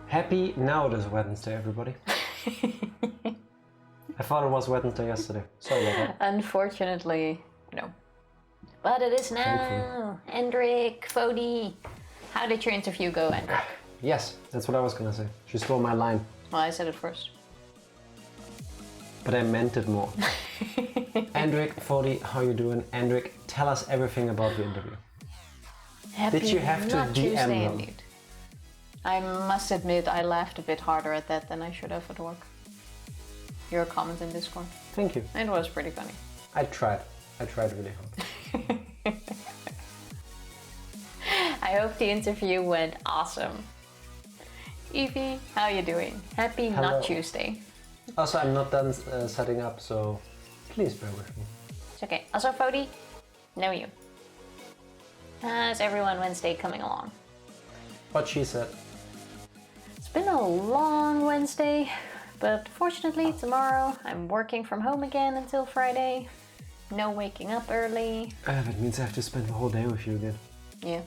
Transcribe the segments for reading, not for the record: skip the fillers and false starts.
Happy now it is Wednesday, everybody. I thought it was Wednesday yesterday. Sorry about that. Unfortunately, no. But it is now. Hendrik, Fodi. How did your interview go, Hendrik? Yes, that's what I was gonna say. She stole my line. Well, I said it first. But I meant it more. Hendrik, Fodi, how you doing? Hendrik, tell us everything about the interview. Happy Did you have to not DM Tuesday, them? indeed. I must admit, I laughed a bit harder at that than I should have at work. Your comment in Discord. Thank you. It was pretty funny. I tried really hard. I hope the interview went awesome. Evie, how you doing? Happy Hello. not Tuesday. Also, I'm not done setting up, so please bear with me. It's okay. Also, Fodi, know you. How's everyone Wednesday coming along? What she said. It's been a long Wednesday, but fortunately tomorrow I'm working from home again until Friday. No waking up early. That means I have to spend the whole day with you again. Yeah.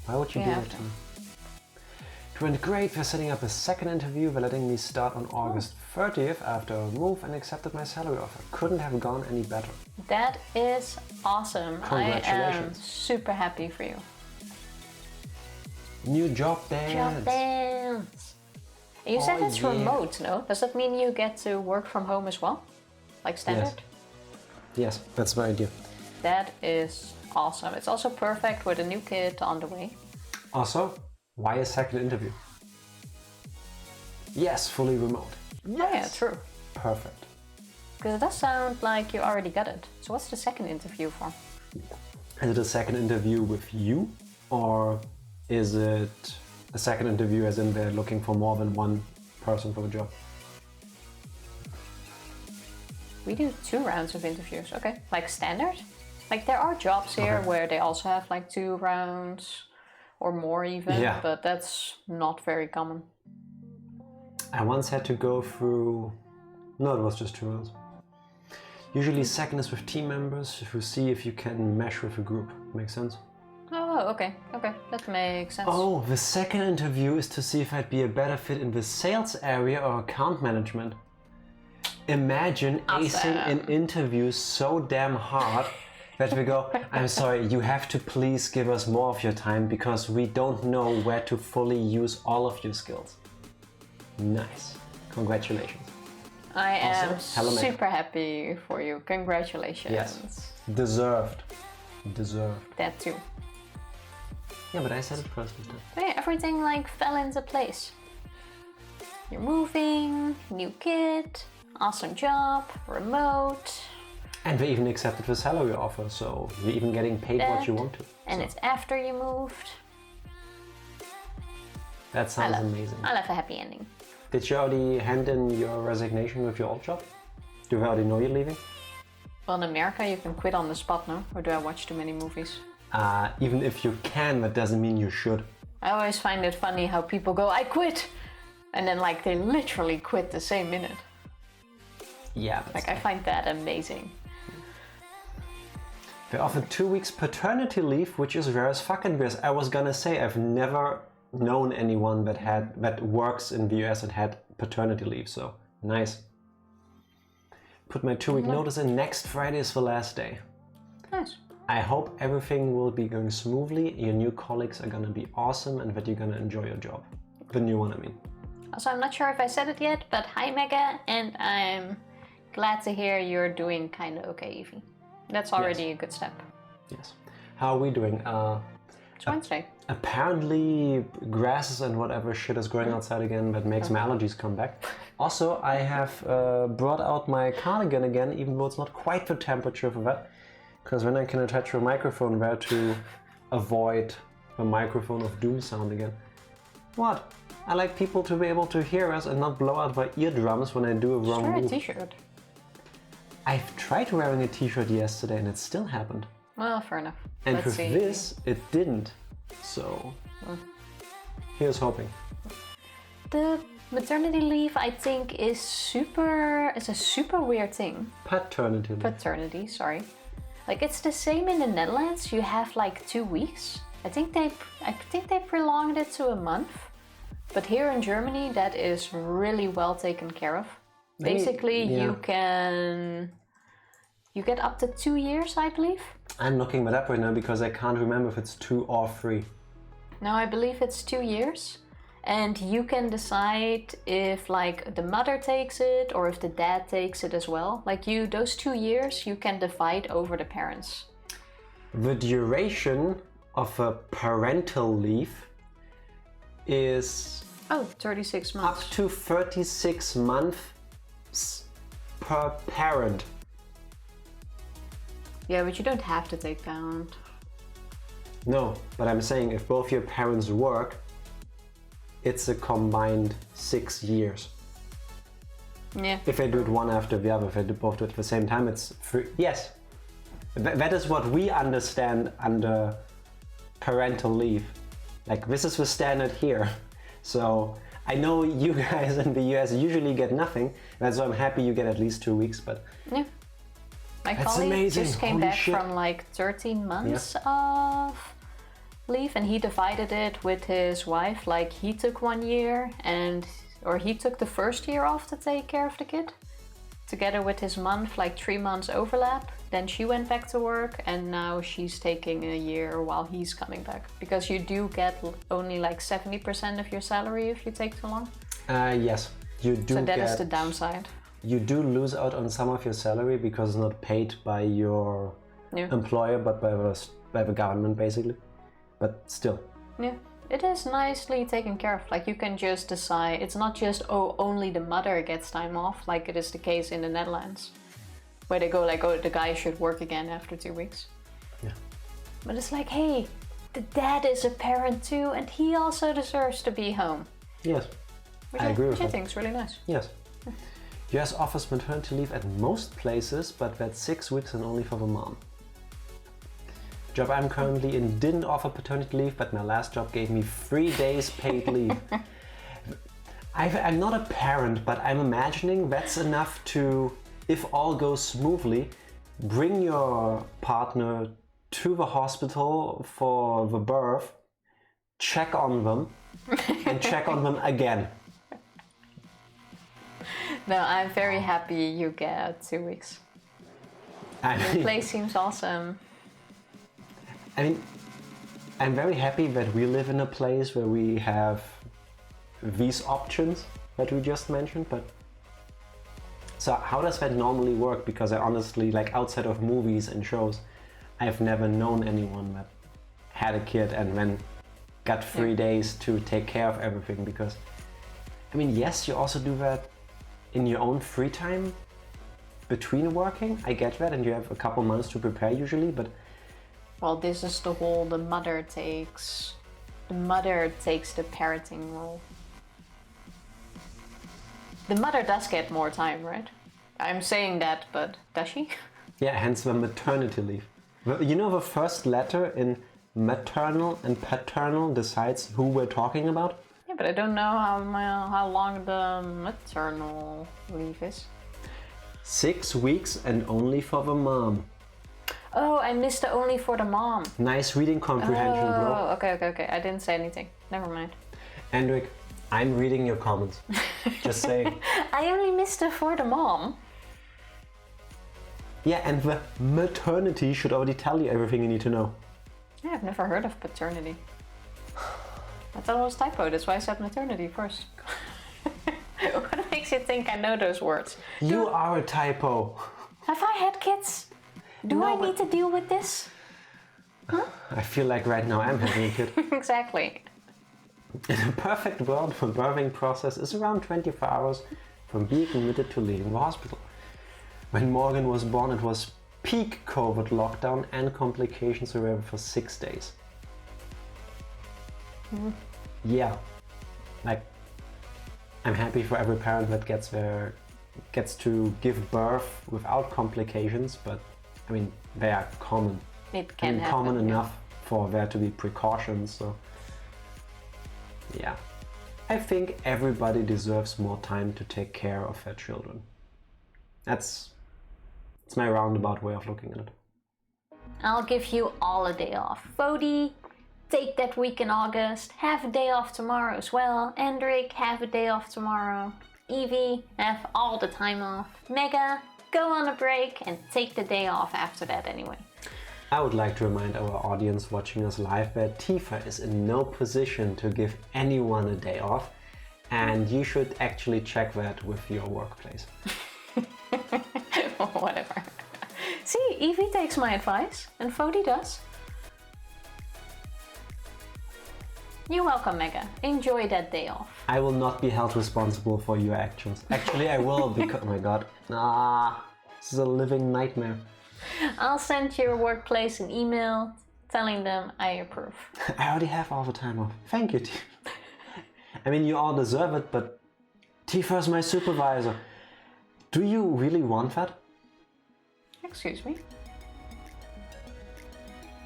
Why would you do that to me? It went great. We're setting up a second interview. They're letting me start on August 30th after a move and accepted my salary offer. Couldn't have gone any better. That is awesome. Congratulations. I am super happy for you. New job dance. Job dance. You said Oh, it's yeah. remote, no? Does that mean you get to work from home as well? Like standard? Yes, that's my idea. That is awesome. It's also perfect with a new kid on the way. Also, why a second interview? Yes, fully remote. Yes. Oh, yeah, true. Perfect. Because it does sound like you already got it. So what's the second interview for? Is it a second interview with you, or is it a second interview as in they're looking for more than one person for the job? We do 2 rounds of interviews. Okay. Like standard? Like there are jobs here where they also have like 2 rounds or more even, Yeah. but that's not very common. I once had to go through... No, it was just 2 rounds. Usually second is with team members who see if you can mesh with a group. Makes sense? Oh, okay. Okay. That makes sense. Oh, the second interview is to see if I'd be a better fit in the sales area or account management. Imagine acing an interview so damn hard that we go, I'm sorry, you have to please give us more of your time because we don't know where to fully use all of your skills. Nice. Congratulations. I am hello, mate. super happy for you. Congratulations. Yes. Deserved. Deserved. That too. Yeah, but I said it first this time. Yeah, everything like fell into place. You're moving, new kid, awesome job, remote. And we even accepted the salary offer, so you're even getting paid what you want to. And So it's after you moved. that sounds amazing. I love a happy ending. Did you already hand in your resignation with your old job? Do you already know you're leaving? Well, in America you can quit on the spot, no? Or do I watch too many movies? Even if you can, that doesn't mean you should. I always find it funny how people go, I quit! And then like they literally quit the same minute. Yeah, Like I find that amazing. they offered 2 weeks paternity leave, which is rare as fucking weird. I was gonna say I've never known anyone that works in the US and had paternity leave, so nice. Put my 2-week notice in. Next Friday is the last day. Nice. I hope everything will be going smoothly, your new colleagues are gonna be awesome, and that you're gonna enjoy your job. The new one, I mean. Also, I'm not sure if I said it yet, but hi Mega, and I'm glad to hear you're doing kind of okay, Evie. That's already a good step. Yes. How are we doing? It's Wednesday. Apparently grasses and whatever shit is growing outside again that makes my allergies come back. Also, I have brought out my cardigan again, even though it's not quite the temperature for that, because then I can attach a microphone there to avoid the microphone of doom sound again. What? I like people to be able to hear us and not blow out their eardrums when I do a wrong Wear a move. t-shirt. I've tried wearing a t-shirt yesterday and it still happened. Well, fair enough. And Let's with see. this, it didn't. So, here's hoping. The maternity leave, I think, is a super weird thing. Paternity leave. Paternity, sorry. Like it's the same in the Netherlands. You have like 2 weeks. I think they prolonged it to a month. But here in Germany, that is really well taken care of. Basically, you get up to 2 years, I believe. I'm looking that up right now because I can't remember if it's 2 or 3. No, I believe it's 2 years. And you can decide if like the mother takes it or if the dad takes it as well. Like those 2 years, you can divide over the parents. The duration of a parental leave is 36 months. up to 36 months per parent. Yeah, but you don't have to take count. No, but I'm saying if both your parents work, it's a combined 6 years. Yeah. If they do it one after the other, if they both do it at the same time, it's 3. Yes. That is what we understand under parental leave. Like, this is the standard here. So I know you guys in the US usually get nothing. That's why I'm happy you get at least 2 weeks, but yeah. My colleague just came back from like 13 months of leave, and he divided it with his wife. Like he took 1 year or he took the first year off to take care of the kid together with his month, like 3 months overlap. Then she went back to work, and now she's taking a year while he's coming back, because you do get only like 70% of your salary if you take too long. Yes, you do. So that is the downside. You do lose out on some of your salary because it's not paid by your employer, but by the government, basically. But still. Yeah, it is nicely taken care of. Like you can just decide. It's not just only the mother gets time off, like it is the case in the Netherlands, where they go like, the guy should work again after 2 weeks. Yeah. But it's like, hey, the dad is a parent too, and he also deserves to be home. Yes, I agree with that. Which I think is really nice. Yes. US offers maternity leave at most places, but that's 6 weeks and only for the mom. The job I'm currently in didn't offer paternity leave, but my last job gave me 3 days paid leave. I'm not a parent, but I'm imagining that's enough to, if all goes smoothly, bring your partner to the hospital for the birth, check on them, and check on them again. No, I'm very happy you get 2 weeks. The place seems awesome. I mean, I'm very happy that we live in a place where we have these options that we just mentioned, but so how does that normally work? Because I honestly, like outside of movies and shows, I've never known anyone that had a kid and then got 3 days to take care of everything. Because, I mean, yes, you also do that in your own free time between working. I get that, and you have a couple months to prepare usually, but... Well, this is the whole, the mother takes the parenting role. The mother does get more time, right? I'm saying that, but does she? Yeah, hence the maternity leave. You know, the first letter in maternal and paternal decides who we're talking about? Yeah, but I don't know how long the maternal leave is. 6 weeks and only for the mom. Oh, I missed the only for the mom. Nice reading comprehension, bro. Oh, okay. I didn't say anything. Never mind. Andrick, I'm reading your comments. Just saying. I only missed it for the mom. Yeah, and the maternity should already tell you everything you need to know. Yeah, I've never heard of paternity. I thought it was typo, that's why I said maternity first. What makes you think I know those words? You are a typo. Have I had kids? Do I need to deal with this? Huh? I feel like right now I'm having a kid. Exactly. In a perfect world, the birthing process is around 24 hours from being admitted to leaving the hospital. When Morgan was born, it was peak COVID lockdown and complications were for 6 days. Yeah, like, I'm happy for every parent that gets to give birth without complications, but I mean, they are common. It can happen, common enough for there to be precautions, so yeah. I think everybody deserves more time to take care of their children. It's my roundabout way of looking at it. I'll give you all a day off. Vody, take that week in August, have a day off tomorrow as well. Hendrik, have a day off tomorrow. Evie, have all the time off. Mega, go on a break and take the day off after that anyway. I would like to remind our audience watching us live that Tifa is in no position to give anyone a day off, and you should actually check that with your workplace. Whatever. See, Evie takes my advice, and Fodi does. You're welcome, Mega. Enjoy that day off. I will not be held responsible for your actions. Actually, I will because... Oh my god. This is a living nightmare. I'll send your workplace an email telling them I approve. I already have all the time off. Thank you, Tifa. I mean, you all deserve it, but Tifa's my supervisor. Do you really want that? Excuse me?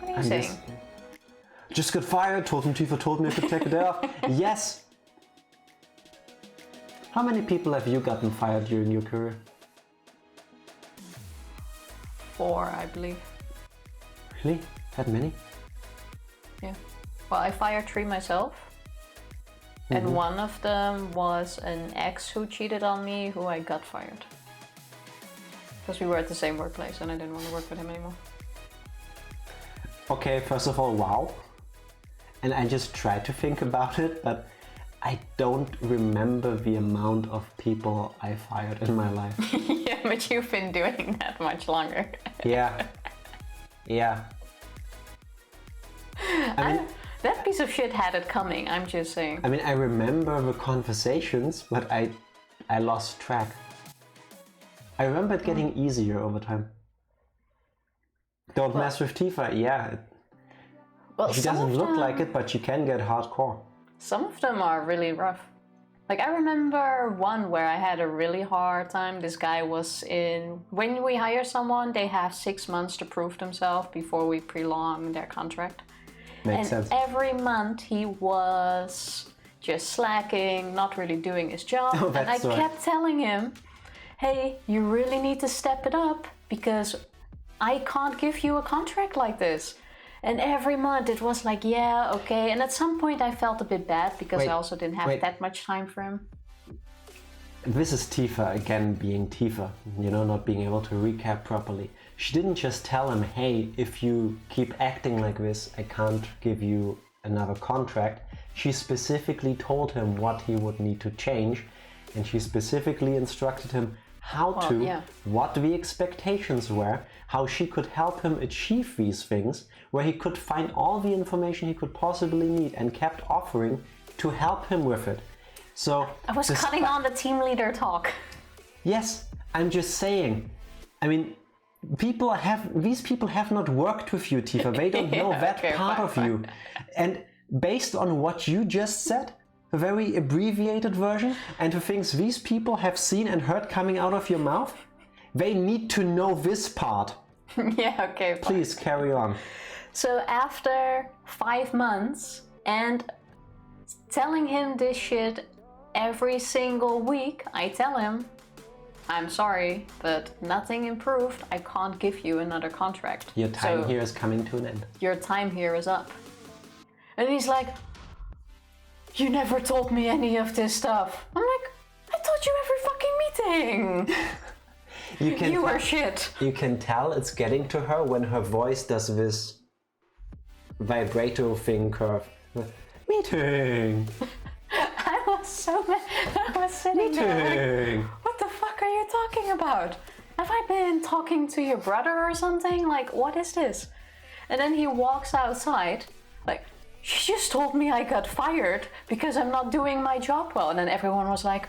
What are you saying? Just got fired, told him Tifa told me I could take a day off. Yes! How many people have you gotten fired during your career? 4, I believe. Really? That many? Yeah. Well, I fired 3 myself. And one of them was an ex who cheated on me, who I got fired. Because we were at the same workplace and I didn't want to work with him anymore. Okay, first of all, wow. And I just tried to think about it, but I don't remember the amount of people I fired in my life. Yeah, but you've been doing that much longer. Yeah. Yeah. I mean, that piece of shit had it coming, I'm just saying. I mean, I remember the conversations, but I lost track. I remember it getting easier over time. Don't mess with Tifa, yeah. Well, she doesn't look like it, but she can get hardcore. Some of them are really rough. Like, I remember one where I had a really hard time. This guy was in... When we hire someone, they have 6 months to prove themselves before we prolong their contract. Makes sense. Every month he was just slacking, not really doing his job. Oh, and I kept telling him, hey, you really need to step it up because I can't give you a contract like this. And every month it was like, yeah, okay. And at some point I felt a bit bad because I also didn't have that much time for him. This is Tifa again being Tifa, you know, not being able to recap properly. She didn't just tell him, hey, if you keep acting like this, I can't give you another contract. She specifically told him what he would need to change, and she specifically instructed him how what the expectations were, how she could help him achieve these things, where he could find all the information he could possibly need and kept offering to help him with it. So I was cutting on the team leader talk. Yes, I'm just saying. I mean, these people have not worked with you, Tifa. They don't know that part of you. And based on what you just said, a very abbreviated version, and the things these people have seen and heard coming out of your mouth, they need to know this part. Yeah, okay. Fine. Please carry on. So after 5 months and telling him this shit every single week, I tell him, I'm sorry, but nothing improved. I can't give you another contract. Your time here is coming to an end. Your time here is up. And he's like, you never told me any of this stuff. I'm like, I told you every fucking meeting. You were shit. You can tell it's getting to her when her voice does this vibrato thing curve. Meeting. I was so mad. I was sitting there like, what the fuck are you talking about? Have I been talking to your brother or something? Like, what is this? And then he walks outside, like, she just told me I got fired because I'm not doing my job well. And then everyone was like,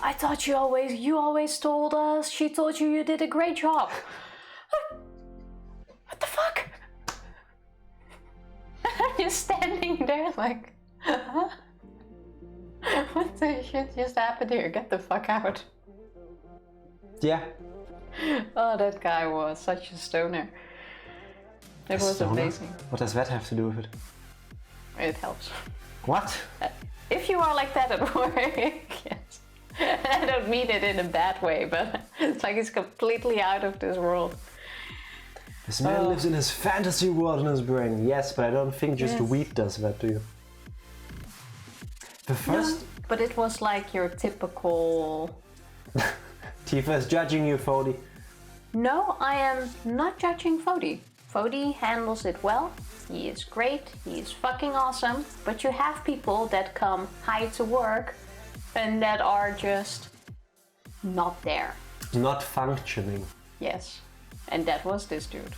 I thought you always told us. She told you did a great job. What the fuck? I'm just standing there like, huh? What the shit just happened here? Get the fuck out. Yeah. Oh, that guy was such a stoner. It was amazing. What does that have to do with it? It helps. What? If you are like that at work, yes. I don't mean it in a bad way, but it's like it's completely out of this world. This man lives in his fantasy world in his brain. Yes, but I don't think just weed does that to you. The first... No, but it was like your typical... Tifa is judging you, Fody. No, I am not judging Fody. Fody handles it well. He is great. He is fucking awesome. But you have people that come high to work and that are just not there. Not functioning. Yes. And that was this dude.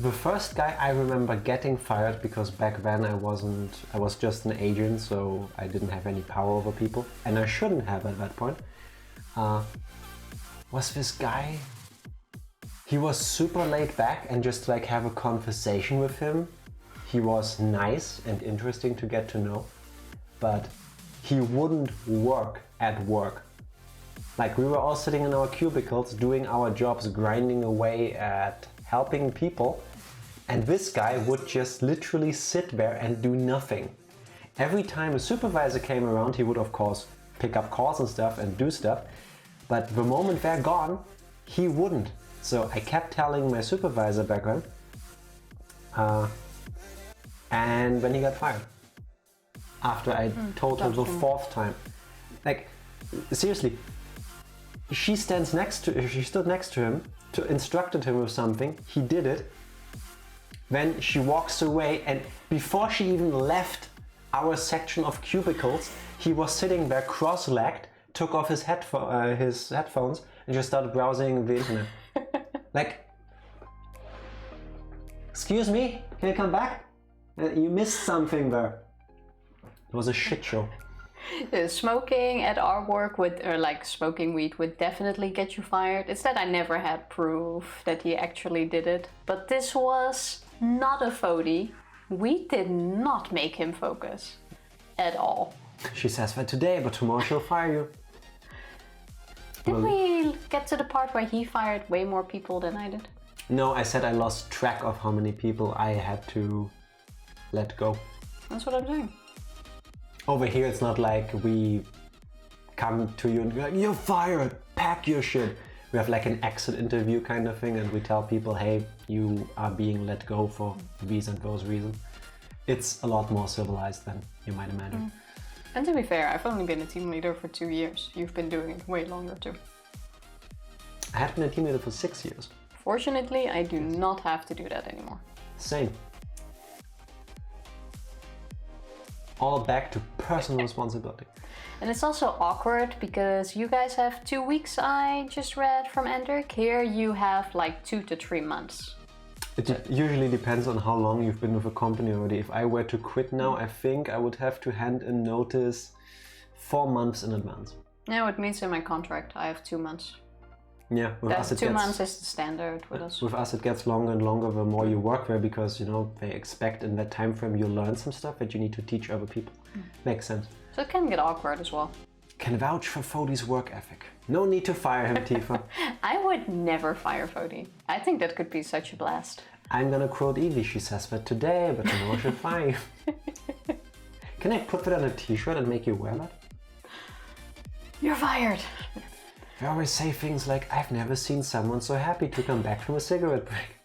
The first guy I remember getting fired, because back then I was just an agent, so I didn't have any power over people, and I shouldn't have at that point, was this guy. He was super laid back, and just like have a conversation with him, he was nice and interesting to get to know, but he wouldn't work at work. Like, we were all sitting in our cubicles doing our jobs, grinding away at helping people, and this guy would just literally sit there and do nothing. Every time a supervisor came around, he would of course pick up calls and stuff and do stuff, but the moment they're gone, he wouldn't. So I kept telling my supervisor back then, and then he got fired. After I told him the fourth time. Like, seriously, she stood next to him, instructed him with something, he did it, then she walks away, and before she even left our section of cubicles, he was sitting there cross-legged, took off his headphones and just started browsing the internet. Like, excuse me, can you come back? You missed something there. It was a shit show. Smoking at our work smoking weed would definitely get you fired. It's that I never had proof that he actually did it. But this was not a Fody. We did not make him focus at all. She says that today, but tomorrow she'll fire you. Didn't we get to the part where he fired way more people than I did? No, I said I lost track of how many people I had to let go. That's what I'm doing. Over here, it's not like we come to you and be like, you're fired, pack your shit. We have like an exit interview kind of thing, and we tell people, hey, you are being let go for these and those reasons. It's a lot more civilized than you might imagine. And to be fair, I've only been a team leader for 2 years. You've been doing it way longer too. I had been a team leader for 6 years. Fortunately, I do not have to do that anymore. Same. All back to personal responsibility. And it's also awkward because you guys have 2 weeks, I just read from Endrick. Here you have like 2 to 3 months. It usually depends on how long you've been with a company already. If I were to quit now, I think I would have to hand in notice 4 months in advance. No, it means in my contract I have 2 months. Yeah, with us it 2 months is the standard with us. With us it gets longer and longer the more you work there, because you know they expect in that time frame you learn some stuff that you need to teach other people. Makes sense. So it can get awkward as well. Can vouch for Fody's work ethic. No need to fire him, Tifa. I would never fire Fody. I think that could be such a blast. I'm gonna quote Evie. She says that today, but tomorrow she'll fire you. Can I put that on a t-shirt and make you wear that? You're fired. They always say things like, I've never seen someone so happy to come back from a cigarette break.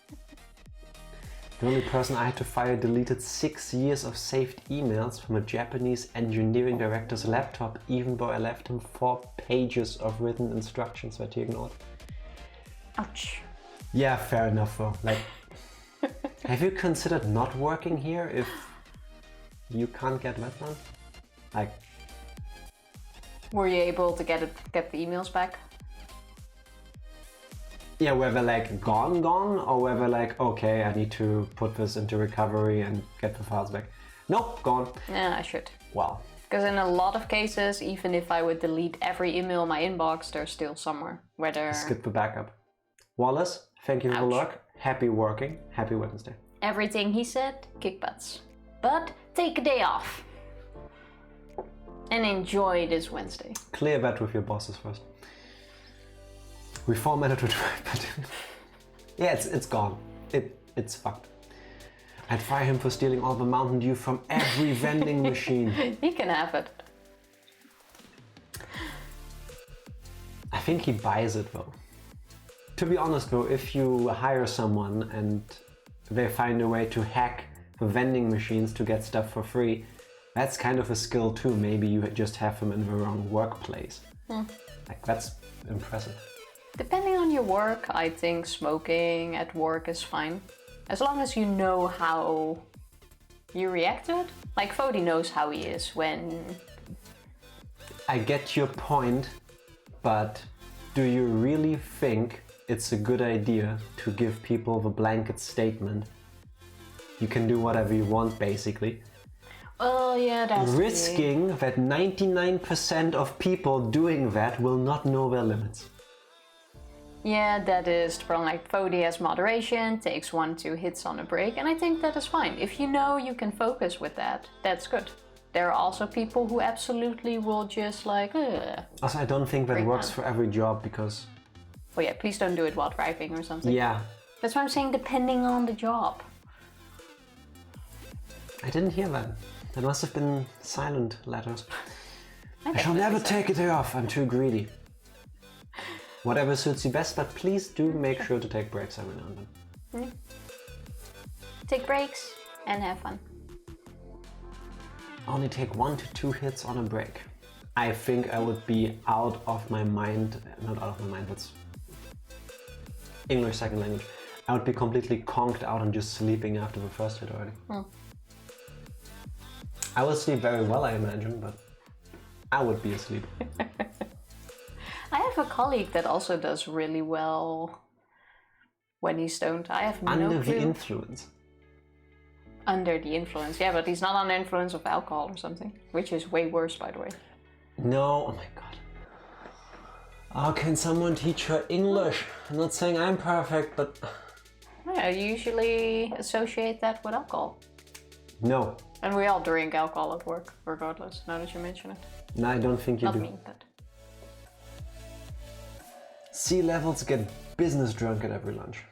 The only person I had to fire deleted 6 years of saved emails from a Japanese engineering director's laptop, even though I left him 4 pages of written instructions that he ignored. Ouch. Yeah, fair enough though. Like, have you considered not working here if you can't get that done? Like, were you able to get the emails back? Yeah, whether like gone, or whether like, okay, I need to put this into recovery and get the files back. Nope, gone. Yeah, I should. Wow. Because in a lot of cases, even if I would delete every email in my inbox, they're still somewhere where they're... Skip the backup. Wallace, thank you for the luck. Happy working. Happy Wednesday. Everything he said, kick butts. But take a day off. And enjoy this Wednesday. Clear that with your bosses first. We formatted to try, but yeah, it's gone. It's fucked. I'd fire him for stealing all the Mountain Dew from every vending machine. He can have it. I think he buys it though. To be honest though, if you hire someone and they find a way to hack the vending machines to get stuff for free, that's kind of a skill too. Maybe you just have them in the wrong workplace. Like, that's impressive. Depending on your work, I think smoking at work is fine. As long as you know how you react to it. Like Fody knows how he is when... I get your point, but do you really think it's a good idea to give people the blanket statement? You can do whatever you want, basically. Oh yeah, that's risking that 99% of people doing that will not know their limits. Yeah, that is the problem. Like Fody has moderation, takes 1-2 hits on a break, and I think that is fine. If you know you can focus with that, that's good. There are also people who absolutely will just like... Also, I don't think that works for every job because... Oh yeah, please don't do it while driving or something. Yeah. That's what I'm saying, depending on the job. I didn't hear that. That must have been silent letters. I shall never take a day off, I'm too greedy. Whatever suits you best, but please do make sure to take breaks every now and then. Take breaks and have fun. Only take 1-2 hits on a break. I think I would be out of my mind, not out of my mind, that's English second language. I would be completely conked out and just sleeping after the first hit already. I will sleep very well, I imagine, but I would be asleep. I have a colleague that also does really well when he's stoned. I have no clue. Under the influence. Under the influence, yeah, but he's not under influence of alcohol or something, which is way worse, by the way. No, oh my god. How can someone teach her English? I'm not saying I'm perfect, but... I usually associate that with alcohol. No. And we all drink alcohol at work, regardless, now that you mention it. No, I don't think you do. Not me, but... C-levels get business drunk at every lunch.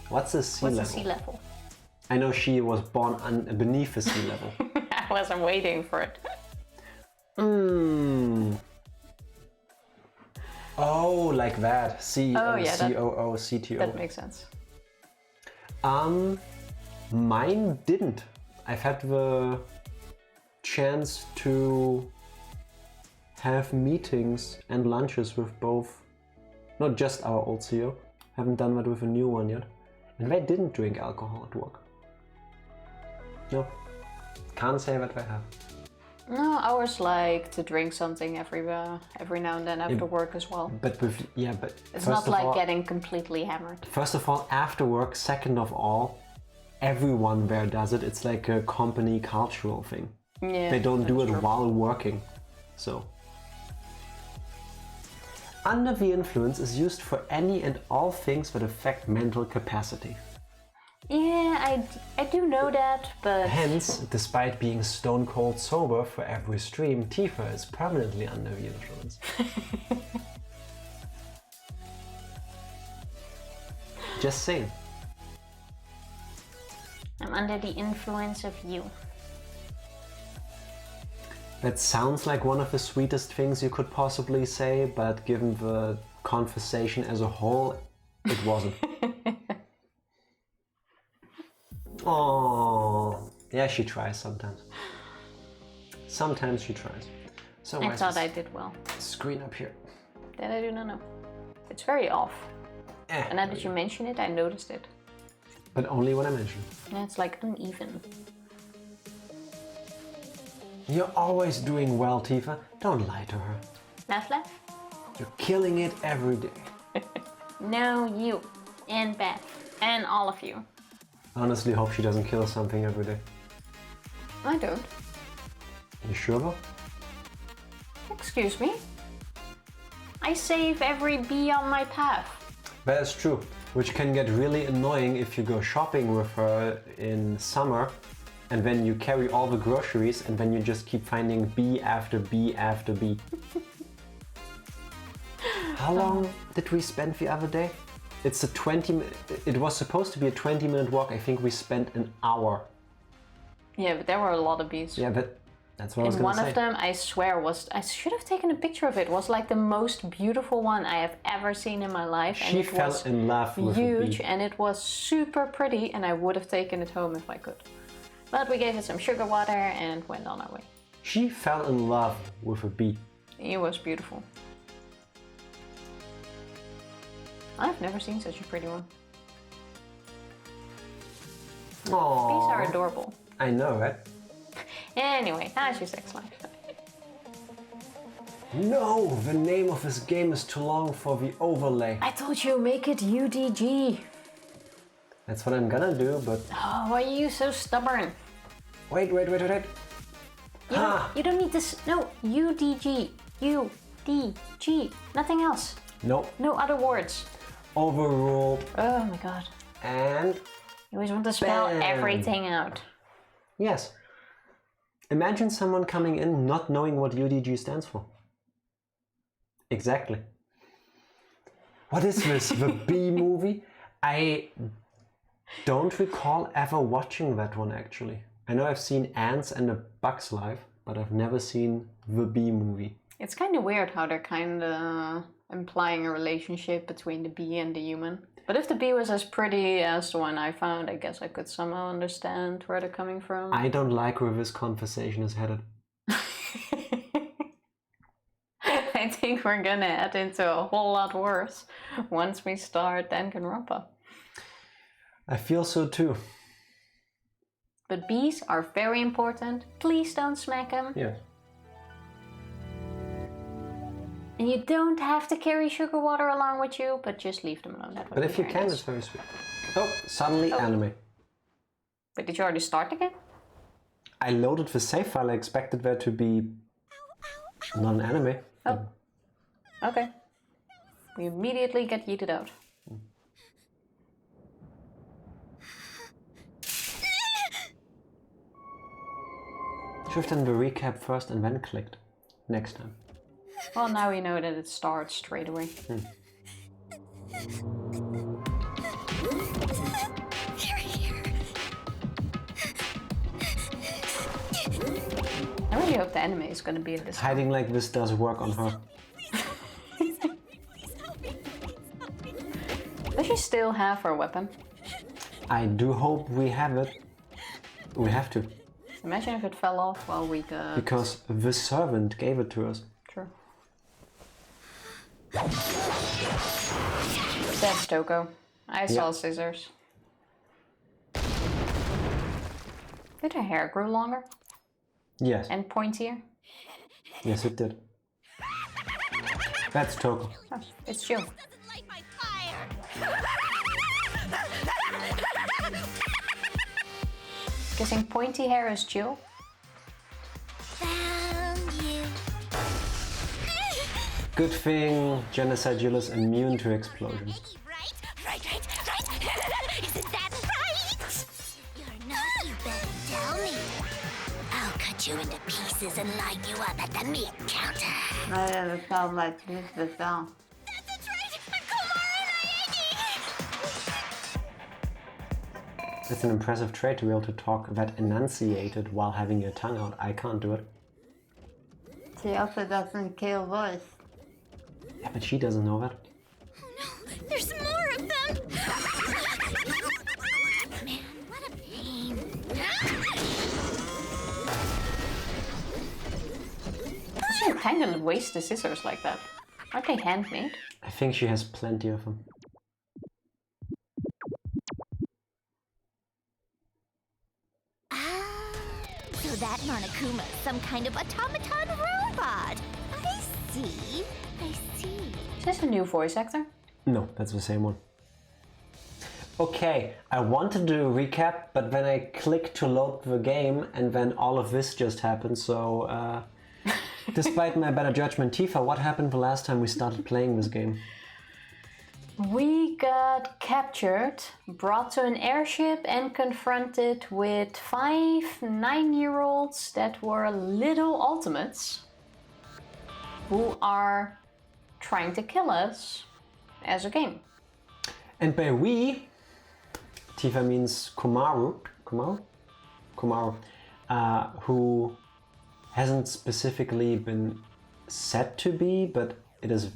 What's a C-level? What's a C-level? I know she was born beneath a C-level. I wasn't waiting for it. Oh, like that. CEO, oh, yeah, COO, CTO. That makes sense. Mine didn't. I've had the chance to have meetings and lunches with both, not just our old CEO, haven't done that with a new one yet, and they didn't drink alcohol at work. No, can't say that they have. No, ours like to drink something every now and then after work as well. But it's not like getting completely hammered. First of all, after work. Second of all, everyone there does it. It's like a company cultural thing. Yeah, they don't do it while working, so. Under the influence is used for any and all things that affect mental capacity. Yeah, I do know that, but... Hence, despite being stone cold sober for every stream, Tifa is permanently under the influence. Just saying. I'm under the influence of you. That sounds like one of the sweetest things you could possibly say, but given the conversation as a whole, it wasn't. Oh, yeah, she tries sometimes. Sometimes she tries. So I thought I did well. Screen up here. That I do not know. It's very off. And now that you mention it, I noticed it. But only when I mention it. And it's like uneven. You're always doing well, Tifa. Don't lie to her. Laugh? You're killing it every day. No, you. And Beth. And all of you. I honestly hope she doesn't kill something every day. I don't. You sure though? Excuse me? I save every bee on my path. That is true, which can get really annoying if you go shopping with her in summer and then you carry all the groceries and then you just keep finding bee after bee after bee. How long did we spend the other day? It's it was supposed to be a 20-minute walk. I think we spent an hour. Yeah, but there were a lot of bees. Yeah, but That's what I was going to say. One of them, I swear, I should have taken a picture of it. Was like the most beautiful one I have ever seen in my life. She and it fell was in love with huge, a bee. and it was super pretty, and I would have taken it home if I could. But we gave it some sugar water and went on our way. She fell in love with a bee. It was beautiful. I've never seen such a pretty one. Aww. Bees are adorable. I know, right? Anyway, how's your sex life? No, the name of this game is too long for the overlay. I told you make it UDG. That's what I'm gonna do, but... Oh, why are you so stubborn? Wait. You don't need this. No, UDG. UDG. Nothing else. Nope. No other words. Overruled. Oh my god. And... You always want to spell bam. everything out. Yes. Imagine someone coming in not knowing what UDG stands for. Exactly. What is this? The Bee movie? I don't recall ever watching that one actually. I know I've seen Ants and A Bug's Life, but I've never seen the Bee movie. It's kind of weird how they're kind of implying a relationship between the bee and the human. But if the bee was as pretty as the one I found, I guess I could somehow understand where they're coming from. I don't like where this conversation is headed. I think we're gonna head into a whole lot worse once we start Danganronpa. I feel so too. But bees are very important. Please don't smack them. Yeah. And you don't have to carry sugar water along with you, but just leave them alone. That would But be if you very can, nice. it's very sweet. Oh, suddenly anime. But did you already start again? I loaded the save file. I expected there to be not an anime. Oh. Okay. We immediately get yeeted out. Should have done the recap first and then clicked. Next time. Well, now we know that it starts straight away. I really hope the anime is going to be this. Hiding like this does work on her. Does she still have her weapon? I do hope we have it. We have to. Imagine if it fell off while we got... Because the servant gave it to us. True. That's Toko. I saw scissors. Did her hair grow longer? Yes. And pointier? Yes, it did. That's Toko. Oh, it's Jill. Guessing pointy hair is Jill? Good thing Genocide Jill is immune to explosions. Right. Isn't that right? You're not, you better tell me. I'll cut you into pieces and line you up at the meat counter. I never felt like this before. That's right! I'm Komari It's an impressive trait to be able to talk that enunciated while having your tongue out. I can't do it. She also doesn't kill voice. Yeah, but she doesn't know that. Oh no, there's more of them! Man, what a pain. She kind of waste the scissors like that. Aren't they handmade? I think she has plenty of them. So that Monokuma's some kind of automaton robot. I see. Is this a new voice actor? No, that's the same one. Okay, I wanted to do a recap, but then I clicked to load the game and then all of this just happened, so despite my better judgment, Tifa, what happened the last time we started playing this game? We got captured, brought to an airship and confronted with 5 9-year-olds that were little ultimates who are trying to kill us as a game. And by we, Tifa means Komaru, who hasn't specifically been said to be, but it is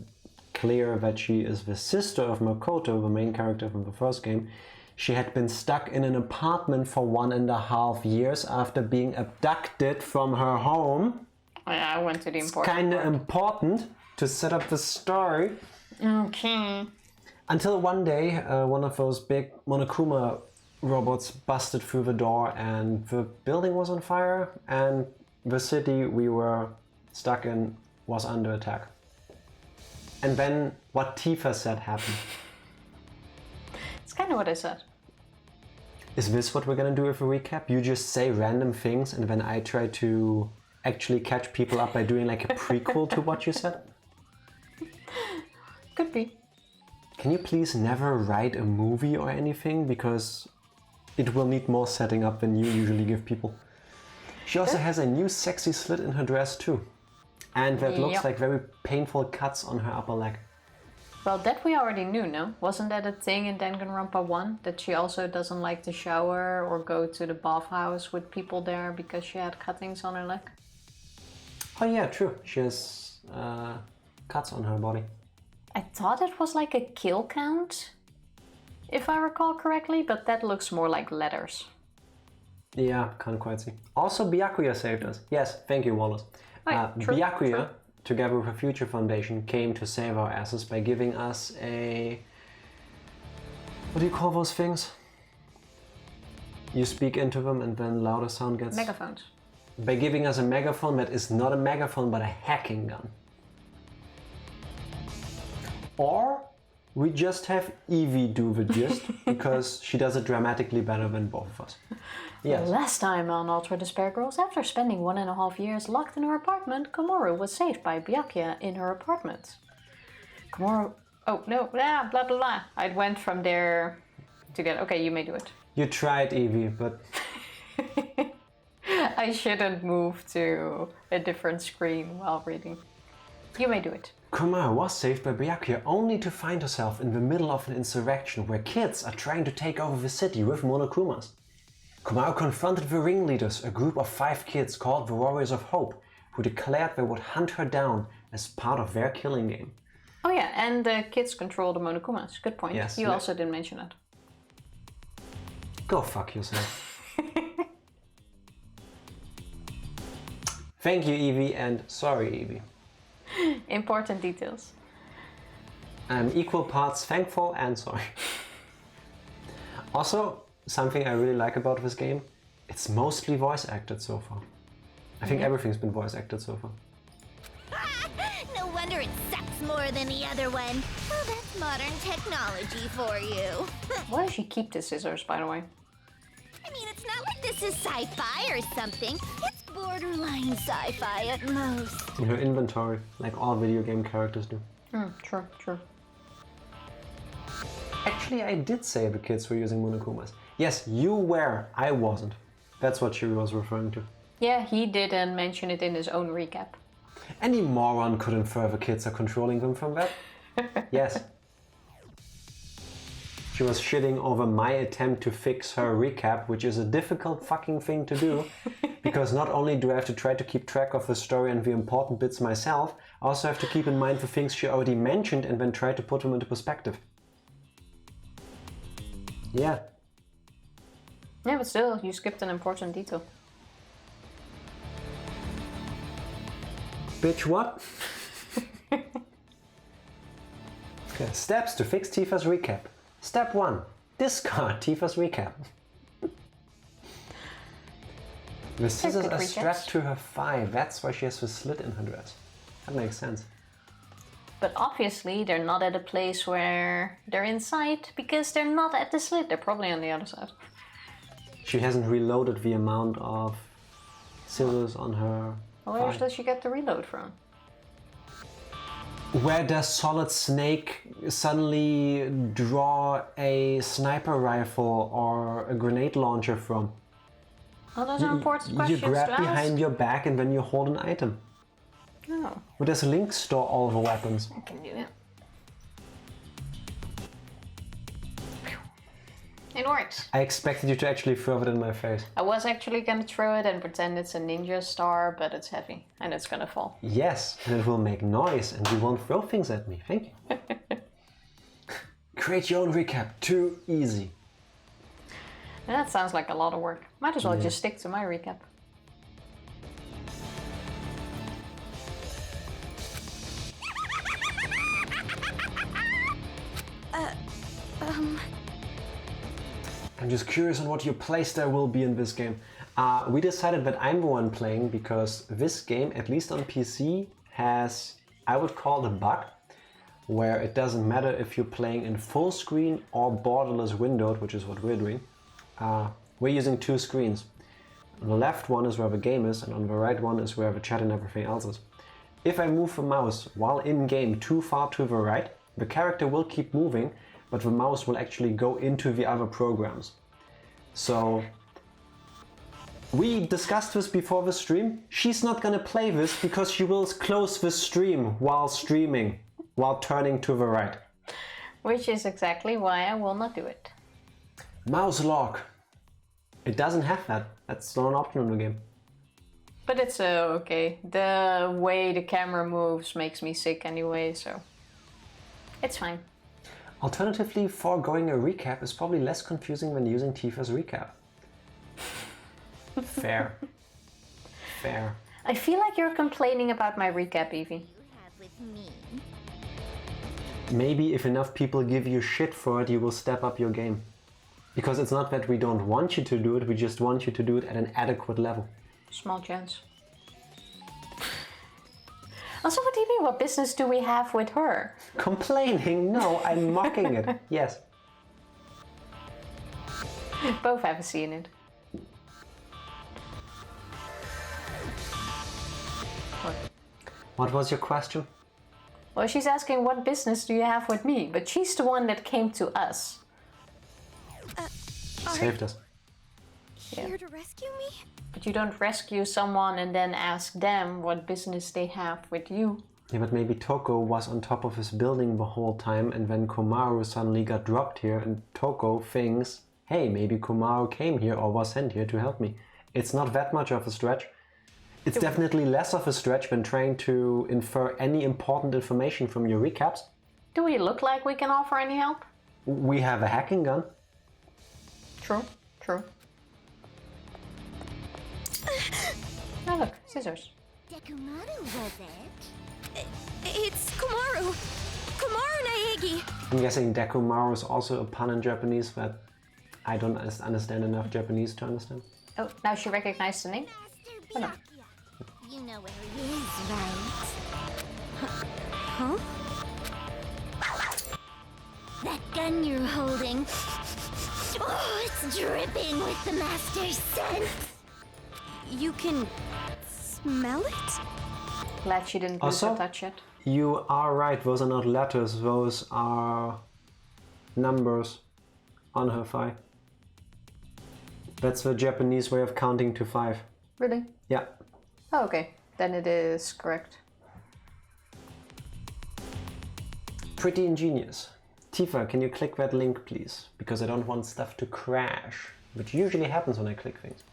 clear that she is the sister of Makoto, the main character from the first game. She had been stuck in an apartment for 1.5 years after being abducted from her home. I went to the important It's kind of part. important to set up the story. Okay. Until one day, one of those big Monokuma robots busted through the door and the building was on fire and the city we were stuck in was under attack. And then what Tifa said happened. It's kind of what I said. Is this what we're gonna do with a recap? You just say random things and then I try to actually catch people up by doing like a prequel to what you said? Could be. Can you please never write a movie or anything? Because it will need more setting up than you usually give people. She also has a new sexy slit in her dress too. And that looks like very painful cuts on her upper leg. Well, that we already knew, no? Wasn't that a thing in Danganronpa 1? That she also doesn't like to shower or go to the bathhouse with people there because she had cuttings on her leg? Oh yeah, true. She has cuts on her body. I thought it was like a kill count, if I recall correctly, but that looks more like letters. Yeah, can't quite see. Also, Byakuya saved us. Yes, thank you, Wallace. True, Byakuya, true. together with the Future Foundation, came to save our asses by giving us a... What do you call those things? You speak into them and then louder sound gets... Megaphones. By giving us a megaphone that is not a megaphone but a hacking gun. Or we just have Evie do the gist because she does it dramatically better than both of us. Yes. Last time on Ultra Despair Girls, after spending 1.5 years locked in her apartment, Komoru was saved by Byakuya in her apartment. Komoru... Oh, no, blah, blah, blah. I went from there to get... Okay, you may do it. You tried, Evie, but... I shouldn't move to a different screen while reading. You may do it. Komaru was saved by Byakuya only to find herself in the middle of an insurrection where kids are trying to take over the city with Monokumas. Komaru confronted the ringleaders, a group of 5 kids called the Warriors of Hope, who declared they would hunt her down as part of their killing game. Oh yeah, and the kids control the Monokumas. Good point. Yes. You also didn't mention that. Go fuck yourself. Thank you, Evie, and sorry, Evie. Important details. I'm equal parts thankful and sorry. Also, something I really like about this game, it's mostly voice acted so far. I think everything's been voice acted so far. No wonder it sucks more than the other one. Well, that's modern technology for you. Why does she keep the scissors, by the way? I mean, it's not like this is sci-fi or something. It's borderline sci-fi at most. In her inventory, like all video game characters do. True, true. Actually, I did say the kids were using Monokumas. Yes, you were, I wasn't. That's what she was referring to. Yeah, he didn't mention it in his own recap. Any moron could infer the kids are controlling them from that. Yes. She was shitting over my attempt to fix her recap, which is a difficult fucking thing to do, because not only do I have to try to keep track of the story and the important bits myself, I also have to keep in mind the things she already mentioned and then try to put them into perspective. Yeah. Yeah, but still, you skipped an important detail. Bitch, what? Okay. Steps to fix Tifa's recap. Step 1. Discard Tifa's recap. The scissors are strapped to her thigh. That's why she has the slit in her dress. That makes sense. But obviously, they're not at a place where they're inside because they're not at the slit. They're probably on the other side. She hasn't reloaded the amount of scissors on her Well, where thigh. does she get the reload from? Where does Solid Snake suddenly draw a sniper rifle or a grenade launcher from? Oh, those are important questions You grab to behind ask. your back and then you hold an item. Oh, Where does Link store all the weapons? I can do that. It works. I expected you to actually throw it in my face. I was actually gonna throw it and pretend it's a ninja star, but it's heavy and it's gonna fall. Yes, and it will make noise and you won't throw things at me. Thank you. Create your own recap. Too easy. That sounds like a lot of work. Might as well just stick to my recap. I'm just curious on what your playstyle will be in this game. We decided that I'm the one playing because this game, at least on PC, has, I would call it a bug, where it doesn't matter if you're playing in full screen or borderless windowed, which is what we're doing. We're using two screens. On the left one is where the game is, and on the right one is where the chat and everything else is. If I move the mouse while in game too far to the right, the character will keep moving, but the mouse will actually go into the other programs. So we discussed this before the stream. She's not gonna play this because she will close the stream while streaming, while turning to the right. Which is exactly why I will not do it. Mouse lock. It doesn't have that. That's not an option in the game. But it's okay. The way the camera moves makes me sick anyway, so it's fine. Alternatively, foregoing a recap is probably less confusing than using Tifa's recap. Fair. Fair. I feel like you're complaining about my recap, Evie. Maybe if enough people give you shit for it, you will step up your game. Because it's not that we don't want you to do it, we just want you to do it at an adequate level. Small chance. Also, what do you mean? What business do we have with her? Complaining? No, I'm mocking it. Yes. Both haven't seen it. What was your question? Well, she's asking what business do you have with me, but she's the one that came to us. Saved us. Here to rescue me? But you don't rescue someone and then ask them what business they have with you. Yeah, but maybe Toko was on top of his building the whole time, and then Komaru suddenly got dropped here, and Toko thinks, hey, maybe Komaru came here or was sent here to help me. It's not that much of a stretch. It's definitely less of a stretch than trying to infer any important information from your recaps. Do we look like we can offer any help? We have a hacking gun. True, true. Oh look, scissors. Dekumaru was it? It's Komaru! Komaru Naegi! I'm guessing Dekumaru is also a pun in Japanese that I don't understand enough Japanese to understand. Oh, now she recognized the name? Oh no. You know where he is, right? Huh? That gun you're holding... Oh, it's dripping with the master's scent! You can... smell it? Glad she didn't lose her touch yet. You are right, those are not letters, those are numbers on her thigh. That's the Japanese way of counting to 5. Really? Yeah. Oh, okay. Then it is correct. Pretty ingenious. Tifa, can you click that link, please? Because I don't want stuff to crash, which usually happens when I click things.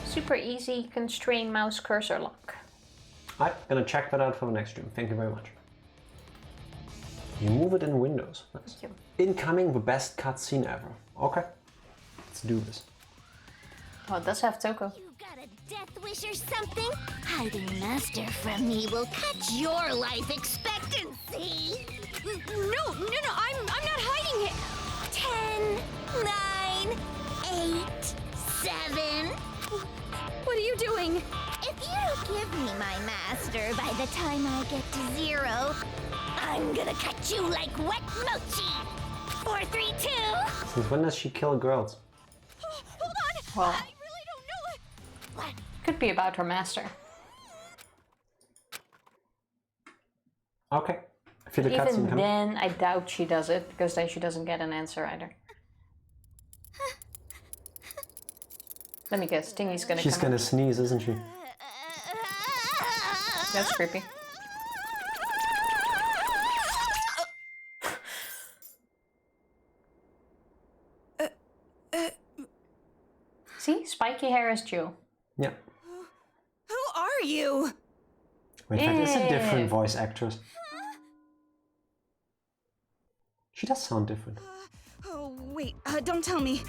Super easy constrain mouse cursor lock. I'm gonna check that out for the next stream. Thank you very much. You move it in Windows. Nice. Thank you. Incoming, the best cutscene ever. Okay, let's do this. Well, it does have Toko. You got a death wish or something? Hiding master from me will cut your life expectancy. No, I'm not hiding it. 10, 9, 8, 7. What are you doing? If you don't give me my master by the time I get to 0, I'm gonna cut you like wet mochi. 4, 3, 2. Since when does she kill girls? Hold on. Well, I really don't know it. What? could be about her master. Okay. I feel the cutscene Even coming. then, I doubt she does it, because then she doesn't get an answer either. Let me guess, Tingy's gonna She's come gonna up. sneeze, isn't she? That's creepy. spiky hair is Jill. Yeah. Who are you? Wait, that is a different voice actress. She does sound different. Oh, wait, don't tell me.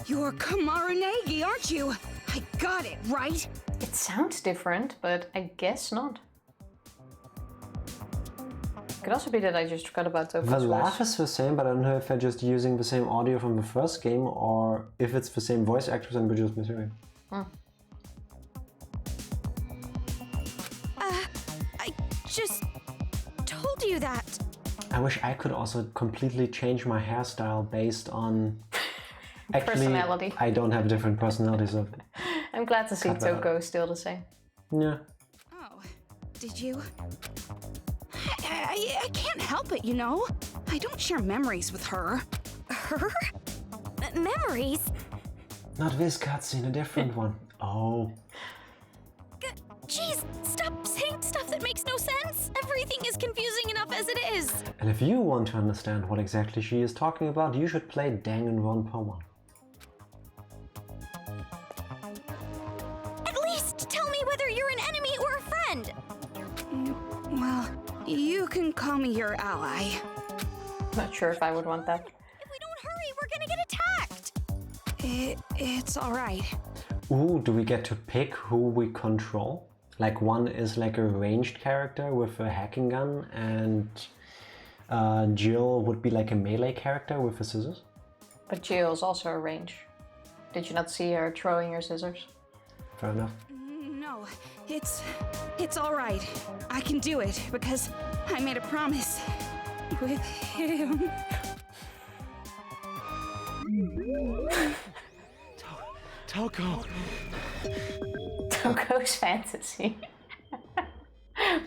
You're Kamaranagi, aren't you? I got it, right? It sounds different, but I guess not. Could also be that I just forgot about Toko's The voice. laugh is the same, but I don't know if they're just using the same audio from the first game or if it's the same voice actors and we're just missing it. I just told you that. I wish I could also completely change my hairstyle based on... Actually, personality. I don't have different personalities. So I'm glad to see Toko is still the same. yeah. Oh, did you? I can't help it, you know? I don't share memories with her. Her? Memories? Not this cutscene, a different one. Oh. Jeez, stop saying stuff that makes no sense. Everything is confusing enough as it is. And if you want to understand what exactly she is talking about, you should play Danganronpa 1. At least tell me whether you're an enemy or a friend. Well, you can call me your ally. Not sure if I would want that. If we don't hurry, we're gonna get attacked. It's all right. Ooh, do we get to pick who we control? Like one is like a ranged character with a hacking gun and Jill would be like a melee character with the scissors? But Jill is also a range. Did you not see her throwing her scissors? Fair enough. No, it's all right. I can do it because I made a promise with him. Toko. Toko's fantasy.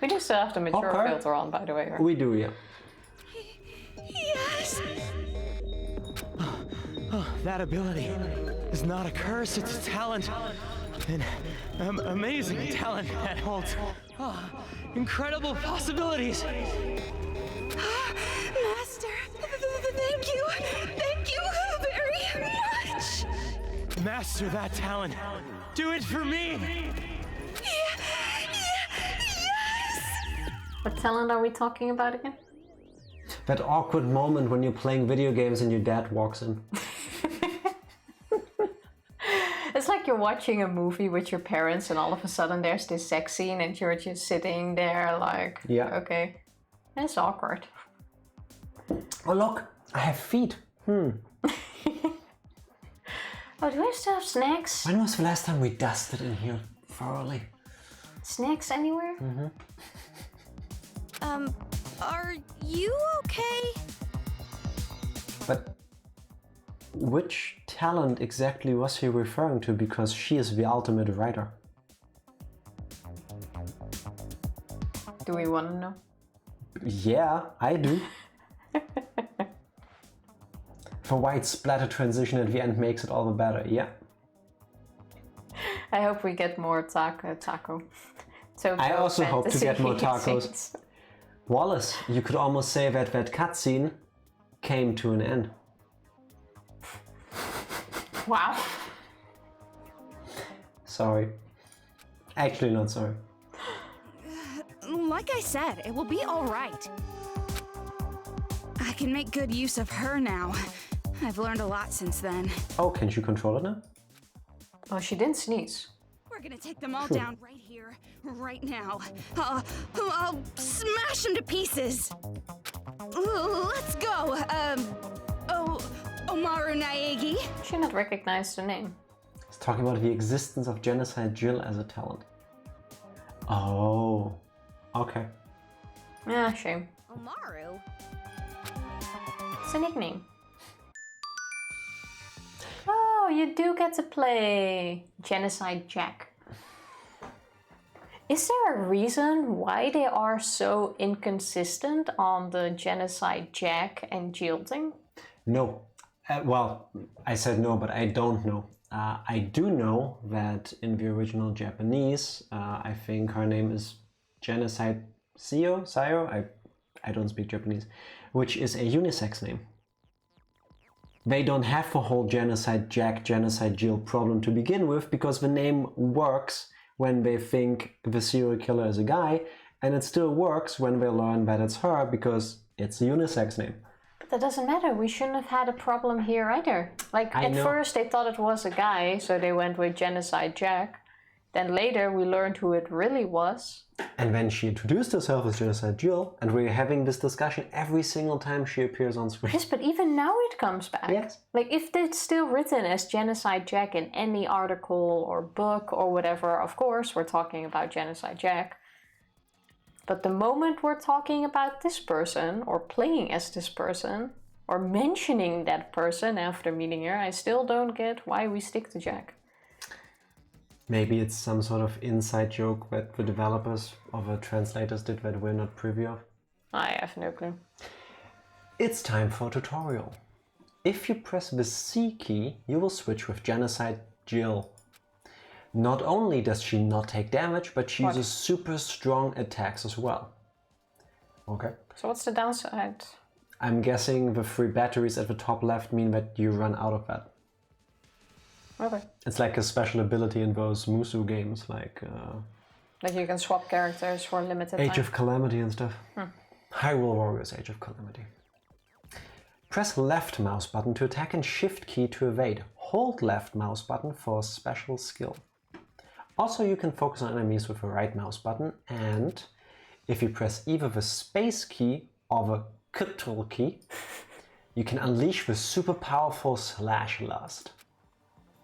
We do still have the mature Okay. filter on, by the way. Right? We do, yeah. Yes. Oh, that ability is not a curse, it's a talent. An amazing talent that holds incredible possibilities. Master, thank you very much. Master that talent. Do it for me. Yes. What talent are we talking about again? That awkward moment when you're playing video games and your dad walks in. It's like you're watching a movie with your parents and all of a sudden there's this sex scene and you're just sitting there like, Yeah. okay, that's awkward. Oh look, I have feet. Oh, do I still have snacks? When was the last time we dusted in here thoroughly? Snacks anywhere? Are you okay? But which talent exactly was he referring to? Because she is the ultimate writer. Do we want to know? Yeah, I do. The white splatter transition at the end makes it all the better, yeah. I hope we get more taco. Toko I also hope to get more fantasy tacos. scenes. Wallace, you could almost say that that cutscene came to an end. Wow. Sorry. Actually not sorry. Like I said, it will be all right. I can make good use of her now. I've learned a lot since then. Oh, can she control it now? Oh, she didn't sneeze. We're gonna take them all down right here, right now. I'll smash them to pieces. Let's go. Omaru Naegi. She not recognize the name. It's talking about the existence of Genocide Jill as a talent. Oh, okay. Ah, shame. Omaru? It's a nickname. Oh, you do get to play Genocide Jack. Is there a reason why they are so inconsistent on the Genocide Jack and Jill thing? No. Well, I said no, but I don't know. I do know that in the original Japanese, I think her name is Genocide Sayo? I don't speak Japanese, which is a unisex name. They don't have a whole Genocide Jack, Genocide Jill problem to begin with, because the name works when they think the serial killer is a guy, and it still works when they learn that it's her because it's a unisex name. But that doesn't matter. We shouldn't have had a problem here either. Like, at first they thought it was a guy, so they went with Genocide Jack. Then later we learned who it really was. And then she introduced herself as Genocide Jill, and we're having this discussion every single time she appears on screen. Yes, but even now it comes back. Yes. Like, if it's still written as Genocide Jack in any article or book or whatever, of course we're talking about Genocide Jack. But the moment we're talking about this person, or playing as this person, or mentioning that person after meeting her, I still don't get why we stick to Jack. Maybe it's some sort of inside joke that the developers or the translators did that we're not privy of. I have no clue. It's time for a tutorial. If you press the C key, you will switch with Genocide Jill. Not only does she not take damage, but she uses super strong attacks as well. Okay. So what's the downside? I'm guessing the 3 batteries at the top left mean that you run out of that. Okay. It's like a special ability in those Musu games, like you can swap characters for a limited time. Age of Calamity and stuff. Hyrule Warriors Age of Calamity. Press left mouse button to attack and shift key to evade. Hold left mouse button for a special skill. Also, you can focus on enemies with the right mouse button, and if you press either the space key or the Control key, you can unleash the super powerful Slash Lust.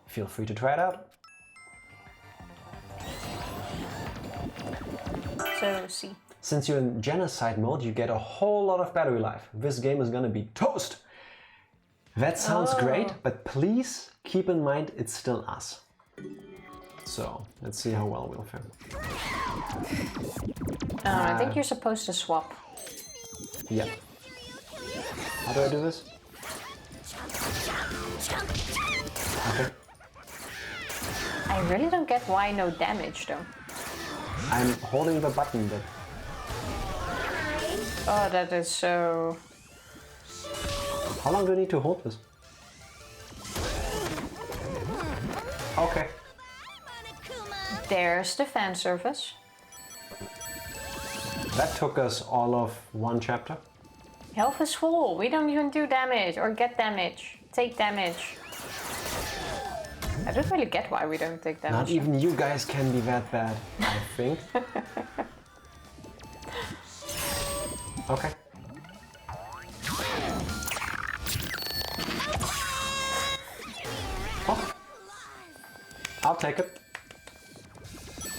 Feel free to try it out. So, C. Since you're in Genocide mode, you get a whole lot of battery life. This game is gonna be toast! That sounds great, but please keep in mind it's still us. So, let's see how well we'll fare. I think you're supposed to swap. Yeah. How do I do this? Okay. I really don't get why no damage though. I'm holding the button but... Oh, that is so... How long do I need to hold this? Okay. There's the fan service. That took us all of 1 chapter. Health is full. We don't even do damage or get damage. Take damage. I don't really get why we don't take damage. Not even you guys can be that bad, I think. Okay. Oh. I'll take it.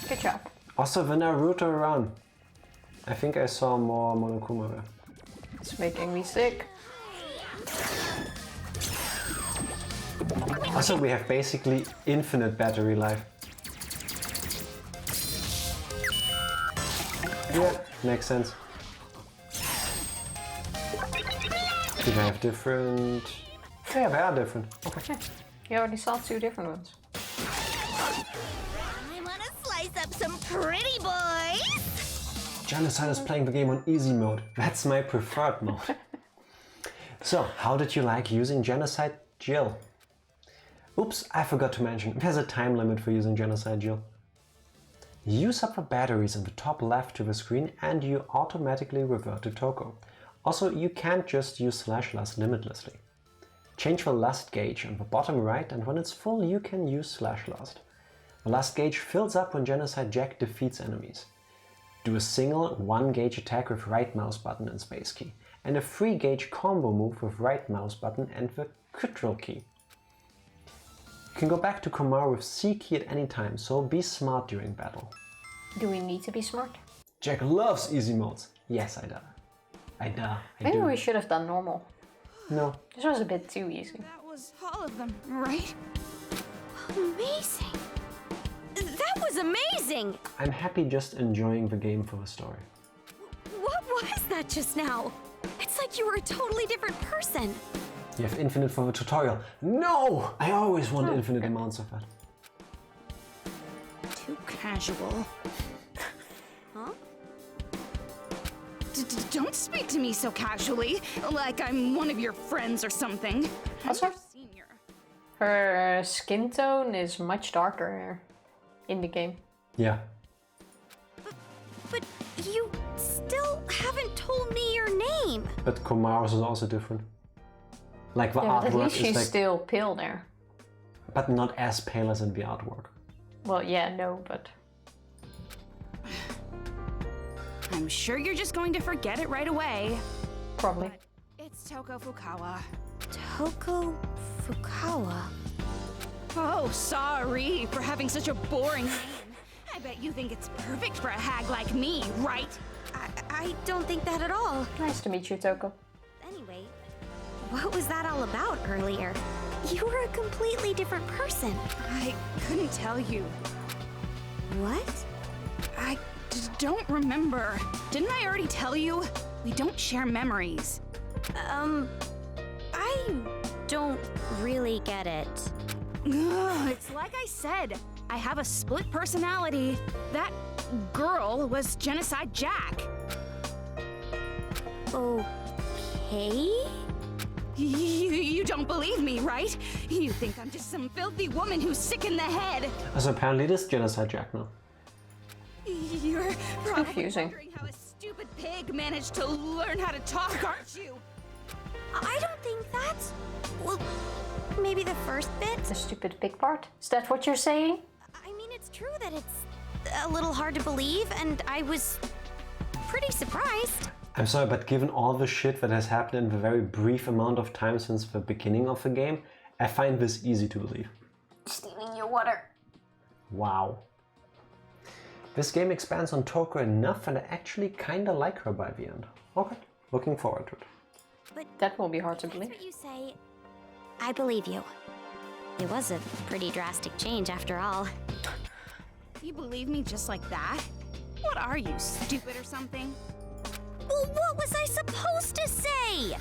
Good job. Also, the Naruto run. I think I saw more Monokuma there. It's making me sick. Also, we have basically infinite battery life. Yeah, makes sense. Do they have different... Yeah, they are different. Okay. You already saw 2 different ones. I want to slice up some pretty boys. Genocide is playing the game on easy mode. That's my preferred mode. So, how did you like using Genocide Jill? Oops, I forgot to mention, there's a time limit for using Genocide Jill. Use up the batteries in the top left of the screen and you automatically revert to Toko. Also, you can't just use Slash Lust limitlessly. Change the Lust gauge on the bottom right, and when it's full you can use Slash Lust. The Lust gauge fills up when Genocide Jack defeats enemies. Do a single 1 gauge attack with right mouse button and space key, and a 3 gauge combo move with right mouse button and the Control key. You can go back to Komar with C key at any time, so be smart during battle. Do we need to be smart? Jack loves easy modes. Yes, I do. Maybe we should have done normal. No. This was a bit too easy. That was all of them, right? Amazing. That was amazing! I'm happy just enjoying the game for the story. What was that just now? It's like you were a totally different person. You have infinite for the tutorial. No! I always want infinite amounts of that. Too casual. Huh? Don't speak to me so casually, like I'm one of your friends or something. Also, her skin tone is much darker in the game. Yeah. But you still haven't told me your name. But Komaru's is also different. Like the Yeah, but artwork at least is she's like, still pale there. but not as pale as in the artwork. Well, yeah, no, but... I'm sure you're just going to forget it right away. Probably. It's Toko Fukawa. Toko Fukawa? Oh, sorry for having such a boring name. I bet you think it's perfect for a hag like me, right? I don't think that at all. Nice to meet you, Toko. Anyway, what was that all about earlier? You were a completely different person. I couldn't tell you. What? I don't remember. Didn't I already tell you? We don't share memories. I don't really get it. Ugh, it's like I said, I have a split personality. That girl was Genocide Jack. Okay? You don't believe me, right? You think I'm just some filthy woman who's sick in the head. So apparently this Genocide Jack now. You're probably confusing. wondering how a stupid pig managed to learn how to talk, aren't you? I don't think that's... Well, maybe the first bit? The stupid pig part? Is that what you're saying? I mean, it's true that it's a little hard to believe, and I was pretty surprised. I'm sorry, but given all the shit that has happened in the very brief amount of time since the beginning of the game, I find this easy to believe. Stealing your water. Wow. This game expands on Toko enough and I actually kinda like her by the end. Okay, looking forward to it. But That will be hard to that's believe. what you say. I believe you. It was a pretty drastic change after all. You believe me just like that? What are you, stupid or something? Well, what was I supposed to say?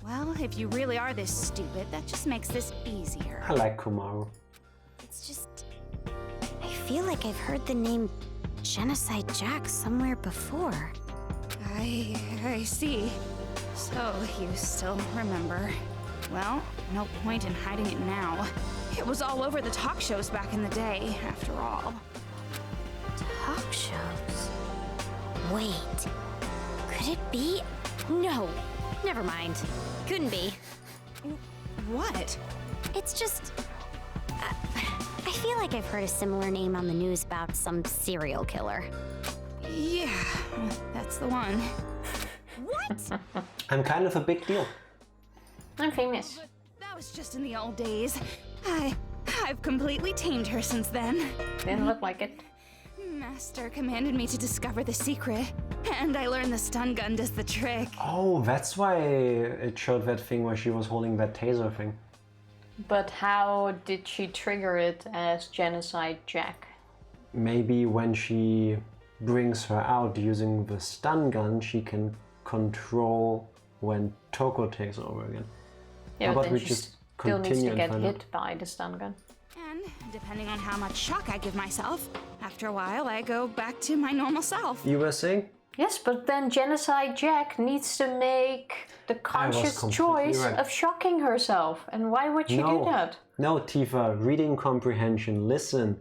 Well, if you really are this stupid, that just makes this easier. I like Komaru. It's just... I feel like I've heard the name Genocide Jack somewhere before. I see. So, you still remember. Well, no point in hiding it now. It was all over the talk shows back in the day, after all. Talk shows? Wait. Could it be? No. Never mind. Couldn't be. What? It's just... I feel like I've heard a similar name on the news about some serial killer. Yeah, that's the one. What? I'm kind of a big deal. I'm famous. But that was just in the old days. I've completely tamed her since then. Didn't look like it. Master commanded me to discover the secret, and I learned the stun gun does the trick. Oh, that's why it showed that thing where she was holding that taser thing. But how did she trigger it as Genocide Jack? Maybe when she brings her out using the stun gun, she can control when Toko takes over again. Yeah, How but about then we she just still needs continue to and get find hit out? by the stun gun. And depending on how much shock I give myself, after a while I go back to my normal self. You were saying? Yes, but then Genocide Jack needs to make the conscious completely choice right. of shocking herself. And why would she do that? No, Tifa, reading comprehension, listen.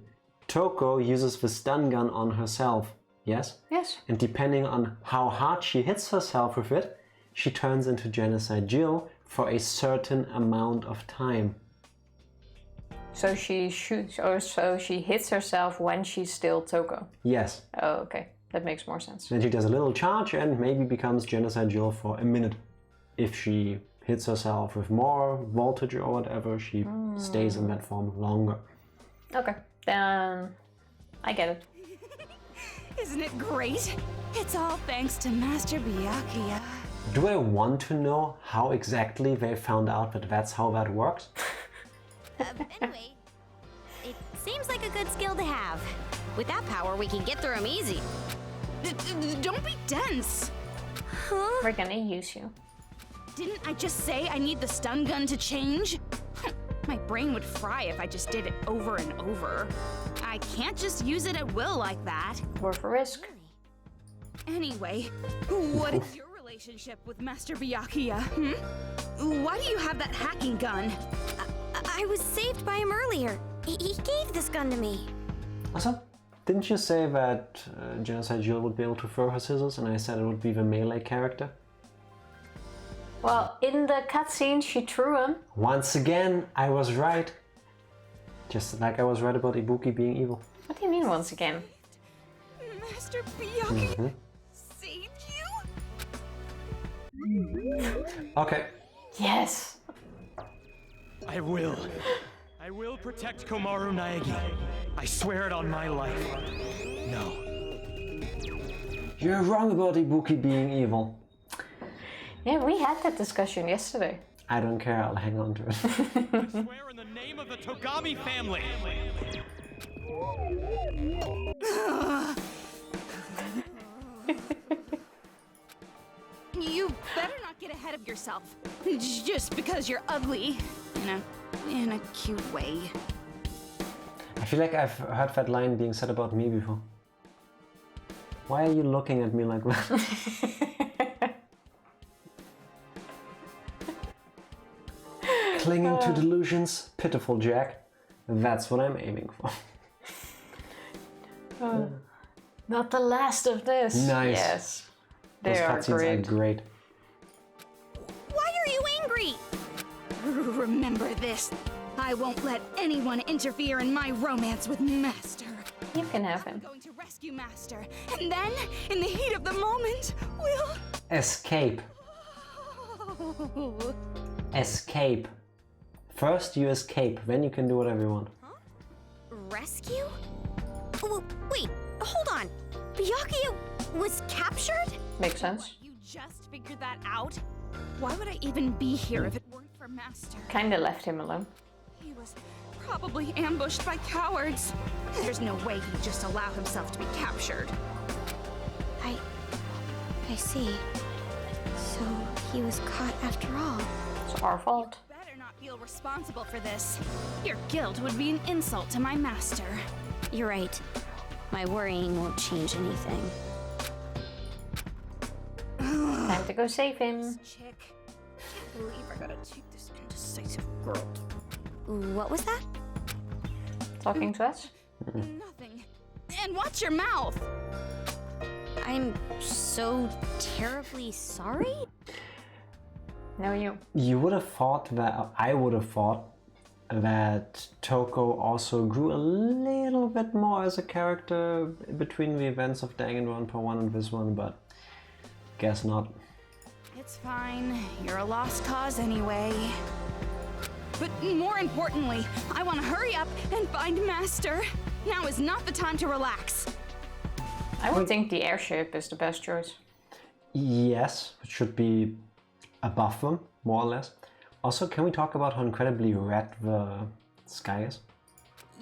Toko uses the stun gun on herself, yes? Yes. And depending on how hard she hits herself with it, she turns into Genocide Jill for a certain amount of time. So she shoots, or so she hits herself when she's still Toko. Yes. Oh, okay. That makes more sense. Then she does a little charge and maybe becomes Genocide Jill for a minute. If she hits herself with more voltage or whatever, she stays in that form longer. Okay, then I get it. Isn't it great? It's all thanks to Master Byakuya. Do I want to know how exactly they found out that that's how that works? Anyway, it seems like a good skill to have. With that power, we can get through them easy. Don't be dense. Huh? We're gonna use you. Didn't I just say I need the stun gun to change? My brain would fry if I just did it over and over. I can't just use it at will like that. Worth a risk. Anyway, what is your relationship with Master Byakuya, hmm? Why do you have that hacking gun? I was saved by him earlier. He gave this gun to me. Also, didn't you say that Genocide Jill would be able to throw her scissors, and I said it would be the melee character? Well, in the cutscene she threw him. Once again, I was right. Just like I was right about Ibuki being evil. What do you mean once again? Master Byakuya saved you? Okay. Yes. I will protect Komaru Naegi. I swear it on my life. No. You're wrong about Ibuki being evil. Yeah, we had that discussion yesterday. I don't care, I'll hang on to it. I swear in the name of the Togami family. You better not get ahead of yourself. Just because you're ugly. In a cute way. I feel like I've heard that line being said about me before. Why are you looking at me like that? Clinging to delusions, pitiful Jack. That's what I'm aiming for. Not the last of this. Nice. Yes. Those They are cutscenes great. are great. Why are you angry? Remember this. I won't let anyone interfere in my romance with Master. You can have him. I'm going to rescue Master, and then, in the heat of the moment, we'll... Escape. Escape. First you escape, then you can do whatever you want. Rescue? Oh, wait, hold on. Byakuya was captured? Makes sense. You just figured that out? Why would I even be here if it weren't for Master? Kinda left him alone. He was probably ambushed by cowards. There's no way he'd just allow himself to be captured. I see. So he was caught after all. It's our fault. Better not feel responsible for this. Your guilt would be an insult to my master. You're right. My worrying won't change anything. Time to go save him. Chick. Can't believe I gotta take this indecisive girl. What was that? Talking to us? Nothing. And watch your mouth! I'm so terribly sorry? No, you. You would have thought that, I would have thought that Toko also grew a little bit more as a character between the events of Danganronpa 1 and this one, but guess not. It's fine. You're a lost cause anyway. But more importantly, I want to hurry up and find Master. Now is not the time to relax. I would think the airship is the best choice. Yes, it should be above them, more or less. Also, can we talk about how incredibly red the sky is?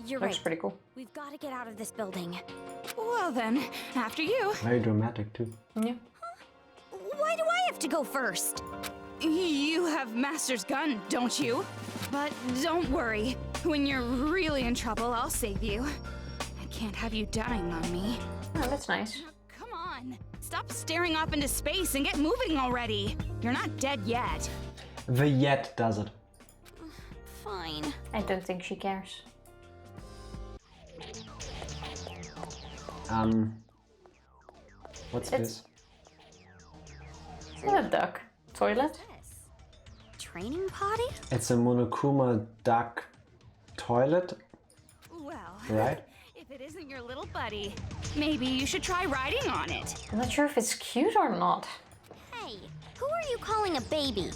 You're Looks right. pretty cool. We've got to get out of this building. Well then, after you. Very dramatic too. Yeah. Why do I have to go first? You have Master's gun, don't you? But don't worry. When you're really in trouble, I'll save you. I can't have you dying on me. Oh, that's nice. Come on. Stop staring off into space and get moving already. You're not dead yet. The yet does it. Fine. I don't think she cares. What's It's- this? Is that a duck? Toilet? Yes. Training potty? It's a Monokuma duck toilet, Well, right? if it isn't your little buddy, maybe you should try riding on it. I'm not sure if it's cute or not. Hey, who are you calling a baby?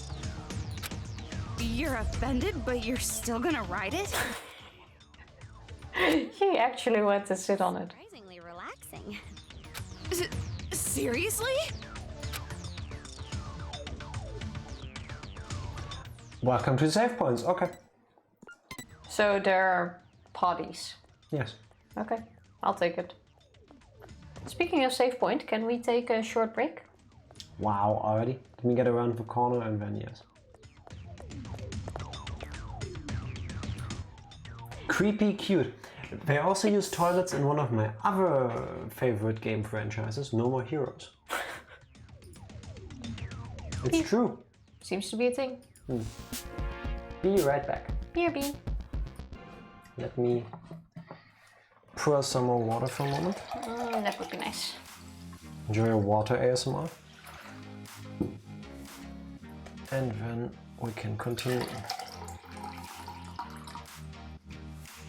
You're offended, but you're still gonna ride it? He actually went to sit on it. Surprisingly relaxing. Seriously? Welcome to save points. Okay. So there are potties. Yes. Okay, I'll take it. Speaking of save point, can we take a short break? Wow, already? Let me get around the corner and then yes. Creepy cute. They also use toilets in one of my other favorite game franchises, No More Heroes. It's true. Seems to be a thing. Be right back. BRB. Let me pour some more water for a moment. That would be nice. Enjoy your water ASMR. And then we can continue.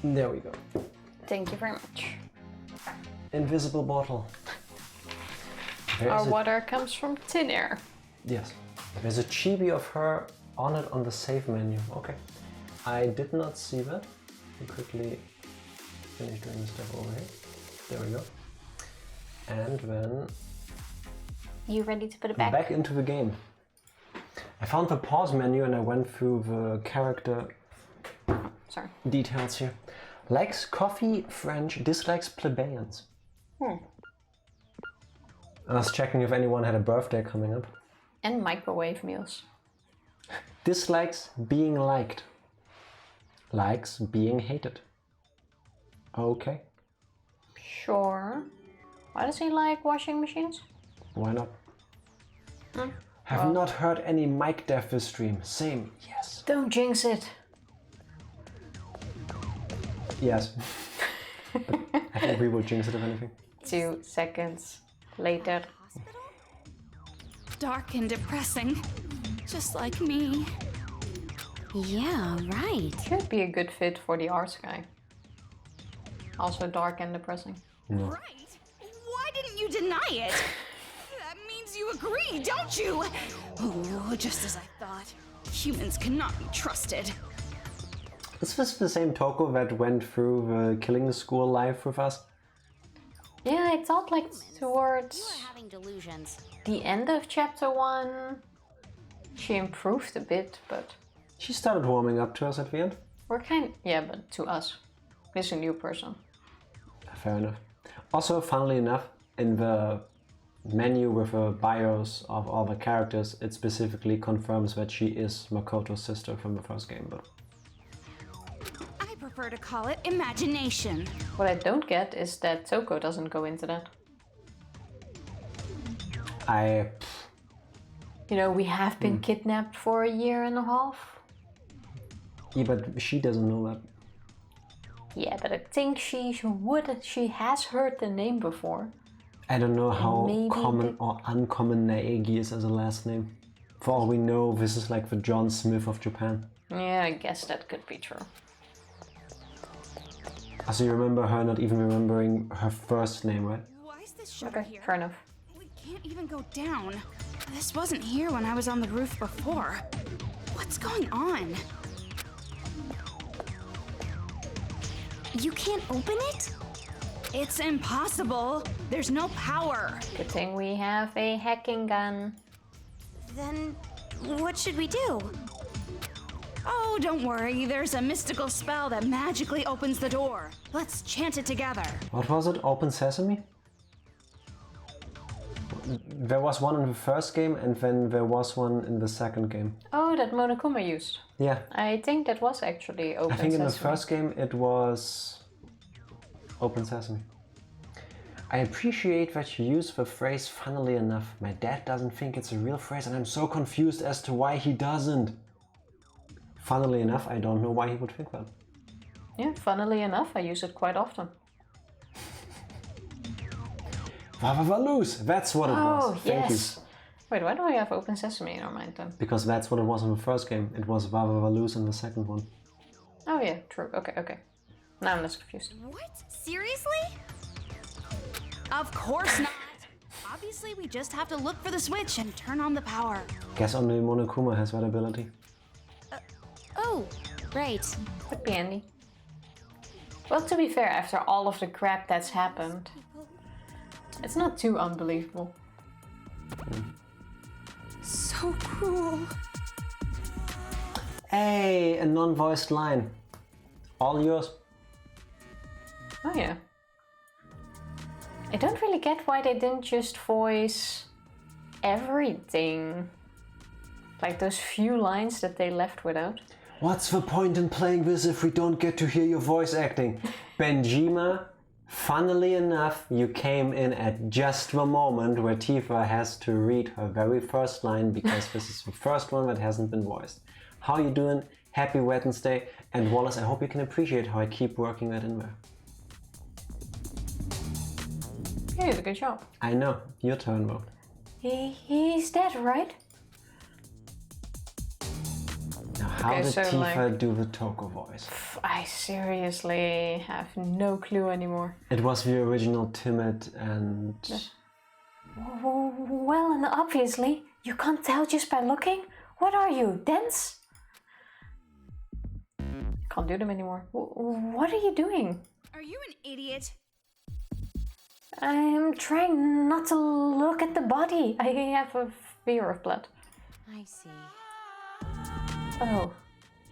There we go. Thank you very much. Invisible bottle. Our water comes from thin air. Yes. There's a chibi of her on it on the save menu. Okay. I did not see that. We quickly finish doing the stuff over here. There we go. And then... You ready to put it back? Back into the game. I found the pause menu and I went through the character details here. Likes coffee, French, dislikes plebeians. I was checking if anyone had a birthday coming up. And microwave meals. Dislikes being liked. Likes being hated. Okay. Sure. Why does he like washing machines? Why not? Have not heard any mic death this stream. Same. Yes. Don't jinx it. Yes. I think we will jinx it if anything. 2 seconds later. Dark and depressing. Just like me. Yeah, right. Could be a good fit for the arts guy. Also dark and depressing. Right? Why didn't you deny it? That means you agree, don't you? Oh, just as I thought. Humans cannot be trusted. Is this the same Toko that went through the Killing the School live with us? Yeah, I thought like towards Having delusions. the end of chapter 1, she improved a bit, but She started warming up to us at the end. we're but to us. He's a new person. Fair enough. Also, funnily enough, in the menu with the bios of all the characters, it specifically confirms that she is Makoto's sister from the first game, but... I prefer to call it imagination. What I don't get is that Toko doesn't go into that. You know, we have been kidnapped for 1.5 years. Yeah, but she doesn't know that. Yeah, but I think she has heard the name before. I don't know how Maybe common or uncommon Naegi is as a last name. For all we know, this is like the John Smith of Japan. Yeah, I guess that could be true. Also, you remember her not even remembering her first name, right? Why is this shutter Okay, here? fair enough. We can't even go down. This wasn't here when I was on the roof before. What's going on? You can't open it? It's impossible. There's no power. Good thing we have a hacking gun. Then what should we do? Oh, don't worry. There's a mystical spell that magically opens the door. Let's chant it together. What was it? Open Sesame? There was one in the first game and then there was one in the second game. Oh, that Monokuma used. Yeah. I think that was actually Open I think in the Sesame. first game it was Open Sesame. I appreciate that you use the phrase funnily enough. My dad doesn't think it's a real phrase and I'm so confused as to why he doesn't. Funnily enough, I don't know why he would think that. Yeah, funnily enough, I use it quite often. Vavavaloos, that's what it was. Oh, Thank yes. you. Wait, why do I have Open Sesame in our mind then? Because that's what it was in the first game. It was Vavavaloos in the second one. Oh yeah, true. Okay. Now I'm less confused. What? Seriously? Of course not. Obviously, we just have to look for the switch and turn on the power. Guess only Monokuma has that ability. Oh, right. Could be handy. Well, to be fair, after all of the crap that's happened, it's not too unbelievable. So cool. Hey, a non-voiced line. All yours. Oh yeah. I don't really get why they didn't just voice everything. Like those few lines that they left without. What's the point in playing this if we don't get to hear your voice acting? Benjima, Funnily enough, you came in at just the moment where Tifa has to read her very first line, because this is the first one that hasn't been voiced. How you doing? Happy Wednesday. And Wallace, I hope you can appreciate how I keep working that in there. You did a good job. I know. Your turn, though. He's dead, right? Now, how did Tifa do the Toko voice? I seriously have no clue anymore. It was the original timid and... Well, and obviously, you can't tell just by looking. What are you, dense? Can't do them anymore. What are you doing? Are you an idiot? I'm trying not to look at the body. I have a fear of blood. I see. Oh,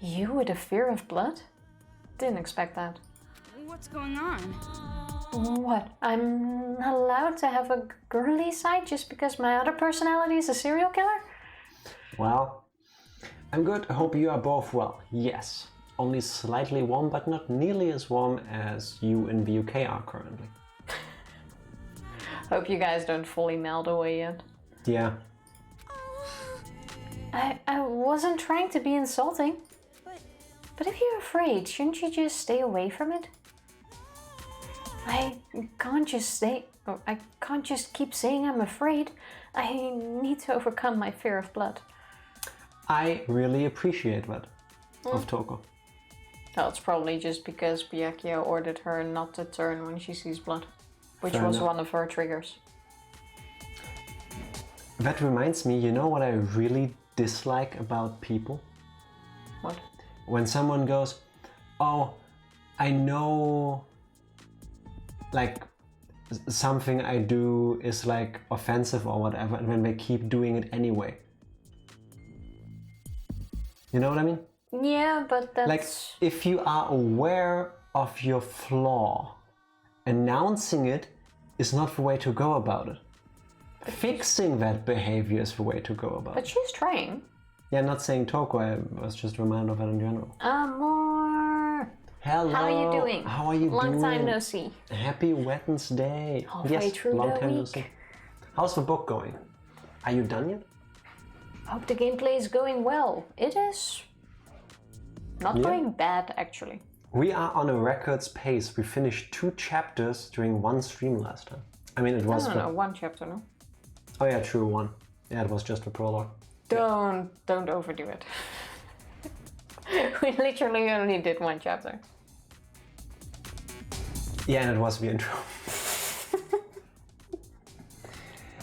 you with a fear of blood? Didn't expect that. What's going on? What? I'm not allowed to have a girly side just because my other personality is a serial killer? Well, I'm good. I hope you are both well. Yes. Only slightly warm, but not nearly as warm as you in the UK are currently. Hope you guys don't fully melt away yet. Yeah. I wasn't trying to be insulting. But if you're afraid, shouldn't you just stay away from it? I can't just keep saying I'm afraid. I need to overcome my fear of blood. I really appreciate that of Toko. Well, it's probably just because Byakuya ordered her not to turn when she sees blood, which Fair was enough. one of her triggers. That reminds me, you know what I really dislike about people? What? When someone goes, oh, I know, like, something I do is like offensive or whatever, and when they keep doing it anyway. You know what I mean? Yeah, but that's... Like, if you are aware of your flaw, announcing it is not the way to go about it. Fixing that behavior is the way to go about it. But she's trying. Yeah, not saying Toko, I was just reminded of that in general. Amor! Hello! How are you doing? How are you doing? Long time no see. Happy Wednesday! Halfway through long the time no week. see. How's the book going? Are you done yet? Hope the gameplay is going well. It is not going bad, actually. We are on a record's pace. We finished 2 chapters during one stream last time. I mean, it was... No, one chapter, no? Oh yeah, true, 1. Yeah, it was just a prologue. Don't overdo it. We literally only did 1 chapter. Yeah, and it was the intro.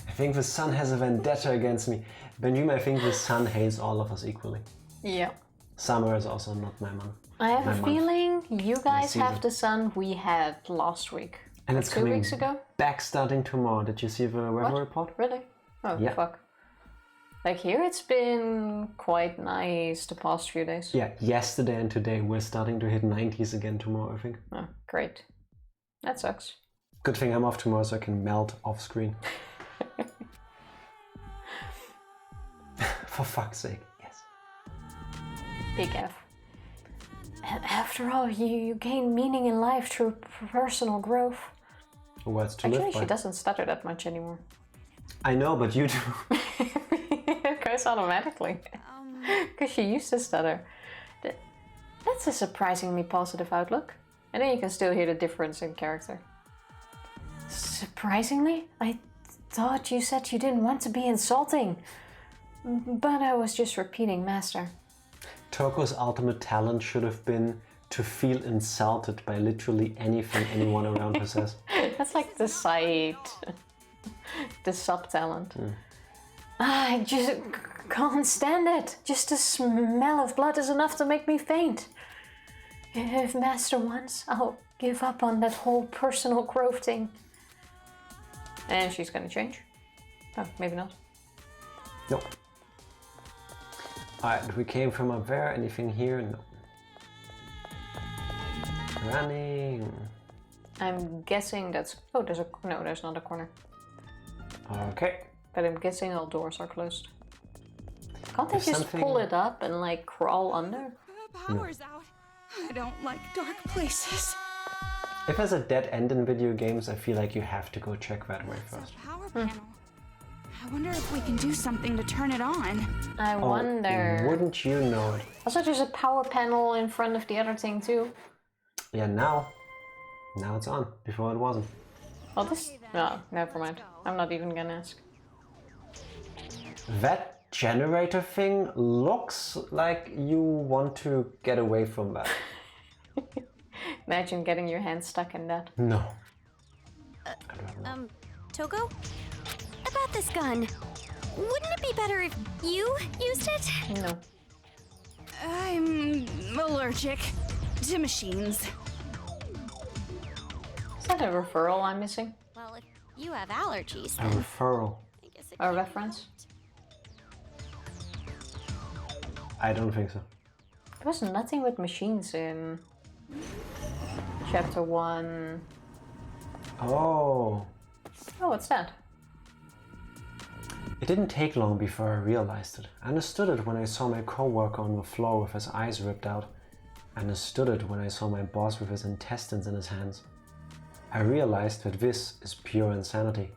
I think the sun has a vendetta against me. Benjamin, I think the sun hates all of us equally. Yeah. Summer is also not my month. I have a month. feeling you guys season. have the sun we had last week. And it's 2 coming weeks ago? back starting tomorrow. Did you see the weather report? Really? Oh, Yeah. fuck. Like here it's been quite nice the past few days. Yeah, yesterday and today we're starting to hit 90s again tomorrow, I think. Oh, great. That sucks. Good thing I'm off tomorrow so I can melt off screen. For fuck's sake, yes. Big F. After all, you gain meaning in life through personal growth. Words to Actually, live by. she doesn't stutter that much anymore. I know, but you do. It goes automatically. Because she used to stutter. That's a surprisingly positive outlook. And then you can still hear the difference in character. Surprisingly? I thought you said you didn't want to be insulting. But I was just repeating, Master. Toko's ultimate talent should have been to feel insulted by literally anything anyone around her says. That's like the side, the sub-talent. I just can't stand it. Just the smell of blood is enough to make me faint. If Master wants, I'll give up on that whole personal growth thing. And she's gonna change. Oh, maybe not. Nope. Alright, we came from up there. Anything here? No. Running. I'm guessing that's... Oh, there's a... No, there's not a corner. Okay. But I'm guessing all doors are closed. Can't they If just something- pull it up and like crawl under? The power's out. I don't like dark places. If there's a dead end in video games, I feel like you have to go check that way first. Power panel. I wonder if we can do something to turn it on. I wonder. Wouldn't you know it? Also, there's a power panel in front of the other thing too. Yeah, now it's on. Before it wasn't. Well, this... No, never mind. I'm not even gonna ask. That generator thing looks like you want to get away from that. Imagine getting your hand stuck in that. No. Toko? About this gun. Wouldn't it be better if you used it? No. I'm allergic to machines. Is that a referral I'm missing? Well, if you have allergies, A referral. I guess it Or a could reference? I don't think so. There was nothing with machines in chapter 1. Oh. Oh, what's that? It didn't take long before I realized it. I understood it when I saw my coworker on the floor with his eyes ripped out. I understood it when I saw my boss with his intestines in his hands. I realized that this is pure insanity.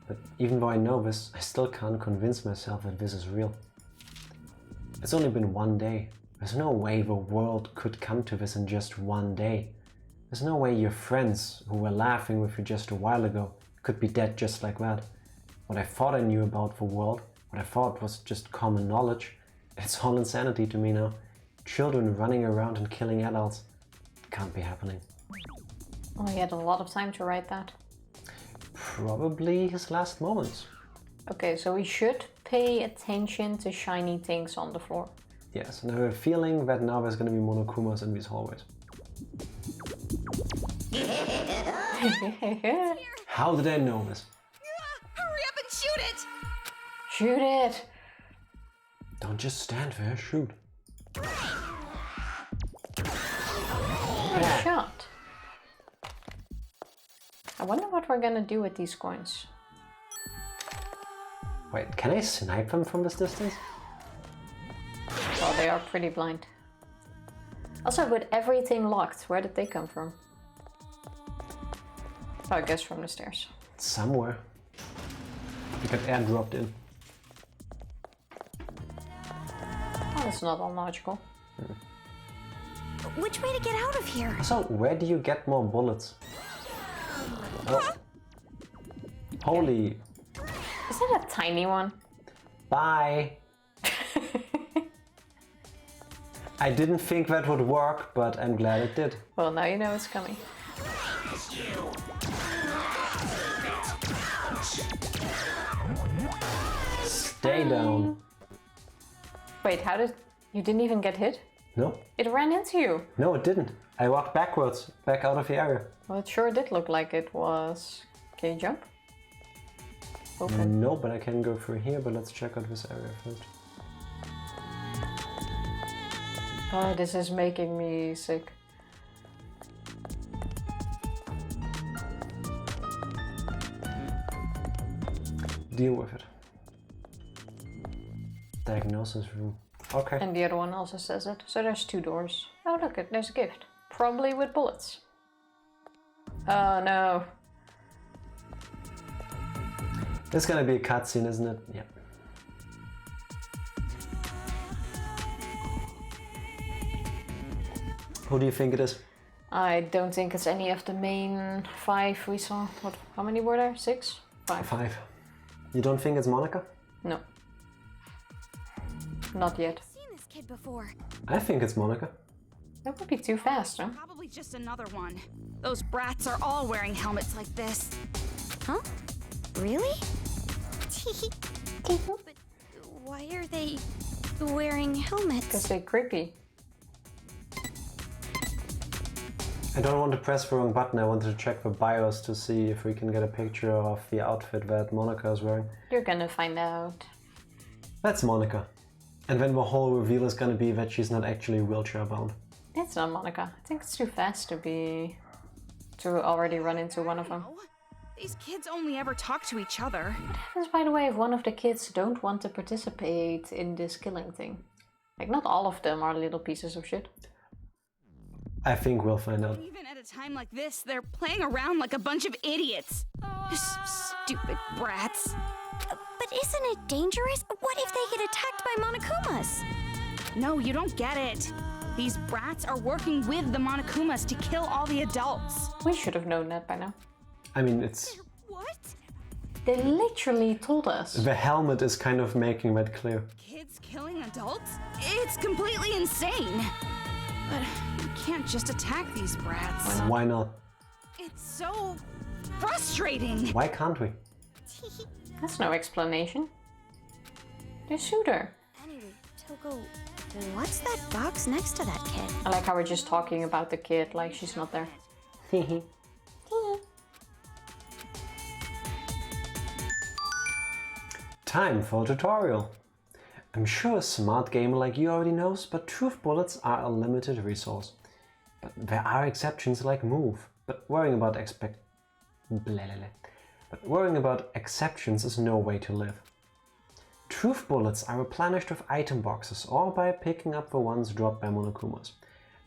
But even though I know this, I still can't convince myself that this is real. It's only been one day. There's no way the world could come to this in just one day. There's no way your friends who were laughing with you just a while ago could be dead just like that. What I thought I knew about the world, what I thought was just common knowledge, it's all insanity to me now. Children running around and killing adults. It can't be happening. Oh, he had a lot of time to write that. Probably his last moments. Okay, so we should pay attention to shiny things on the floor. Yes, and I have a feeling that now there's going to be Monokumas in these hallways. How did I know this? Hurry up and shoot it! Shoot it! Don't just stand there, shoot. Good shot. I wonder what we're gonna do with these coins. Wait, can I snipe them from this distance? Well, they are pretty blind. Also, with everything locked, where did they come from? Oh, I guess from the stairs. Somewhere. You got airdropped in. Oh, that's not illogical. Which way to get out of here? So, where do you get more bullets? Oh. Holy. Is that a tiny one? Bye. I didn't think that would work, but I'm glad it did. Well, now you know it's coming. Stay down. Wait, how did... You didn't even get hit? No. It ran into you. No, it didn't. I walked backwards, back out of the area. Well, it sure did look like it was... Can you jump? Open. No, but I can go through here, but let's check out this area first. Oh, this is making me sick. Deal with it. Diagnosis room. Okay. And the other one also says it. So there's 2 doors. Oh, look, there's a gift. Probably with bullets. Oh, no. It's gonna be a cutscene, isn't it? Yeah. Who do you think it is? I don't think it's any of the main 5 we saw. What? How many were there? 6? 5. 5. You don't think it's Monica? No. Not yet. I've seen this kid before. I think it's Monica. That would be too fast, huh? Probably just another one. Those brats are all wearing helmets like this. Huh? Really? But why are they wearing helmets? Because they're creepy. I don't want to press the wrong button. I wanted to check the BIOS to see if we can get a picture of the outfit that Monica is wearing. You're gonna find out. That's Monica. And then the whole reveal is gonna be that she's not actually wheelchair bound. It's not Monica. I think it's too fast to already run into one of them. These kids only ever talk to each other. What happens, by the way, if one of the kids don't want to participate in this killing thing? Like, not all of them are little pieces of shit. I think we'll find out. Even at a time like this, they're playing around like a bunch of idiots. Stupid brats. But isn't it dangerous? What if they get attacked by Monokumas? No, you don't get it. These brats are working with the Monokumas to kill all the adults. We should have known that by now. I mean, it's... What? They literally told us. The helmet is kind of making that clear. Kids killing adults? It's completely insane. But you can't just attack these brats. Why not? It's so frustrating. Why can't we? That's no explanation. They shoot her. Anyway, Toko, what's that box next to that kid? I like how we're just talking about the kid like she's not there. Time for a tutorial. I'm sure a smart gamer like you already knows, but truth bullets are a limited resource. But there are exceptions like move. But worrying about exceptions is no way to live. Truth bullets are replenished with item boxes or by picking up the ones dropped by Monokumas.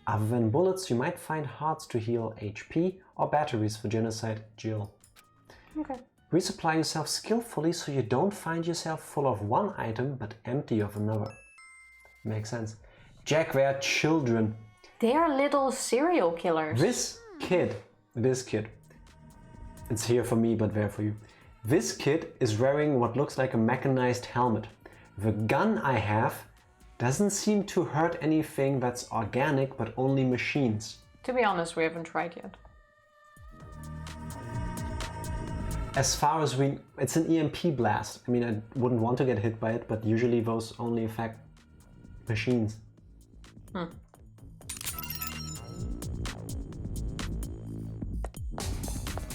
Other than bullets, you might find hearts to heal HP or batteries for genocide Jill. Okay. Resupply yourself skillfully so you don't find yourself full of one item but empty of another. Makes sense. Jack, they're children. They are little serial killers. This kid, it's here for me but there for you. This kid is wearing what looks like a mechanized helmet. The gun I have doesn't seem to hurt anything that's organic but only machines. To be honest, we haven't tried yet. As far as it's an EMP blast. I mean, I wouldn't want to get hit by it, but usually those only affect machines. Oh,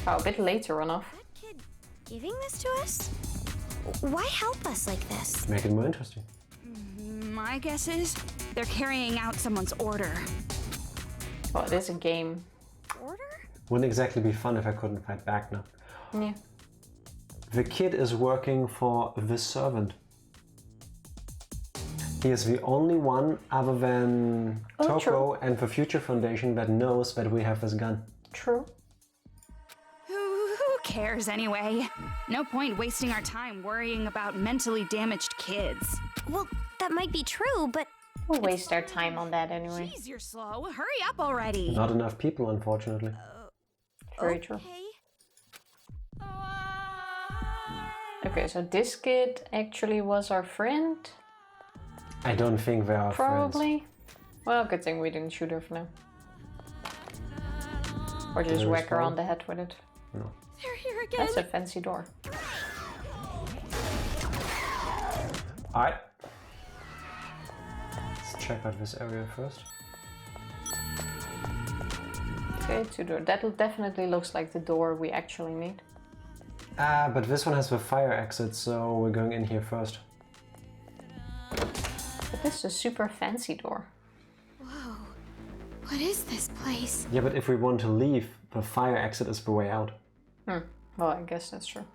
a bit late to run off. That kid giving this to us? Why help us like this? Make it more interesting. My guess is they're carrying out someone's order. Well, it is a game. Order? Wouldn't exactly be fun if I couldn't fight back now. Yeah. The kid is working for the servant. He is the only one other than Toko and the Future Foundation that knows that we have this gun. True. Who cares anyway? No point wasting our time worrying about mentally damaged kids. Well, that might be true, but... We'll waste our time on that anyway. Jeez, you're slow. Hurry up already. Not enough people, unfortunately. Very true. Okay, so this kid actually was our friend? I don't think they are Probably. friends. Well, good thing we didn't shoot her for now. Or just whack her on the head with it. No. They're here again. That's a fancy door. Alright. Let's check out this area first. Okay, two door. That definitely looks like the door we actually need. But this one has the fire exit, so we're going in here first. But this is a super fancy door. Whoa. What is this place? Yeah, but if we want to leave, the fire exit is the way out. Well, I guess that's true.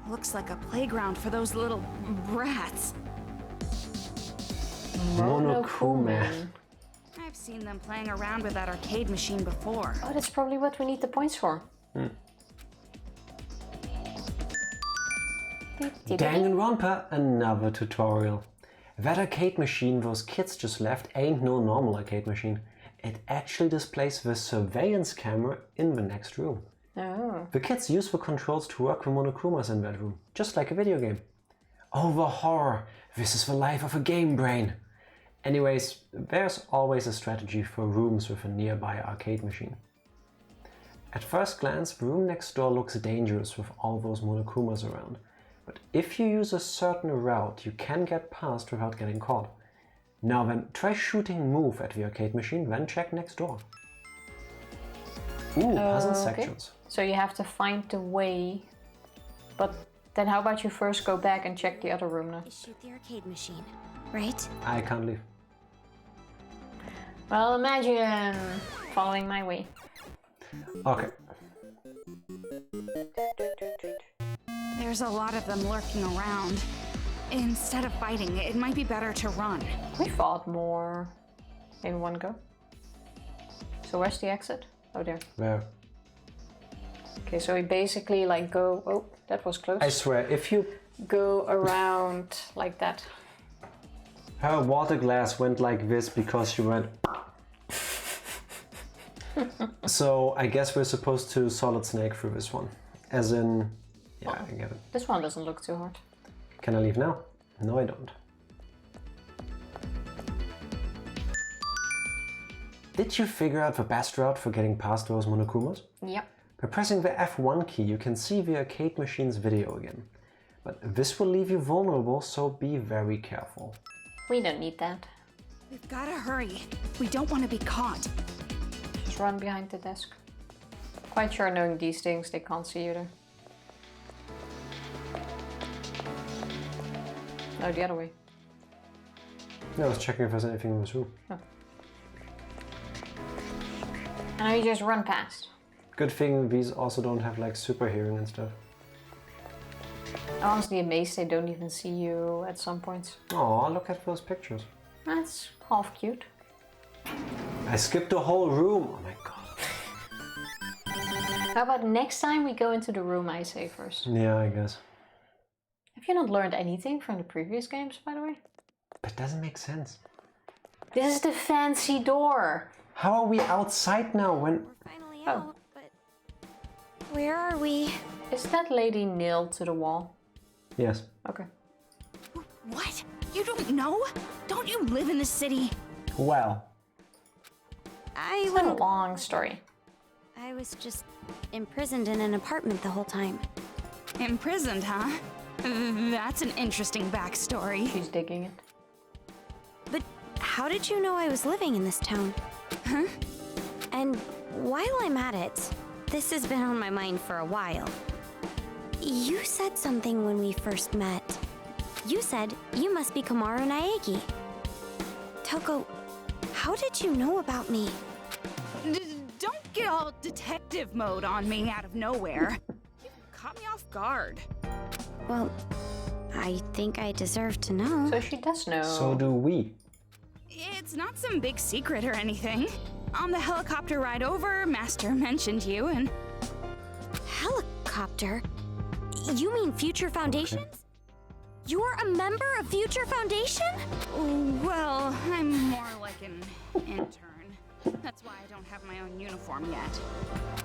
Looks like a playground for those little brats. Monokuma. I've seen them playing around with that arcade machine before. Oh, that's probably what we need the points for. Danganronpa, another tutorial. That arcade machine those kids just left ain't no normal arcade machine. It actually displays the surveillance camera in the next room. Oh. The kids use the controls to work with Monokumas in that room, just like a video game. Oh, the horror! This is the life of a game brain! Anyways, there's always a strategy for rooms with a nearby arcade machine. At first glance, the room next door looks dangerous with all those Monokumas around. But if you use a certain route, you can get past without getting caught. Now then, try shooting move at the arcade machine, then check next door. Ooh, puzzle sections. So you have to find the way. But then how about you first go back and check the other room now? Shoot the arcade machine, right? I can't leave. Well, imagine following my way. Okay. There's a lot of them lurking around. Instead of fighting, it might be better to run. We fought more in one go. So where's the exit? Oh, there. Where? Okay, so we basically like go... Oh, that was close. I swear, if you... Go around like that. Her water glass went like this because she went... So I guess we're supposed to Solid Snake through this one. As in... Yeah, I get it. This one doesn't look too hard. Can I leave now? No, I don't. Did you figure out the best route for getting past those Monokumas? Yep. By pressing the F1 key, you can see the arcade machine's video again. But this will leave you vulnerable, so be very careful. We don't need that. We've gotta hurry. We don't want to be caught. Just run behind the desk. Quite sure knowing these things, they can't see you there. No, the other way. Yeah, I was checking if there's anything in this room. Oh. And now you just run past. Good thing these also don't have like super hearing and stuff. I'm honestly amazed they don't even see you at some points. Oh, look at those pictures. That's half cute. I skipped the whole room. Oh my god. How about next time we go into the room I say first? Yeah, I guess. Have you not learned anything from the previous games, by the way? That doesn't make sense. This is the fancy door. How are we outside now when... We're finally out, but where are we? Is that lady nailed to the wall? Yes. Okay. What? You don't know? Don't you live in the city? Well. It's a long story. I was just imprisoned in an apartment the whole time. Imprisoned, huh? That's an interesting backstory. She's digging it. But how did you know I was living in this town? Huh? And while I'm at it, this has been on my mind for a while. You said something when we first met. You said you must be Komaru Naegi. Toko, how did you know about me? Don't get all detective mode on me out of nowhere. You caught me off guard. Well, I think I deserve to know. So she does know. So do we. It's not some big secret or anything. On the helicopter ride over, Master mentioned you and... Helicopter? You mean Future Foundations? Okay. You're a member of Future Foundation? Well, I'm more like an intern. That's why I don't have my own uniform yet.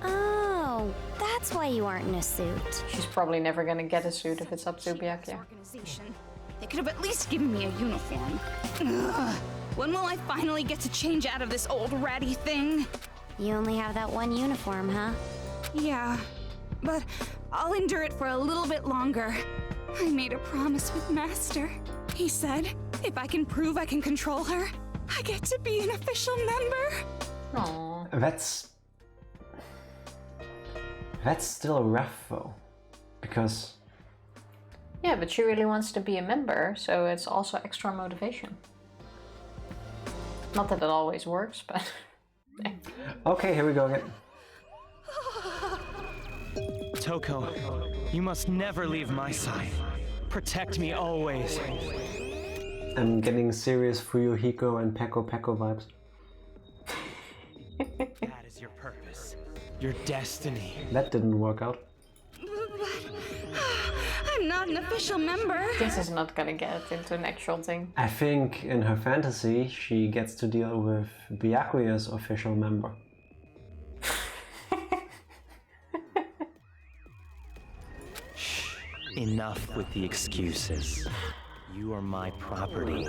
Oh, that's why you aren't in a suit. She's probably never gonna get a suit if it's up to Byakuya. Organization. They could have at least given me a uniform. Ugh. When will I finally get to change out of this old ratty thing? You only have that one uniform, huh? Yeah, but I'll endure it for a little bit longer. I made a promise with Master. He said, if I can prove I can control her, I get to be an official member. Aww. That's still rough though. Because... Yeah, but she really wants to be a member, so it's also extra motivation. Not that it always works, but... Okay, here we go again. Toko, you must never leave my side. Protect me always. I'm getting serious Fuyuhiko and Peko Peko vibes. That is your purpose, your destiny. That didn't work out. I'm not an official member. This is not gonna get into an actual thing. I think in her fantasy she gets to deal with Byakuya's official member. Shh. Enough with the excuses. You are my property.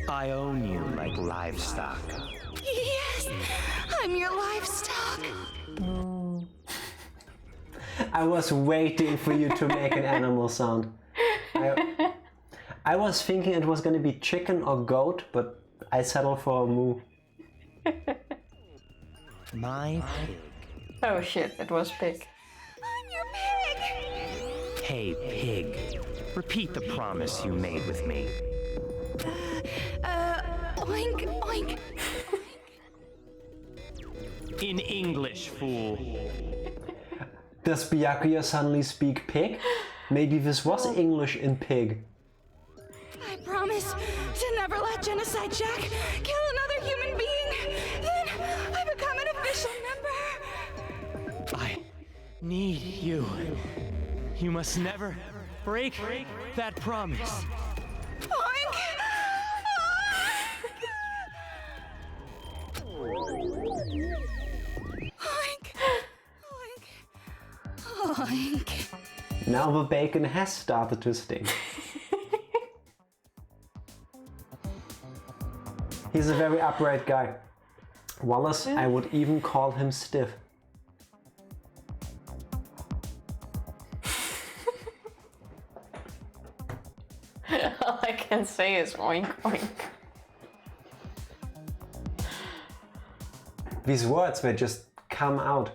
I own you like livestock. Yes, I'm your livestock. I was waiting for you to make an animal sound. I was thinking it was going to be chicken or goat, but I settled for a moo. My pig. Oh shit, it was pig. I'm your pig. Hey, pig. Repeat the promise you made with me. Oink, oink. In English, fool. Does Byakuya suddenly speak pig? Maybe this was English in pig. I promise to never let Genocide Jack kill another human being. Then I become an need you. You must never break that promise. Oink! Oink! Oink! Oink! Now the bacon has started to sting. He's a very upright guy. Wallace, I would even call him stiff. All I can say is oink oink. These words, they just come out.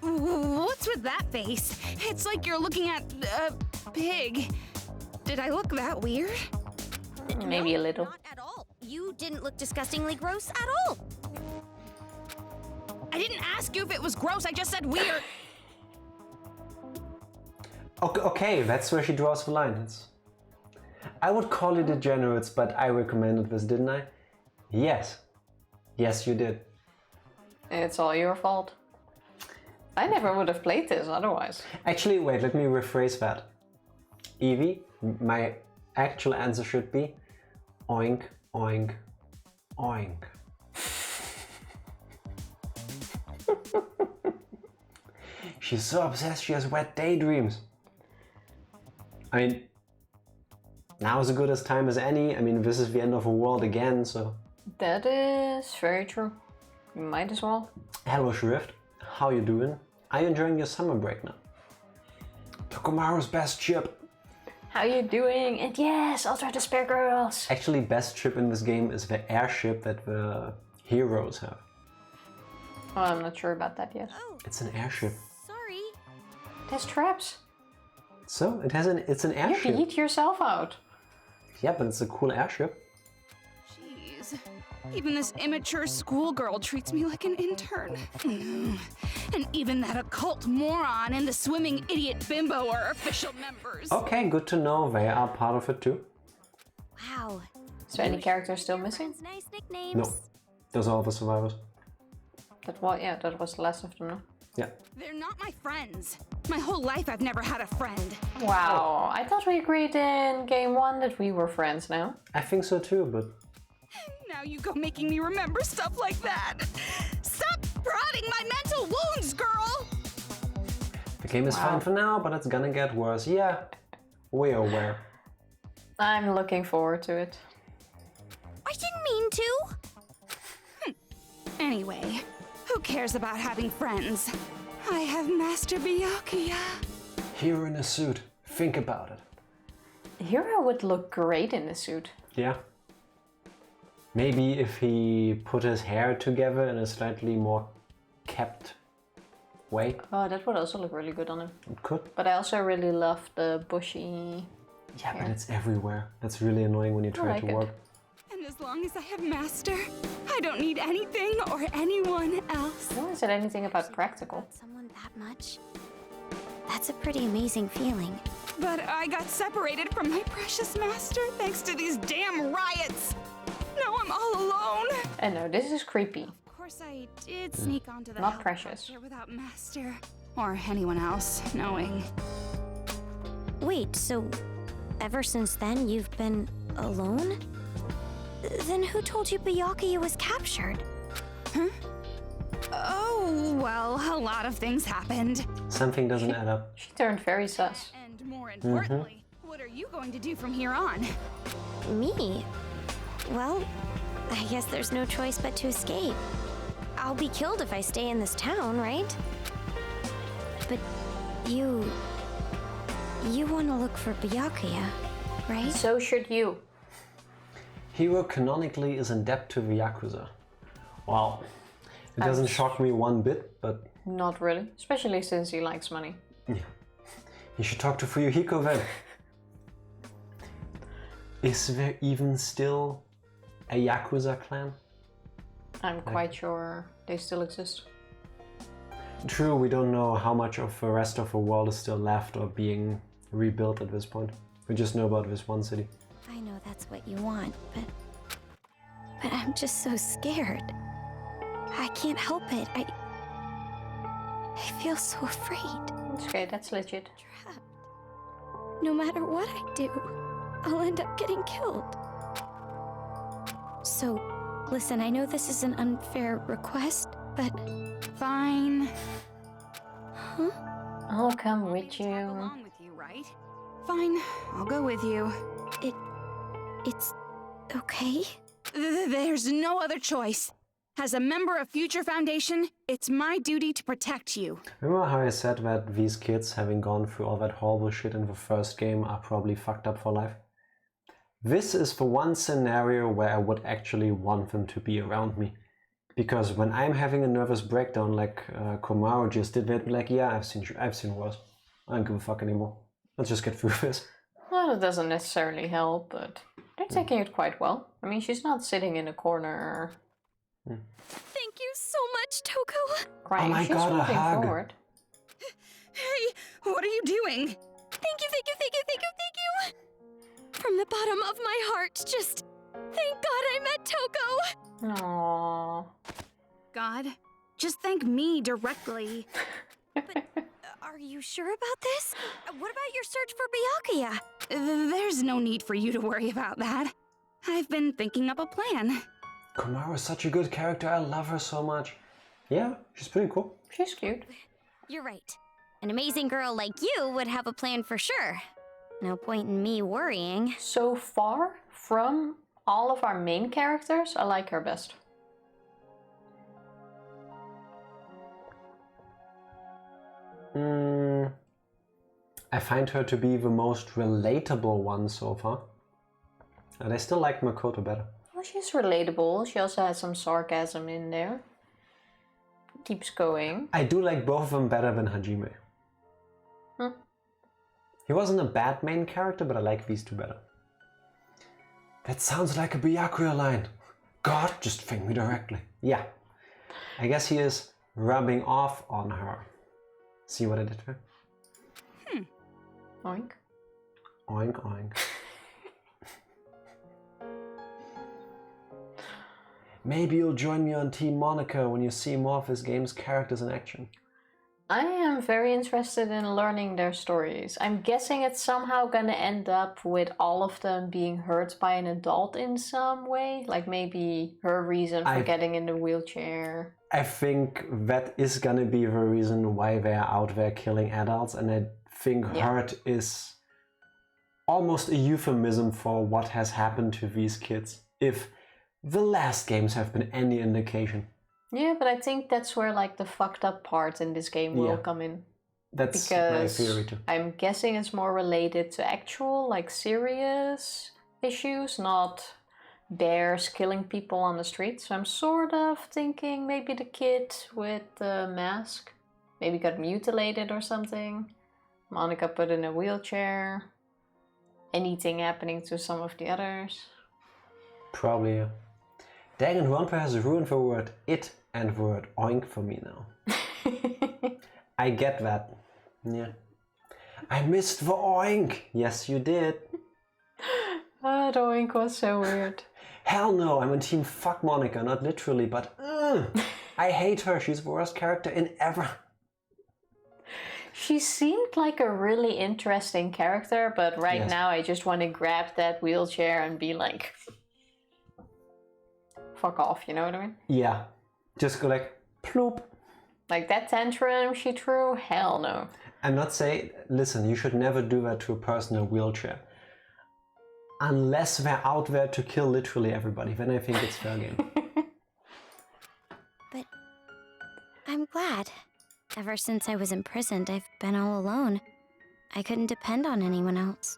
What's with that face? It's like you're looking at a pig. Did I look that weird? Maybe a little. Not at all. You didn't look disgustingly gross at all. I didn't ask you if it was gross, I just said weird. Okay, that's where she draws the line. I would call you degenerates, but I recommended this, didn't I? Yes. Yes, you did. It's all your fault. I never would have played this otherwise. Actually, wait, let me rephrase that. Evie, my actual answer should be oink, oink, oink. She's so obsessed, she has wet daydreams. I mean, now is as good a time as any. I mean, this is the end of the world again, so... That is very true. You might as well. Hello, Shrift. How you doing? Are you enjoying your summer break now? Tokomaru's best ship. How you doing? And yes, I'll try to spare girls. Actually, best ship in this game is the airship that the heroes have. Oh, I'm not sure about that yet. Oh, It's an airship. sorry. It has traps. So, it's an You airship. beat yourself out. Yeah, but it's a cool airship. Jeez. Even this immature schoolgirl treats me like an intern. And even that occult moron and the swimming idiot bimbo are official members. Okay, good to know. They are part of it too. Wow. Is there any characters still missing? Nice nicknames. No, those are all the survivors. That was the last of them, no? Yeah. They're not my friends. My whole life I've never had a friend. Wow, I thought we agreed in game 1 that we were friends now. I think so too, but... Now you go making me remember stuff like that. Stop prodding my mental wounds, girl! The game is fine for now, but it's gonna get worse. Yeah, we're aware. I'm looking forward to it. I didn't mean to. Anyway, who cares about having friends? I have Master Byakuya. Hero in a suit. Think about it. Hero would look great in the suit. Yeah. Maybe if he put his hair together in a slightly more kept way. Oh, that would also look really good on him. It could. But I also really love the bushy... Yeah, but it's everywhere. That's really annoying when you try like to work. And as long as I have Master, I don't need anything or anyone else. No one said anything about practical. Someone that much? That's a pretty amazing feeling. But I got separated from my precious Master thanks to these damn riots. Now I'm all alone. And no, this is creepy. Of course, I did sneak onto the Not precious. helicopter without Master or anyone else knowing. Wait, so ever since then you've been alone? Then who told you Byakuya was captured? Huh? Oh, well, a lot of things happened. Something doesn't add up. She turned very sus. And more importantly, what are you going to do from here on? Me? Well, I guess there's no choice but to escape. I'll be killed if I stay in this town, right? But you want to look for Byakuya, right? So should you. Hero canonically is in debt to the Yakuza. Well, it doesn't shock me one bit, but... Not really. Especially since he likes money. Yeah. You should talk to Fuyuhiko then. Is there even still a Yakuza clan? I'm quite sure they still exist. True, we don't know how much of the rest of the world is still left or being rebuilt at this point. We just know about this one city. I know that's what you want, but but I'm just so scared. I can't help it. I feel so afraid. It's okay, that's legit. Trapped. No matter what I do, I'll end up getting killed. So, listen, I know this is an unfair request, but... Fine. Huh? I'll come with you. Along with you, right? Fine, I'll go with you. It's okay? There's no other choice. As a member of Future Foundation, it's my duty to protect you. Remember how I said that these kids, having gone through all that horrible shit in the first game, are probably fucked up for life? This is the one scenario where I would actually want them to be around me. Because when I'm having a nervous breakdown like Komaru just did, they'd be like, yeah, I've seen worse. I don't give a fuck anymore. Let's just get through this. Well, it doesn't necessarily help, but they're taking it quite well. I mean, she's not sitting in a corner... Thank you so much, Toko. Crying. Oh my She's God, a moving hug. forward. Hey, what are you doing? Thank you. From the bottom of my heart, just thank God I met Toko. Aww. God, just thank me directly. Are you sure about this? What about your search for Byakuya? There's no need for you to worry about that. I've been thinking up a plan. Komaru is such a good character, I love her so much. Yeah, she's pretty cool. She's cute. You're right. An amazing girl like you would have a plan for sure. No point in me worrying. So far, from all of our main characters, I like her best. I find her to be the most relatable one so far. And I still like Makoto better. Well, she's relatable. She also has some sarcasm in there. Keeps going. I do like both of them better than Hajime. He wasn't a bad main character, but I like these two better. That sounds like a Byakuya line. God, just think me directly. Yeah. I guess he is rubbing off on her. See what I did there? Oink. Oink, oink. Maybe you'll join me on Team Monica when you see more of this game's characters in action. I am very interested in learning their stories. I'm guessing it's somehow gonna end up with all of them being hurt by an adult in some way. Like maybe her reason for getting in the wheelchair. I think that is gonna be the reason why they're out there killing adults, and I think hurt is almost a euphemism for what has happened to these kids, if the last games have been any indication. Yeah, but I think that's where like the fucked up part in this game will come in. That's because my theory too. I'm guessing it's more related to actual, like serious issues, not bears killing people on the street. So I'm sort of thinking maybe the kid with the mask maybe got mutilated or something. Monica put in a wheelchair. Anything happening to some of the others. Probably, yeah. Danganronpa has ruined the word it and the word oink for me now. I get that. Yeah. I missed the oink. Yes, you did. Oh, the oink was so weird. Hell no, I'm on team fuck Monica, not literally, but I hate her. She's the worst character in ever. She seemed like a really interesting character, but right now I just want to grab that wheelchair and be like, fuck off, you know what I mean? Yeah. Just go like, ploop. Like that tantrum she threw? Hell no. I'm not saying, listen, you should never do that to a person in a wheelchair. Unless they're out there to kill literally everybody, then I think it's fair game. But I'm glad. Ever since I was imprisoned, I've been all alone. I couldn't depend on anyone else.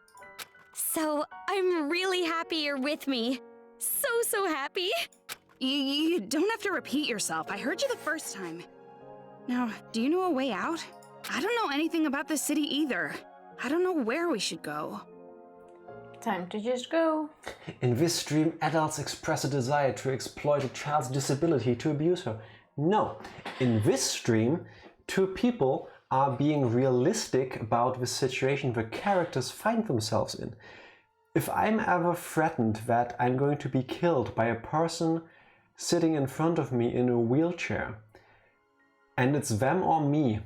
So I'm really happy you're with me. So happy. You don't have to repeat yourself. I heard you the first time. Now, do you know a way out? I don't know anything about the city either. I don't know where we should go. Time to just go. In this stream, adults express a desire to exploit a child's disability to abuse her. No, in this stream, two people are being realistic about the situation the characters find themselves in. If I'm ever threatened that I'm going to be killed by a person sitting in front of me in a wheelchair, and it's them or me,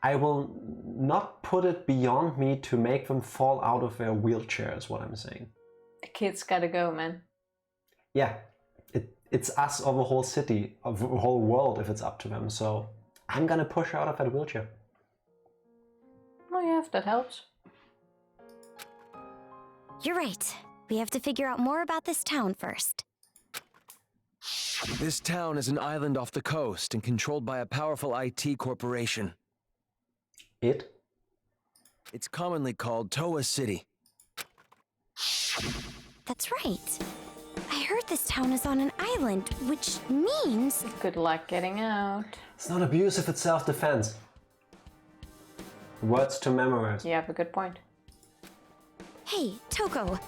I will not put it beyond me to make them fall out of their wheelchair, is what I'm saying. The kids gotta go, man. Yeah, it's us or the whole city, of the whole world if it's up to them, so I'm gonna push her out of that wheelchair. Well, yeah, if that helps. You're right. We have to figure out more about this town first. This town is an island off the coast and controlled by a powerful IT corporation. It's commonly called Toa City. That's right. I heard this town is on an island, which means... Good luck getting out. It's not abuse if it's self-defense. Words to memorize. You have a good point. Hey, Toko,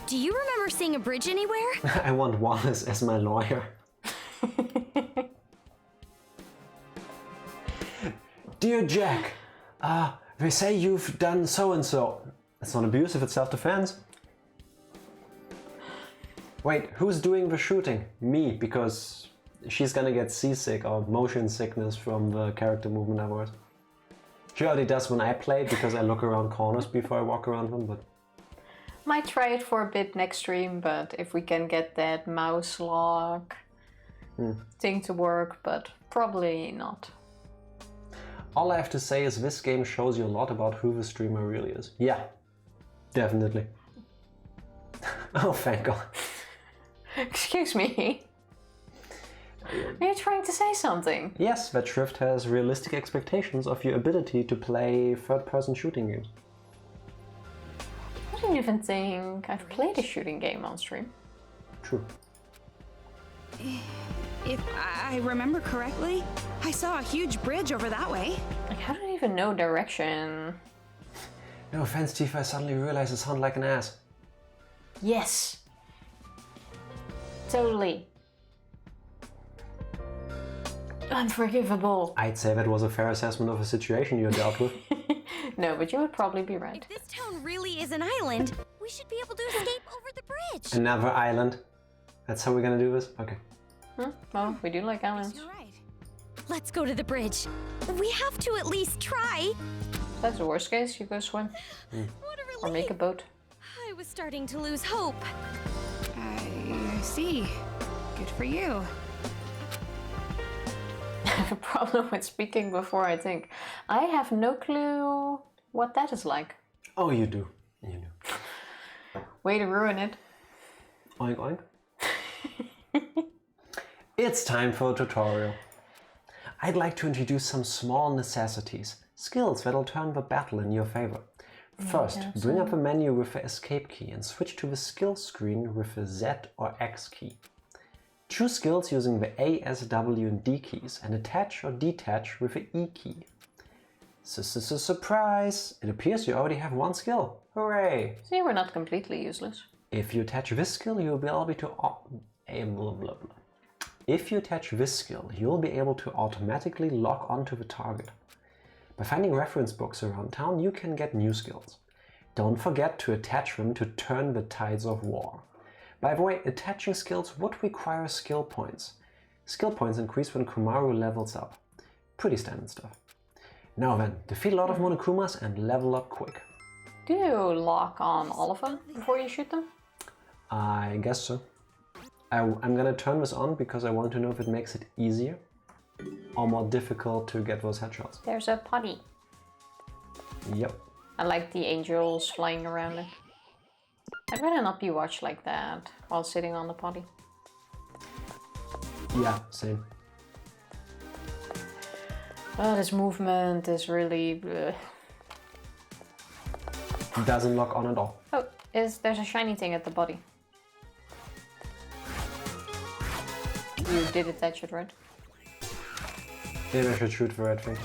do you remember seeing a bridge anywhere? I want Wallace as my lawyer. Dear Jack, they say you've done so-and-so. It's not abuse if it's self-defense. Wait, who's doing the shooting? Me, because she's gonna get seasick or motion sickness from the character movement afterwards. She already does when I play because I look around corners before I walk around them, but... Might try it for a bit next stream, but if we can get that mouse lock thing to work, but probably not. All I have to say is this game shows you a lot about who the streamer really is. Yeah, definitely. Oh, thank God. Excuse me. Are you trying to say something? Yes, that Shrift has realistic expectations of your ability to play third-person shooting games. I don't even think I've played a shooting game on stream. True. If I remember correctly, I saw a huge bridge over that way. Like, I don't even know direction. No offense, Tifa, I suddenly realized I sound like an ass. Yes. Totally. Unforgivable. I'd say that was a fair assessment of the situation you dealt with. No, but you would probably be right. If this town really is an island, we should be able to escape over the bridge. Another island. That's how we're gonna do this? Okay. Well, we do like islands. You're right. Let's go to the bridge. We have to at least try. If that's the worst case, you go swim. What a relief. Or make a boat. I was starting to lose hope. I see. Good for you. I have a problem with speaking before I think. I have no clue what that is like. Oh, you do. You do. Way to ruin it. Oink oink. It's time for a tutorial. I'd like to introduce some small necessities, skills that'll turn the battle in your favor. First, bring up the menu with the escape key and switch to the skills screen with the Z or X key. Choose skills using the A, S, W and D keys and attach or detach with the E key. Surprise! It appears you already have one skill. Hooray! See, we're not completely useless. If you attach this skill, you'll be able to If you attach this skill, you'll be able to automatically lock onto the target. By finding reference books around town, you can get new skills. Don't forget to attach them to turn the tides of war. By the way, attaching skills would require skill points. Skill points increase when Kumaru levels up. Pretty standard stuff. Now then, defeat a lot of Monokumas and level up quick. Do you lock on all of them before you shoot them? I guess so. I'm gonna turn this on because I want to know if it makes it easier or more difficult to get those headshots. There's a potty. Yep. I like the angels flying around it. I'd rather not be watched like that while sitting on the potty. Yeah, same. Oh, this movement is really... It doesn't lock on at all. Oh, there's a shiny thing at the body. You did attach it, right? Maybe I should shoot the red thing.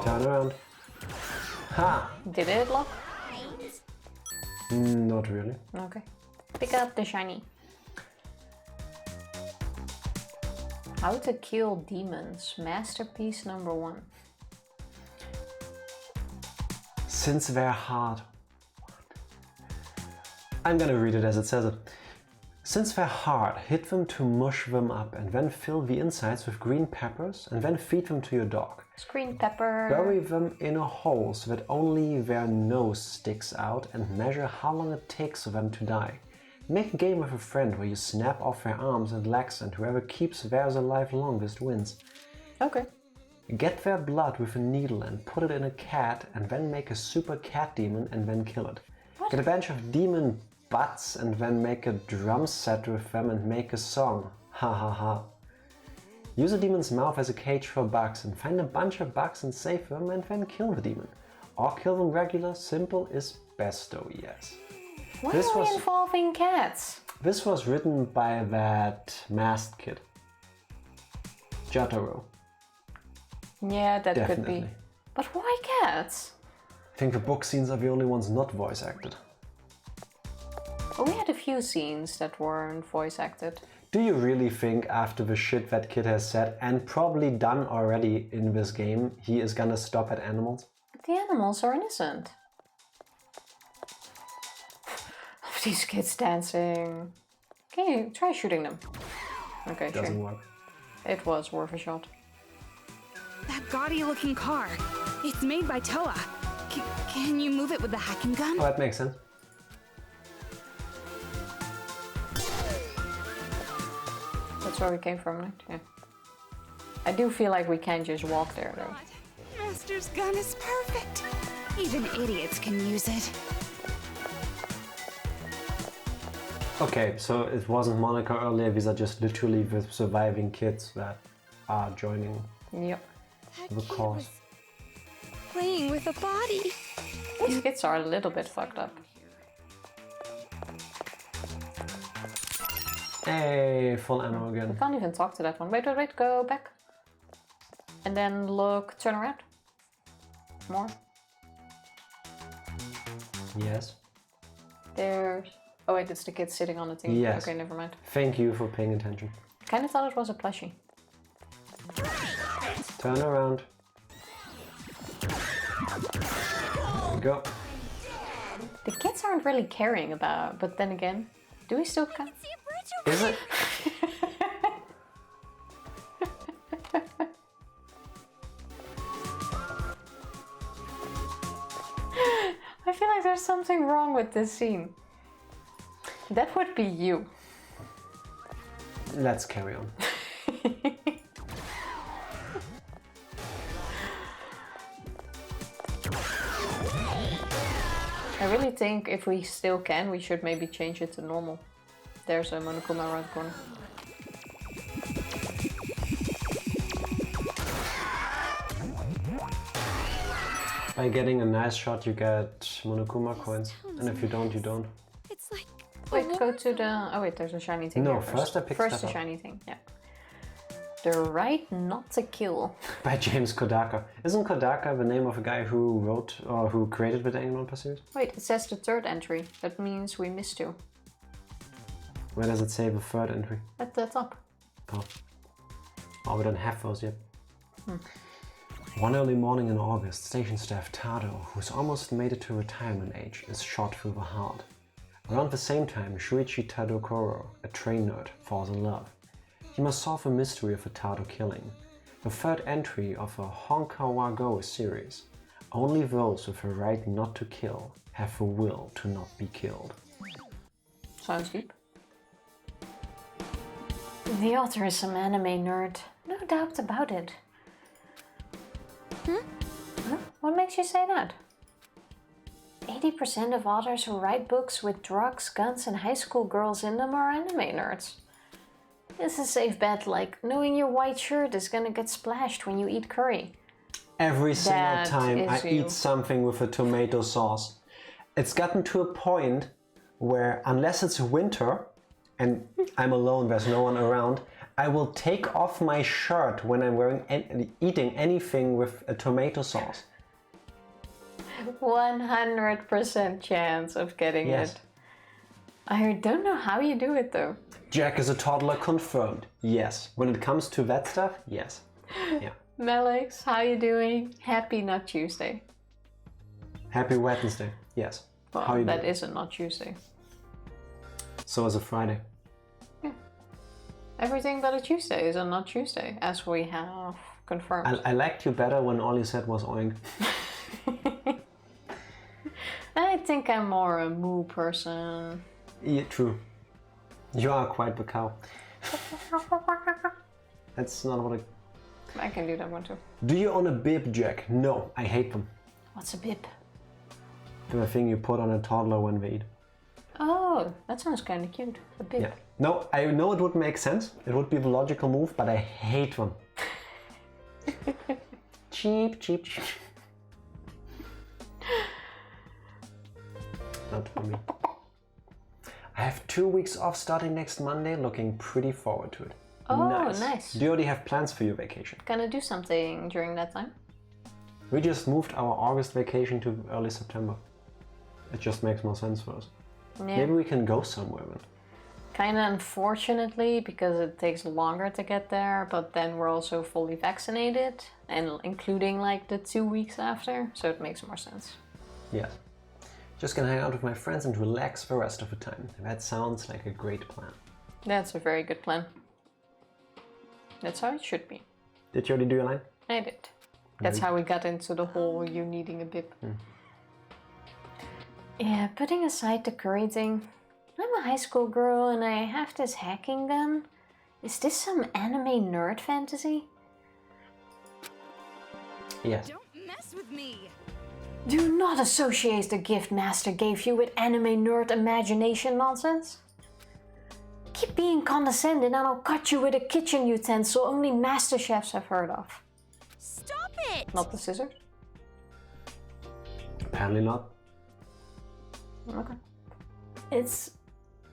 Turn around. Ha! Did it lock? Not really. Okay. Pick up the shiny. How to kill demons. Masterpiece number 1. Since they're hard, I'm gonna read it as it says it. Since they're hard, hit them to mush them up and then fill the insides with green peppers and then feed them to your dog. Green pepper. Bury them in a hole so that only their nose sticks out and measure how long it takes for them to die. Make a game with a friend where you snap off their arms and legs and whoever keeps theirs alive longest wins. Okay. Get their blood with a needle and put it in a cat and then make a super cat demon and then kill it. What? Get a bunch of demon butts and then make a drum set with them and make a song. Ha ha ha. Use a demon's mouth as a cage for bugs and find a bunch of bugs and save them and then kill the demon. Or kill them regular, simple is best though, yes. Why are we involving cats? This was written by that masked kid. Jotaro. Yeah, that Definitely. could be. But why cats? I think the book scenes are the only ones not voice acted. Well, we had a few scenes that weren't voice acted. Do you really think after the shit that kid has said and probably done already in this game, he is gonna stop at animals? But the animals are innocent. These kids dancing. Can you try shooting them? Okay, Doesn't sure. work. It was worth a shot. That gaudy looking car. It's made by Toa. Can you move it with the hacking gun? Oh, that makes sense. That's where we came from, right? Yeah. I do feel like we can't just walk there, though. Master's gun is perfect. Even idiots can use it. Okay, so it wasn't Monica earlier, these are just literally the surviving kids that are joining Yep. the cause. Playing with a body. These kids are a little bit fucked up. Hey, full ammo We again. can't even talk to that one. Wait, wait, wait, go back. And then look, turn around. More. Yes. There's... Oh wait, it's the kid sitting on the thing. Yes. Okay, never mind. Thank you for paying attention. Kinda thought it was a plushie. Turn around. There we go. The kids aren't really caring about, but then again, do we still care? Is it? I feel like there's something wrong with this scene. That would be you. Let's carry on. I really think if we still can, we should maybe change it to normal. There's a Monokuma around the corner. By getting a nice shot, you get Monokuma coins, and if you don't, you don't. It's like... Wait, go to the... Oh wait, there's a shiny thing No, here first I picked First stuff the up. shiny thing, yeah. The right not to kill. By James Kodaka. Isn't Kodaka the name of a guy who wrote or who created the Danganronpa series? Wait, it says the third entry. That means we missed two. Where does it say the third entry? At the top. Oh. Oh, we don't have those yet. One early morning in August, station staff Tado, who's almost made it to retirement age, is shot through the heart. Around the same time, Shuichi Tadokoro, a train nerd, falls in love. He must solve the mystery of the Tado killing, the third entry of a Honkawa Go series. Only those with a right not to kill have the will to not be killed. Sounds deep. The author is some anime nerd. No doubt about it. Huh? What makes you say that? 80% of authors who write books with drugs, guns and high school girls in them are anime nerds. It's a safe bet, like knowing your white shirt is gonna get splashed when you eat curry. Every single That time I is you. eat something with a tomato sauce, it's gotten to a point where unless it's winter and I'm alone, there's no one around, I will take off my shirt when I'm eating anything with a tomato sauce. 100% chance of getting Yes. it. I don't know how you do it though. Jack is a toddler confirmed. Yes. When it comes to that stuff, yes. Yeah. Melix, how you doing? Happy Not Tuesday. Happy Wednesday. Yes. Well, How you that doing? isn't Not Tuesday. So is a Friday. Yeah. Everything but a Tuesday is a not Tuesday, as we have confirmed. I liked you better when all you said was oink. I think I'm more a moo person. Yeah, true. You are quite the cow. That's not what I can do that one too. Do you own a bib, Jack? No, I hate them. What's a bib? The thing you put on a toddler when they eat. Oh, that sounds kind of cute. A bib. Yeah. No, I know it would make sense. It would be the logical move, but I hate them. Cheap, cheap, cheap. Not for me. I have 2 weeks off starting next Monday, looking pretty forward to it. Oh, nice. Do you already have plans for your vacation? Gonna do something during that time? We just moved our August vacation to early September. It just makes more sense for us. Yeah. Maybe we can go somewhere then. Kinda unfortunately, because it takes longer to get there, but then we're also fully vaccinated, and including like the 2 weeks after, so it makes more sense. Yes. Just gonna hang out with my friends and relax the rest of the time. That sounds like a great plan. That's a very good plan. That's how it should be. Did you already do your line? I did. That's how we got into the whole you needing a bib. Yeah, putting aside the curry thing, I'm a high school girl and I have this hacking gun. Is this some anime nerd fantasy? Yes. Don't mess with me! Do not associate the gift Master gave you with anime nerd imagination nonsense. Keep being condescending and I'll cut you with a kitchen utensil only master chefs have heard of. Stop it! Not the scissors? Apparently not. Okay. It's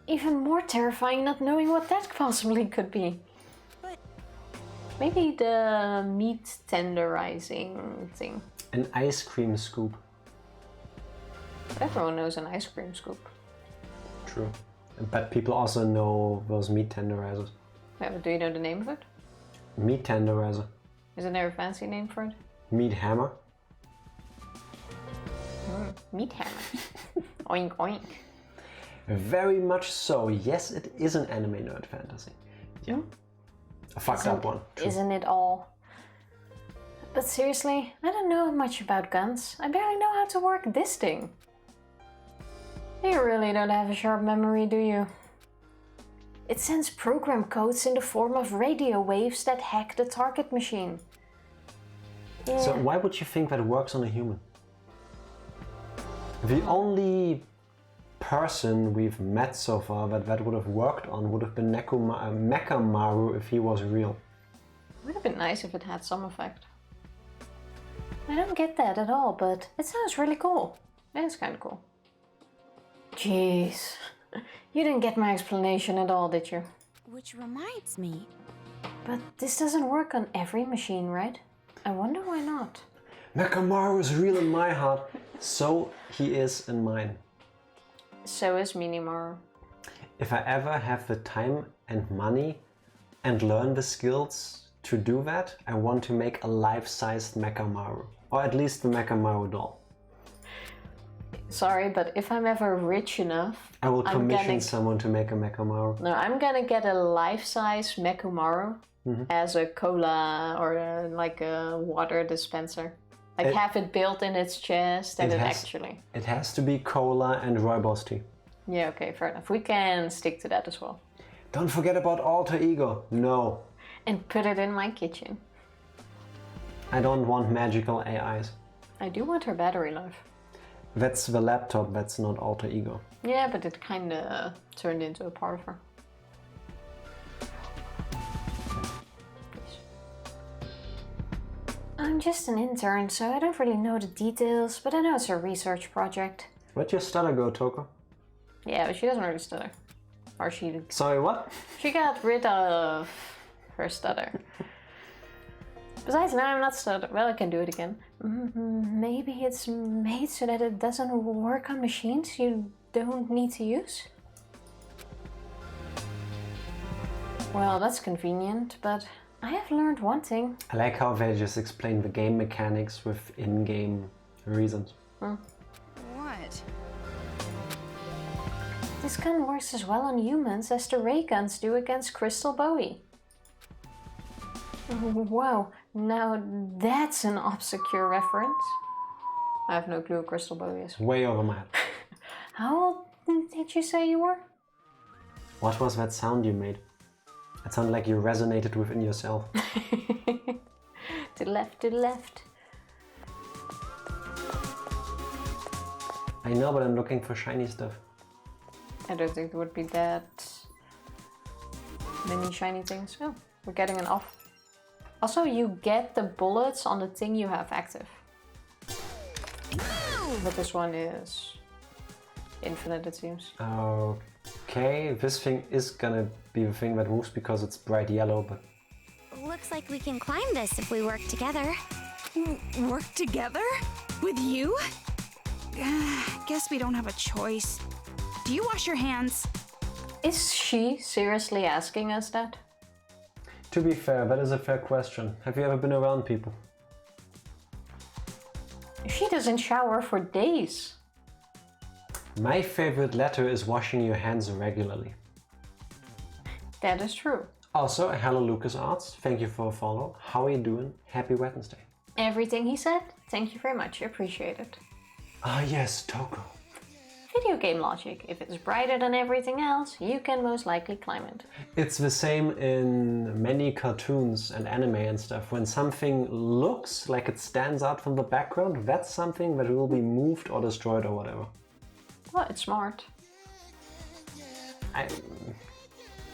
even more terrifying not knowing what that possibly could be. But maybe the meat tenderizing thing. An ice cream scoop. Everyone knows an ice cream scoop. True. But people also know those meat tenderizers. Yeah, but do you know the name of it? Meat tenderizer. Isn't there a fancy name for it? Meat hammer. Meat hammer. Oink oink. Very much so. Yes, it is an anime nerd fantasy. Yeah. A fucked up one. True. Isn't it all? But seriously, I don't know much about guns. I barely know how to work this thing. You really don't have a sharp memory, do you? It sends program codes in the form of radio waves that hack the target machine. Yeah. So why would you think that works on a human? The only person we've met so far that would have worked on would have been Mechamaru if he was real. It would have been nice if it had some effect. I don't get that at all, but it sounds really cool. Yeah, it's kind of cool. Jeez. You didn't get my explanation at all, did you? Which reminds me. But this doesn't work on every machine, right? I wonder why not. Mechamaru is real in my heart, so he is in mine. So is Minimaru. If I ever have the time and money and learn the skills to do that, I want to make a life-sized Mechamaru. Or at least the Mechamaru doll. Sorry, but if I'm ever rich enough... I will commission someone to make a Mechamaru. No, I'm gonna get a life-size Mechamaru as a cola or like a water dispenser. Like have it built in its chest and It has to be cola and rooibos tea. Yeah, okay, fair enough. We can stick to that as well. Don't forget about alter ego. No. And put it in my kitchen. I don't want magical AIs. I do want her battery life. That's the laptop, that's not alter ego. Yeah, but it kinda turned into a part of her. I'm just an intern, so I don't really know the details, but I know it's a research project. Where'd your stutter go, Toko? Yeah, but she doesn't really stutter. Or she... Sorry, what? She got rid of her stutter. Besides, now I'm not stutter. Well, I can do it again. Maybe it's made so that it doesn't work on machines you don't need to use? Well, that's convenient, but I have learned one thing. I like how they just explain the game mechanics with in-game reasons. What? This gun works as well on humans as the ray guns do against Crystal Bowie. Wow, now that's an obscure reference. I have no clue who Crystal Bowie is. Way over my head. How old did you say you were? What was that sound you made? It sounded like you resonated within yourself. To the left, to the left. I know, but I'm looking for shiny stuff. I don't think there would be that many shiny things. Oh, we're getting an off. Also, you get the bullets on the thing you have active. But this one is infinite, it seems. Okay, this thing is gonna be the thing that moves because it's bright yellow, but... Looks like we can climb this if we work together. Work together? With you? Guess we don't have a choice. Do you wash your hands? Is she seriously asking us that? To be fair, that is a fair question. Have you ever been around people? She doesn't shower for days. My favorite letter is washing your hands regularly. That is true. Also, hello LucasArts, thank you for a follow. How are you doing? Happy Wednesday. Everything he said, thank you very much, appreciate it. Ah yes, Toko. Video game logic. If it's brighter than everything else, you can most likely climb it. It's the same in many cartoons and anime and stuff. When something looks like it stands out from the background, that's something that will be moved or destroyed or whatever. Well, it's smart. I...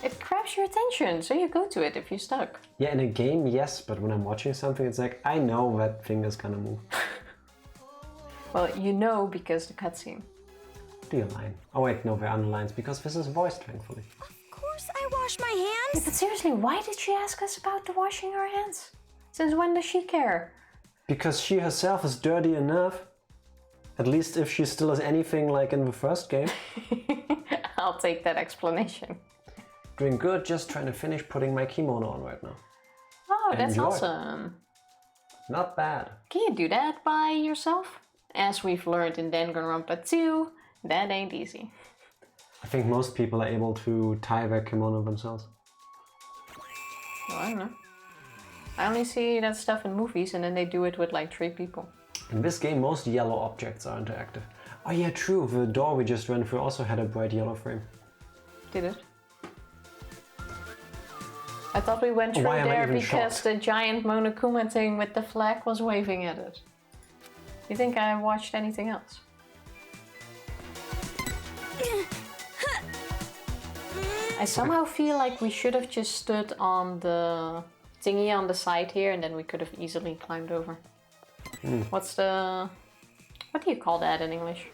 It grabs your attention, so you go to it if you're stuck. Yeah, in a game, yes, but when I'm watching something, it's like, I know that thing is gonna move. Well, you know because the cutscene. Do you line? Oh wait, no, there are no lines, because this is voiced, thankfully. Of course I wash my Yeah, hands. but seriously, why did she ask us about the washing our hands? Since when does she care? Because she herself is dirty enough. At least if she still is anything like in the first game. I'll take that explanation. Doing good, just trying to finish putting my kimono on right now. Oh, that's Enjoy. awesome. Not bad. Can you do that by yourself? As we've learned in Danganronpa 2, that ain't easy. I think most people are able to tie their kimono themselves. Well, I don't know. I only see that stuff in movies and then they do it with like 3 people. In this game, most yellow objects are interactive. Oh yeah, true, the door we just went through also had a bright yellow frame. Did it? I thought we went through there because the giant Monokuma thing with the flag was waving at it. You think I watched anything else? I somehow feel like we should have just stood on the thingy on the side here and then we could have easily climbed over. What's the... what do you call that in English?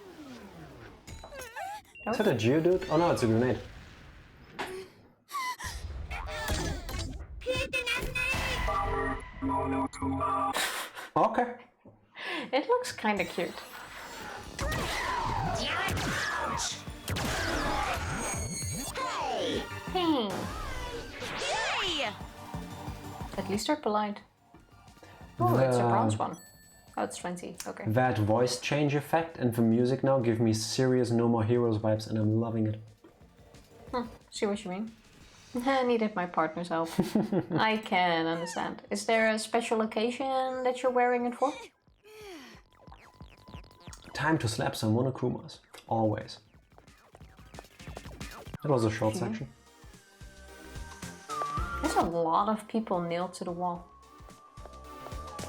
Is that a Geodude? Oh no, it's a grenade. Okay. It looks kind of cute. Hey! Yay! At least they're polite. Oh, it's a bronze one. Oh, it's 20. Okay. That voice change effect and the music now give me serious No More Heroes vibes and I'm loving it. See what you mean. I needed my partner's help. I can understand. Is there a special occasion that you're wearing it for? Time to slap some Monokumas. Always. That was a short section. There's a lot of people nailed to the wall.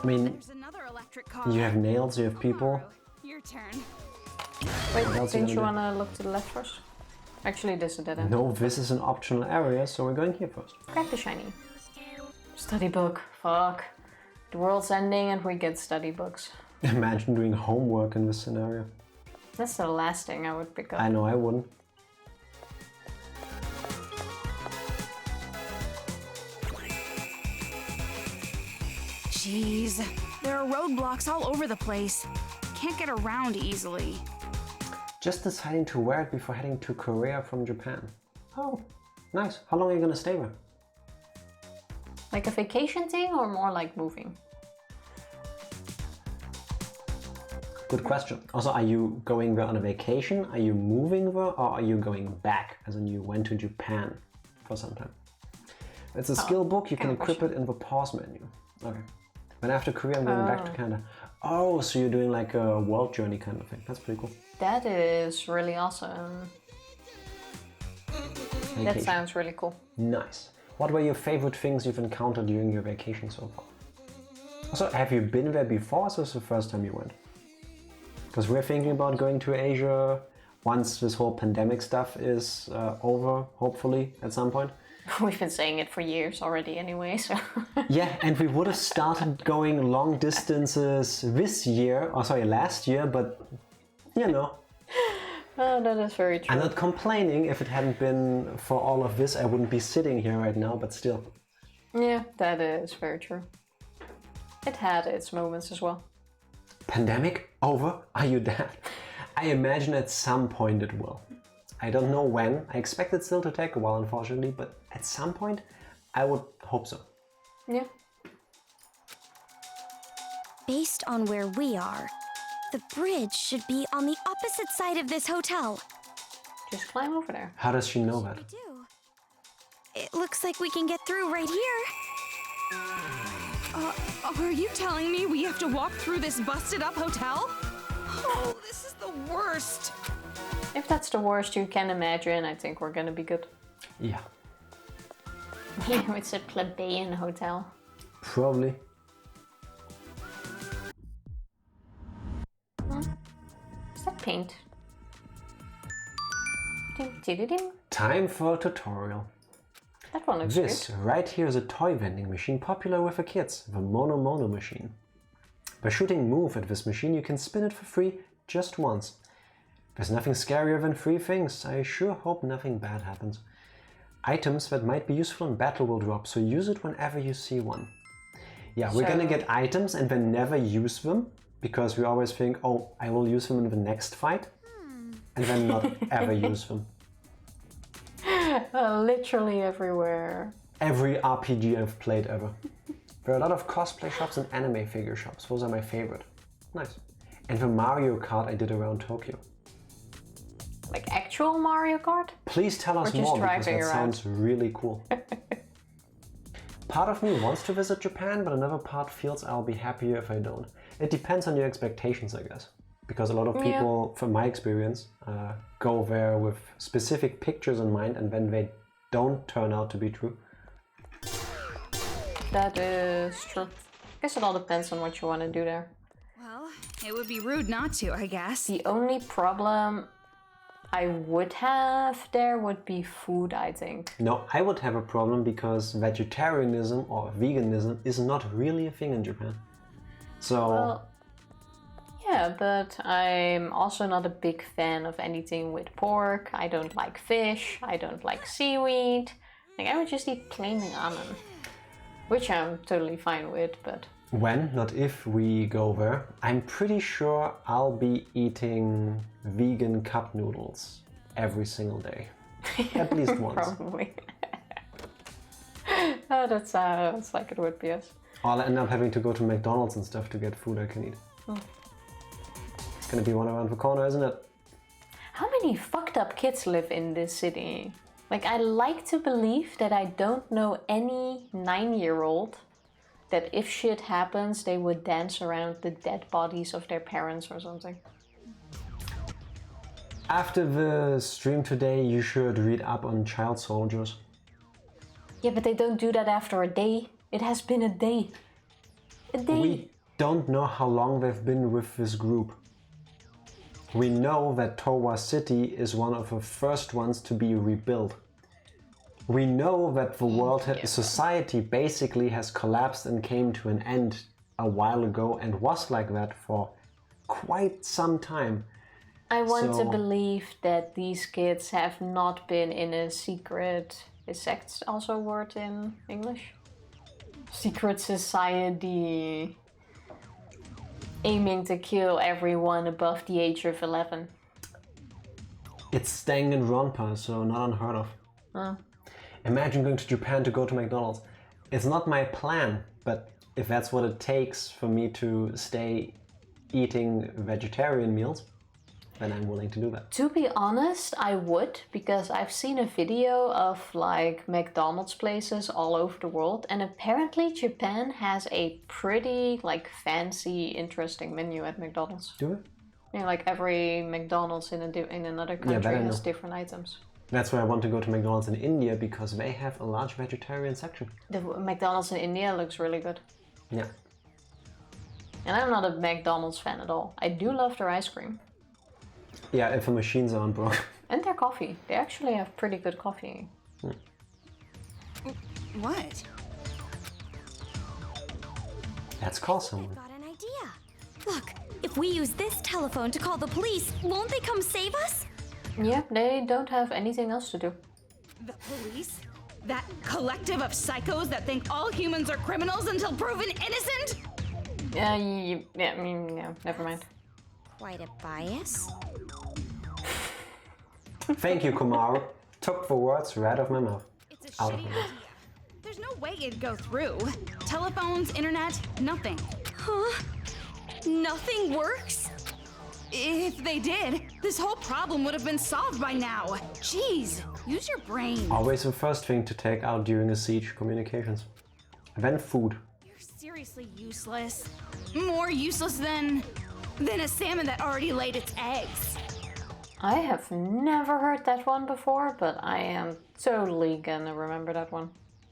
I mean, There's another electric car. you have nails, you have people. Your turn. Wait, else didn't you you gonna want to look to the left first? Actually, this is a dead end. No, this is an optional area, so we're going here first. Grab the shiny. Study book. Fuck. The world's ending and we get study books. Imagine doing homework in this scenario. That's the last thing I would pick up. I know I wouldn't. Jeez, there are roadblocks all over the place. Can't get around easily. Just deciding to wear it before heading to Korea from Japan. Oh, nice. How long are you gonna stay there? Like a vacation thing or more like moving? Good question. Also, are you going there on a vacation? Are you moving there? Or are you going back? As in you went to Japan for some time. It's a skill book. You can equip it in the pause menu. Okay. Then after Korea, I'm going back to Canada. Oh, so you're doing like a world journey kind of thing. That's pretty cool. That is really awesome. Vacation. That sounds really cool. Nice. What were your favorite things you've encountered during your vacation so far? Also, have you been there before, or is this the first time you went? Because we're thinking about going to Asia once this whole pandemic stuff is over, hopefully, at some point. We've been saying it for years already anyway, so... Yeah, and we would have started going long distances this year, or sorry, last year, but, you know. Oh, that is very true. I'm not complaining. If it hadn't been for all of this, I wouldn't be sitting here right now, but still. Yeah, that is very true. It had its moments as well. Pandemic? Over? Are you dead? I imagine at some point it will. I don't know when. I expect it still to take a while, unfortunately, but at some point, I would hope so. Yeah. Based on where we are, the bridge should be on the opposite side of this hotel. Just climb over there. How does she know that? We do. It looks like we can get through right here. Are you telling me we have to walk through this busted-up hotel? Oh, this is the worst. If that's the worst you can imagine, I think we're gonna be good. Yeah. It's a plebeian hotel. Probably. Is that paint? Dim, dim, dim. Time for a tutorial. That one looks This good. right here is a toy vending machine popular with the kids, the Mono Mono machine. By shooting move at this machine, you can spin it for free just once. There's nothing scarier than free things. I sure hope nothing bad happens. Items that might be useful in battle will drop, so use it whenever you see one. Yeah, we're gonna get items and then never use them, because we always think, oh, I will use them in the next fight, and then not ever use them. Literally everywhere. Every RPG I've played ever. There are a lot of cosplay shops and anime figure shops. Those are my favorite. Nice. And the Mario Kart I did around Tokyo. Like actual Mario Kart? Please tell us more, because that sounds really cool. Part of me wants to visit Japan, but another part feels I'll be happier if I don't. It depends on your expectations, I guess. Because a lot of people, from my experience, go there with specific pictures in mind, and then they don't turn out to be true. That is true. I guess it all depends on what you want to do there. Well, it would be rude not to, I guess. The only problem I would have there would be food, I think. No, I would have a problem because vegetarianism or veganism is not really a thing in Japan. So... Well, yeah, but I'm also not a big fan of anything with pork. I don't like fish. I don't like seaweed. Like, I would just eat plain ramen. Which I'm totally fine with, but... When, not if, we go there, I'm pretty sure I'll be eating vegan cup noodles every single day. At least once. Probably. Oh, that sounds like it would be us. I'll end up having to go to McDonald's and stuff to get food I can eat. It's gonna be one around the corner, isn't it? How many fucked up kids live in this city? Like, I like to believe that I don't know any 9-year-old that if shit happens, they would dance around the dead bodies of their parents or something. After the stream today, you should read up on child soldiers. Yeah, but they don't do that after a day. It has been a day. A day. We don't know how long they've been with this group. We know that Towa City is one of the first ones to be rebuilt. We know that the world society basically has collapsed and came to an end a while ago and was like that for quite some time. I want to believe that these kids have not been in a secret... Is sect also a word in English? Secret society... aiming to kill everyone above the age of 11. It's Danganronpa, so not unheard of. Imagine going to Japan to go to McDonald's. It's not my plan, but if that's what it takes for me to stay eating vegetarian meals, then I'm willing to do that. To be honest, I would, because I've seen a video of like McDonald's places all over the world, and apparently Japan has a pretty like fancy, interesting menu at McDonald's. Do it? Yeah, like every McDonald's in another country has different items. That's why I want to go to McDonald's in India, because they have a large vegetarian section. The McDonald's in India looks really good. Yeah. And I'm not a McDonald's fan at all. I do love their ice cream. Yeah, if the machines aren't broken. And their coffee. They actually have pretty good coffee. What? Let's call someone. Got an idea. Look, if we use this telephone to call the police, won't they come save us? Yeah, they don't have anything else to do. The police? That collective of psychos that think all humans are criminals until proven innocent? Yeah, never mind. Quite a bias. Thank you, Kumar. Took the words right off my mouth. It's a shitty idea. There's no way it'd go through. Telephones, internet, nothing. Huh? Nothing works? If they did, this whole problem would have been solved by now. Jeez, use your brain. Always the first thing to take out during a siege: communications. Then food. You're seriously useless. More useless than a salmon that already laid its eggs. I have never heard that one before, but I am totally gonna remember that one.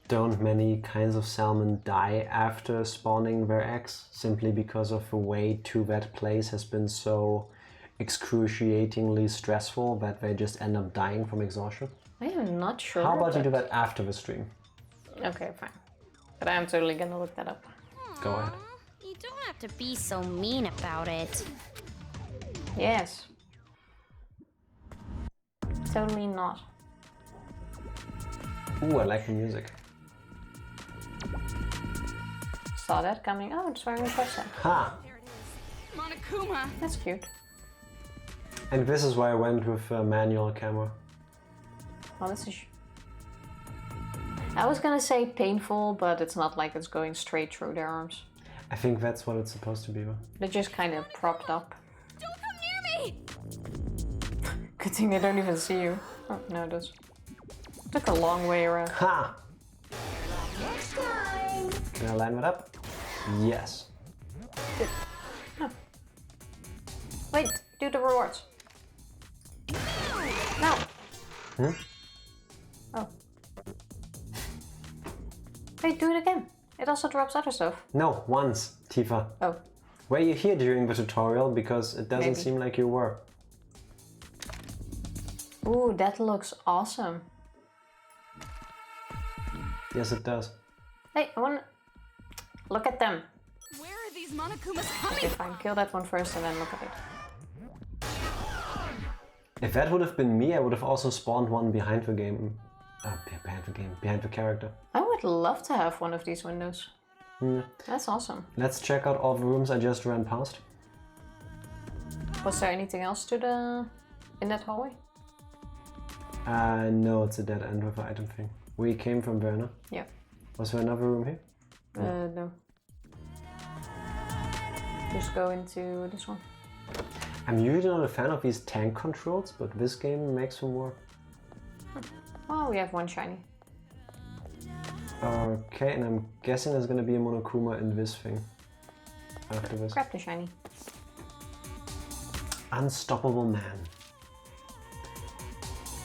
Don't many kinds of salmon die after spawning their eggs simply because of the way to that place has been so excruciatingly stressful that they just end up dying from exhaustion? I am not sure. How about you do that after the stream? Okay, fine. But I'm totally gonna look that up. Go ahead. You don't have to be so mean about it. Yes. Totally not. Ooh, I like the music. Saw that coming. Oh, it's wearing a costume. Ha! There it is. Monokuma. That's cute. And this is why I went with a manual camera. Well, this is... I was gonna say painful, but it's not like it's going straight through their arms. I think that's what it's supposed to be. They're just kind of propped up. Don't come near me! Good thing they don't even see you. Oh, no, it does. Took a long way around. Ha! Next time! Can I line it up? Yes. Good. Oh. Wait, do the rewards. No. Hmm? Oh. Wait, do it again. It also drops other stuff. No, once, Tifa. Oh. Were you here during the tutorial? Because it doesn't Maybe. seem like you were. Ooh, that looks awesome. Yes, it does. Hey, I wanna... Look at them. Where are these Monokumas coming Okay, from? fine. Kill that one first and then look at it. If that would have been me, I would have also spawned one behind the game. Behind the character. I would love to have one of these windows. Mm. That's awesome. Let's check out all the rooms I just ran past. Was there anything else to the... in that hallway? No, it's a dead end with the item thing. We came from there, no? Yeah. Was there another room here? No. Just go into this one. I'm usually not a fan of these tank controls, but this game makes them work. Oh, we have one shiny. Okay, and I'm guessing there's gonna be a Monokuma in this thing. After this. Grab the shiny. Unstoppable man.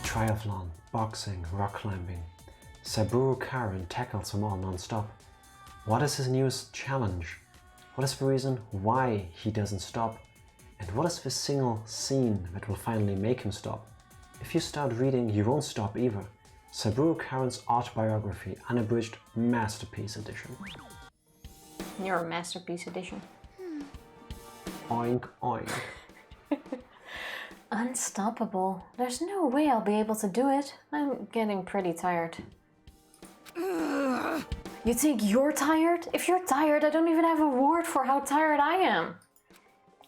Triathlon, boxing, rock climbing. Saburo Karen tackles them all non-stop. What is his newest challenge? What is the reason why he doesn't stop? And what is the single scene that will finally make him stop? If you start reading, you won't stop either. Saburo Karen's autobiography, unabridged masterpiece edition. You're a masterpiece edition. Oink oink. Unstoppable. There's no way I'll be able to do it. I'm getting pretty tired. You think you're tired? If you're tired, I don't even have a word for how tired I am.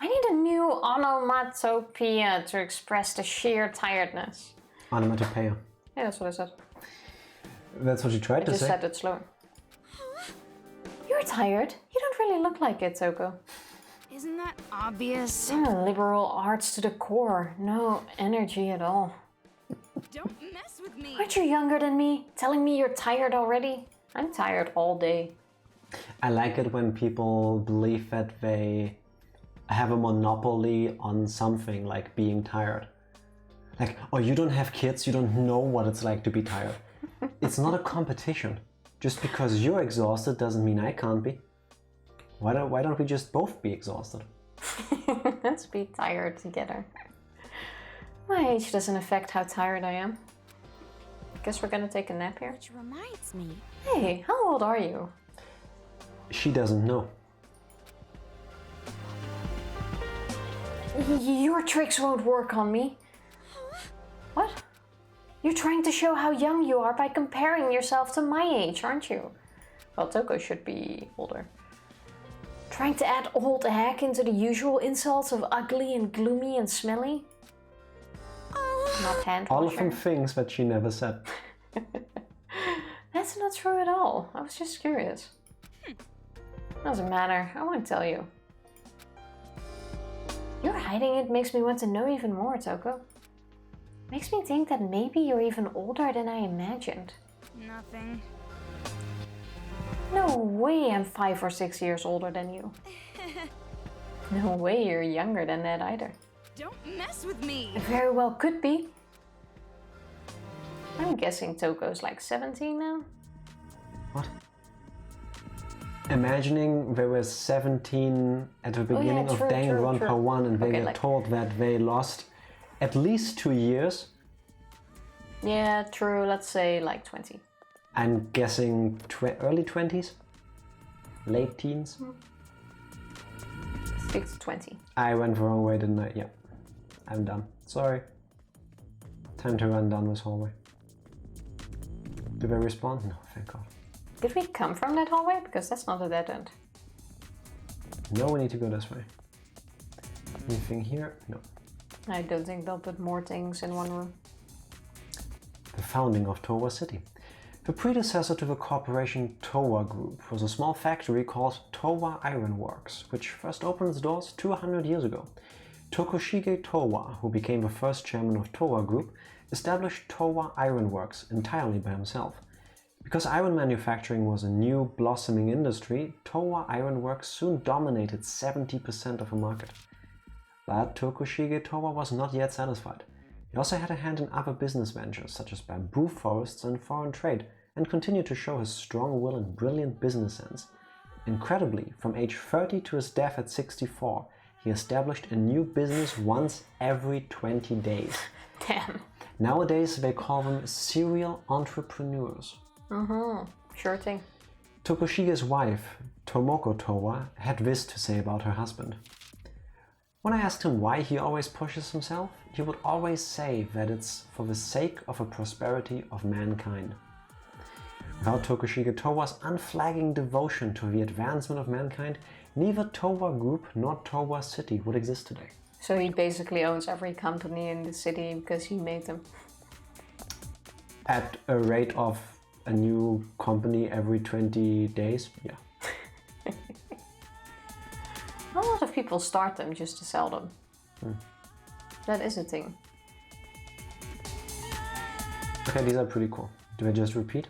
I need a new onomatopoeia to express the sheer tiredness. Onomatopoeia. Yeah, that's what I said. That's what you tried I to just say? said it slower. You're tired? You don't really look like it, Toko. Isn't that obvious? Liberal arts to the core. No energy at all. Don't mess with me. Aren't you younger than me? Telling me you're tired already? I'm tired all day. I like it when people believe that they have a monopoly on something, like being tired. Like, oh, you don't have kids, you don't know what it's like to be tired. It's not a competition. Just because you're exhausted doesn't mean I can't be. Why don't we just both be exhausted? Let's be tired together. My age doesn't affect how tired I am. Guess we're gonna take a nap here. Which reminds me. Hey, how old are you? She doesn't know. Your tricks won't work on me. What? You're trying to show how young you are by comparing yourself to my age, aren't you? Well, Toko should be older. Trying to add old hag into the usual insults of ugly and gloomy and smelly? Not hand All of them washer. things that she never said. That's not true at all. I was just curious. Doesn't matter. I won't tell you. Your hiding it makes me want to know even more, Toko. Makes me think that maybe you're even older than I imagined. Nothing. No way I'm 5 or 6 years older than you. No way you're younger than that either. Don't mess with me. It very well could be. I'm guessing Toko's like 17 now. What? Imagining they were 17 at the beginning of Danganronpa 1 and they were told that they lost at least 2 years. Yeah, true. Let's say like 20. I'm guessing early 20s? Late teens? Stick to 20. I went the wrong way, didn't I? Yeah. I'm done. Sorry. Time to run down this hallway. Do they respond? No, thank God. Did we come from that hallway? Because that's not a dead end. No, we need to go this way. Anything here? No. I don't think they'll put more things in one room. The founding of Towa City. The predecessor to the corporation Towa Group was a small factory called Towa Iron Works, which first opened its doors 200 years ago. Tokushige Towa, who became the first chairman of Towa Group, established Towa Iron Works entirely by himself. Because iron manufacturing was a new, blossoming industry, Towa Iron Works soon dominated 70% of the market. But Tokushige Towa was not yet satisfied. He also had a hand in other business ventures such as bamboo forests and foreign trade, and continued to show his strong will and brilliant business sense. Incredibly, from age 30 to his death at 64, he established a new business once every 20 days. Damn. Nowadays they call them serial entrepreneurs. Sure thing. Tokushige's wife, Tomoko Towa, had this to say about her husband. When I asked him why he always pushes himself, he would always say that it's for the sake of the prosperity of mankind. Without Tokushige Towa's unflagging devotion to the advancement of mankind, neither Towa Group nor Towa City would exist today. So he basically owns every company in the city because he made them. At a rate of a new company every 20 days, yeah. A lot of people start them just to sell them. That is a thing. Okay, these are pretty cool. Do I just repeat?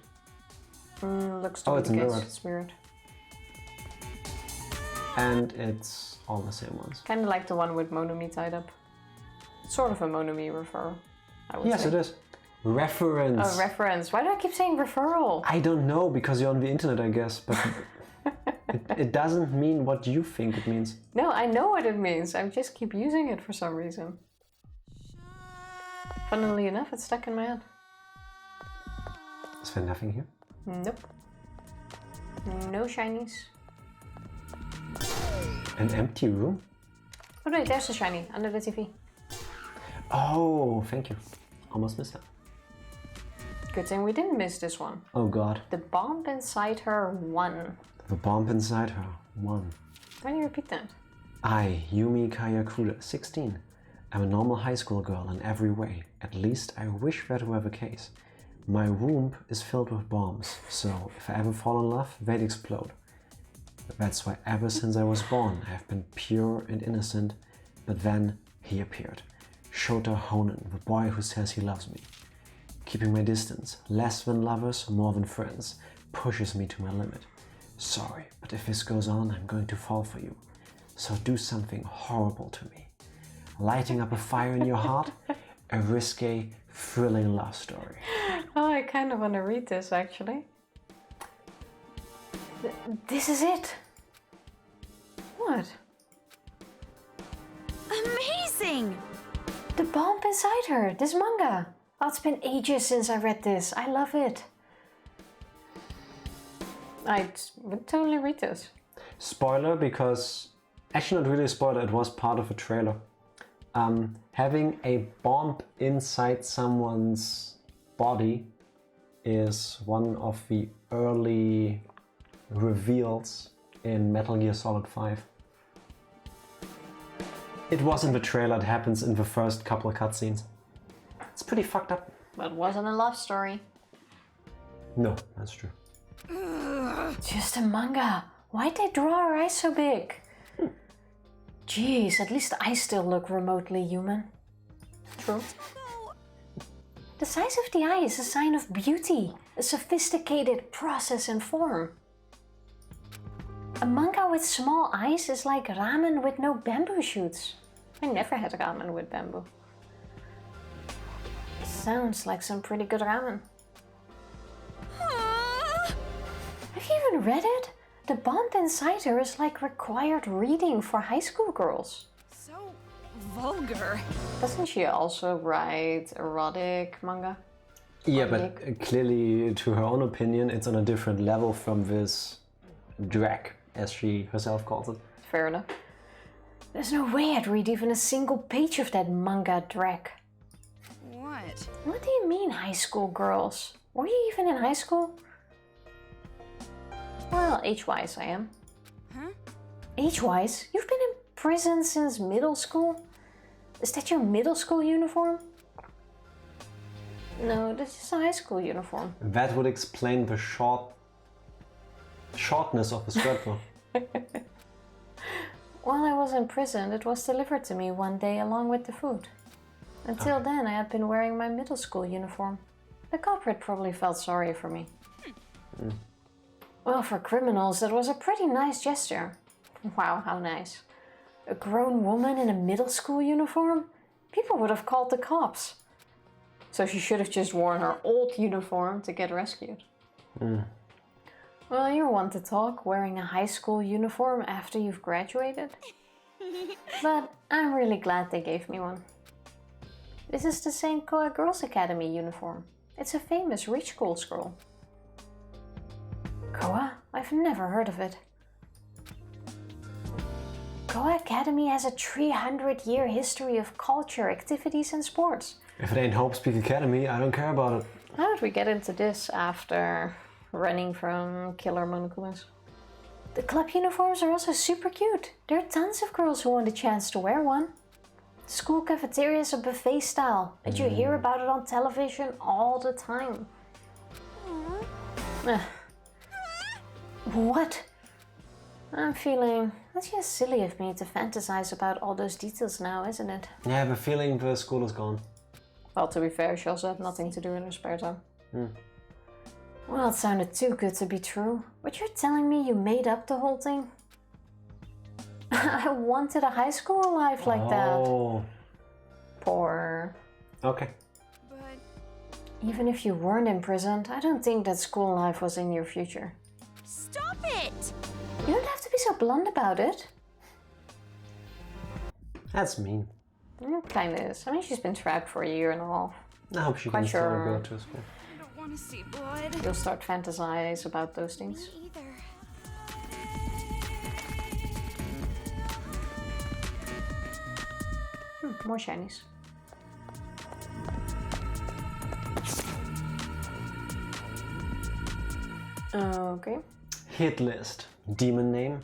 Looks to Oh, be it's the case. mirrored. It's mirrored. And it's all the same ones. Kind of like the one with Monomi tied up. Sort of a Monomi referral, I would Yes, say. it is. Reference. Oh, reference. Why do I keep saying referral? I don't know, because you're on the internet, I guess, but it doesn't mean what you think it means. No, I know what it means. I just keep using it for some reason. Funnily enough, it's stuck in my head. Is there nothing here? Nope. No shinies. An empty room? Oh wait, there's a shiny under the TV. Oh, thank you. Almost missed that. Good thing we didn't miss this one. Oh god. The bomb inside her won. The bomb inside her won. Why do you repeat that? I, Yumi Kayakura, 16. I'm a normal high school girl in every way. At least I wish that were the case. My womb is filled with bombs, so if I ever fall in love, they'd explode. That's why ever since I was born, I have been pure and innocent. But then he appeared. Shota Honen, the boy who says he loves me. Keeping my distance, less than lovers, more than friends, pushes me to my limit. Sorry, but if this goes on, I'm going to fall for you. So do something horrible to me. Lighting up a fire in your heart, a risque, thrilling love story. Oh, I kind of want to read this actually. This is it. What? Amazing! The bomb inside her, this manga. Oh, it's been ages since I read this. I love it. I would totally read this. Spoiler, because actually not really a spoiler, it was part of a trailer. Having a bomb inside someone's body is one of the early reveals in Metal Gear Solid 5. It was in the trailer, it happens in the first couple of cutscenes. It's pretty fucked up. But it wasn't a love story. No, that's true. Just a manga. Why'd they draw her eyes so big? Jeez, at least I still look remotely human. True. The size of the eye is a sign of beauty, a sophisticated process and form. A manga with small eyes is like ramen with no bamboo shoots. I never had ramen with bamboo. Sounds like some pretty good ramen. Have you even read it? The bomb inside her is like required reading for high school girls. So vulgar. Doesn't she also write erotic manga? Yeah, but clearly, to her own opinion, it's on a different level from this drag, as she herself calls it. Fair enough. There's no way I'd read even a single page of that manga drag. What? What do you mean, high school girls? Were you even in high school? Well, age-wise I am. Huh? Age-wise? You've been in prison since middle school? Is that your middle school uniform? No, this is a high school uniform. That would explain the shortness of the skirt though. While I was in prison, it was delivered to me one day along with the food. Until then, I had been wearing my middle school uniform. The culprit probably felt sorry for me. Well, for criminals, that was a pretty nice gesture. Wow, how nice. A grown woman in a middle school uniform? People would have called the cops. So she should have just worn her old uniform to get rescued. Well, you're one to talk, wearing a high school uniform after you've graduated. But I'm really glad they gave me one. This is the St. Koa Girls Academy uniform. It's a famous rich school scroll. Koa? I've never heard of it. Koa Academy has a 300-year history of culture, activities and sports. If it ain't Hope Speak Academy, I don't care about it. How did we get into this after running from killer monokumas? The club uniforms are also super cute. There are tons of girls who want a chance to wear one. The school cafeteria is a buffet style, and you hear about it on television all the time. What? I'm feeling... That's just silly of me to fantasize about all those details now, isn't it? Yeah, I have a feeling the school is gone. Well, to be fair, she also had nothing to do in her spare time. Well, it sounded too good to be true. But you're telling me you made up the whole thing? I wanted a high school life like that. Poor. Okay. But Even if you weren't imprisoned, I don't think that school life was in your future. stop it! You don't have to be so blunt about it. That's mean. It kinda is. I mean, she's been trapped for a year and a half. I hope she Quite can still sure. go to school. I don't want to see blood. You'll start fantasize about those things. Me either. More shinies. Okay. Hit list. Demon name,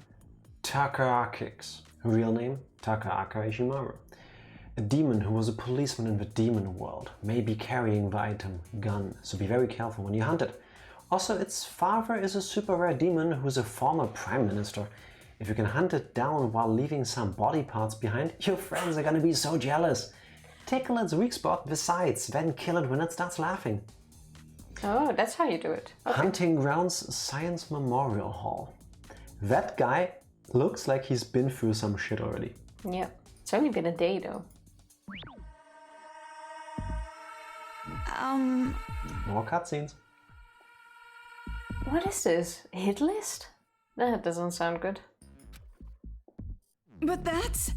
Takaakix. Real name, Takaaka Ishimaru. A demon who was a policeman in the demon world may be carrying the item gun, so be very careful when you hunt it. Also, its father is a super rare demon who's a former prime minister. If you can hunt it down while leaving some body parts behind, your friends are gonna be so jealous. Tickle its weak spot besides, then kill it when it starts laughing. Oh, that's how you do it. Okay. Hunting Grounds Science Memorial Hall. That guy looks like he's been through some shit already. Yeah, it's only been a day though. More cutscenes. What is this? Hit list? That doesn't sound good. But that's...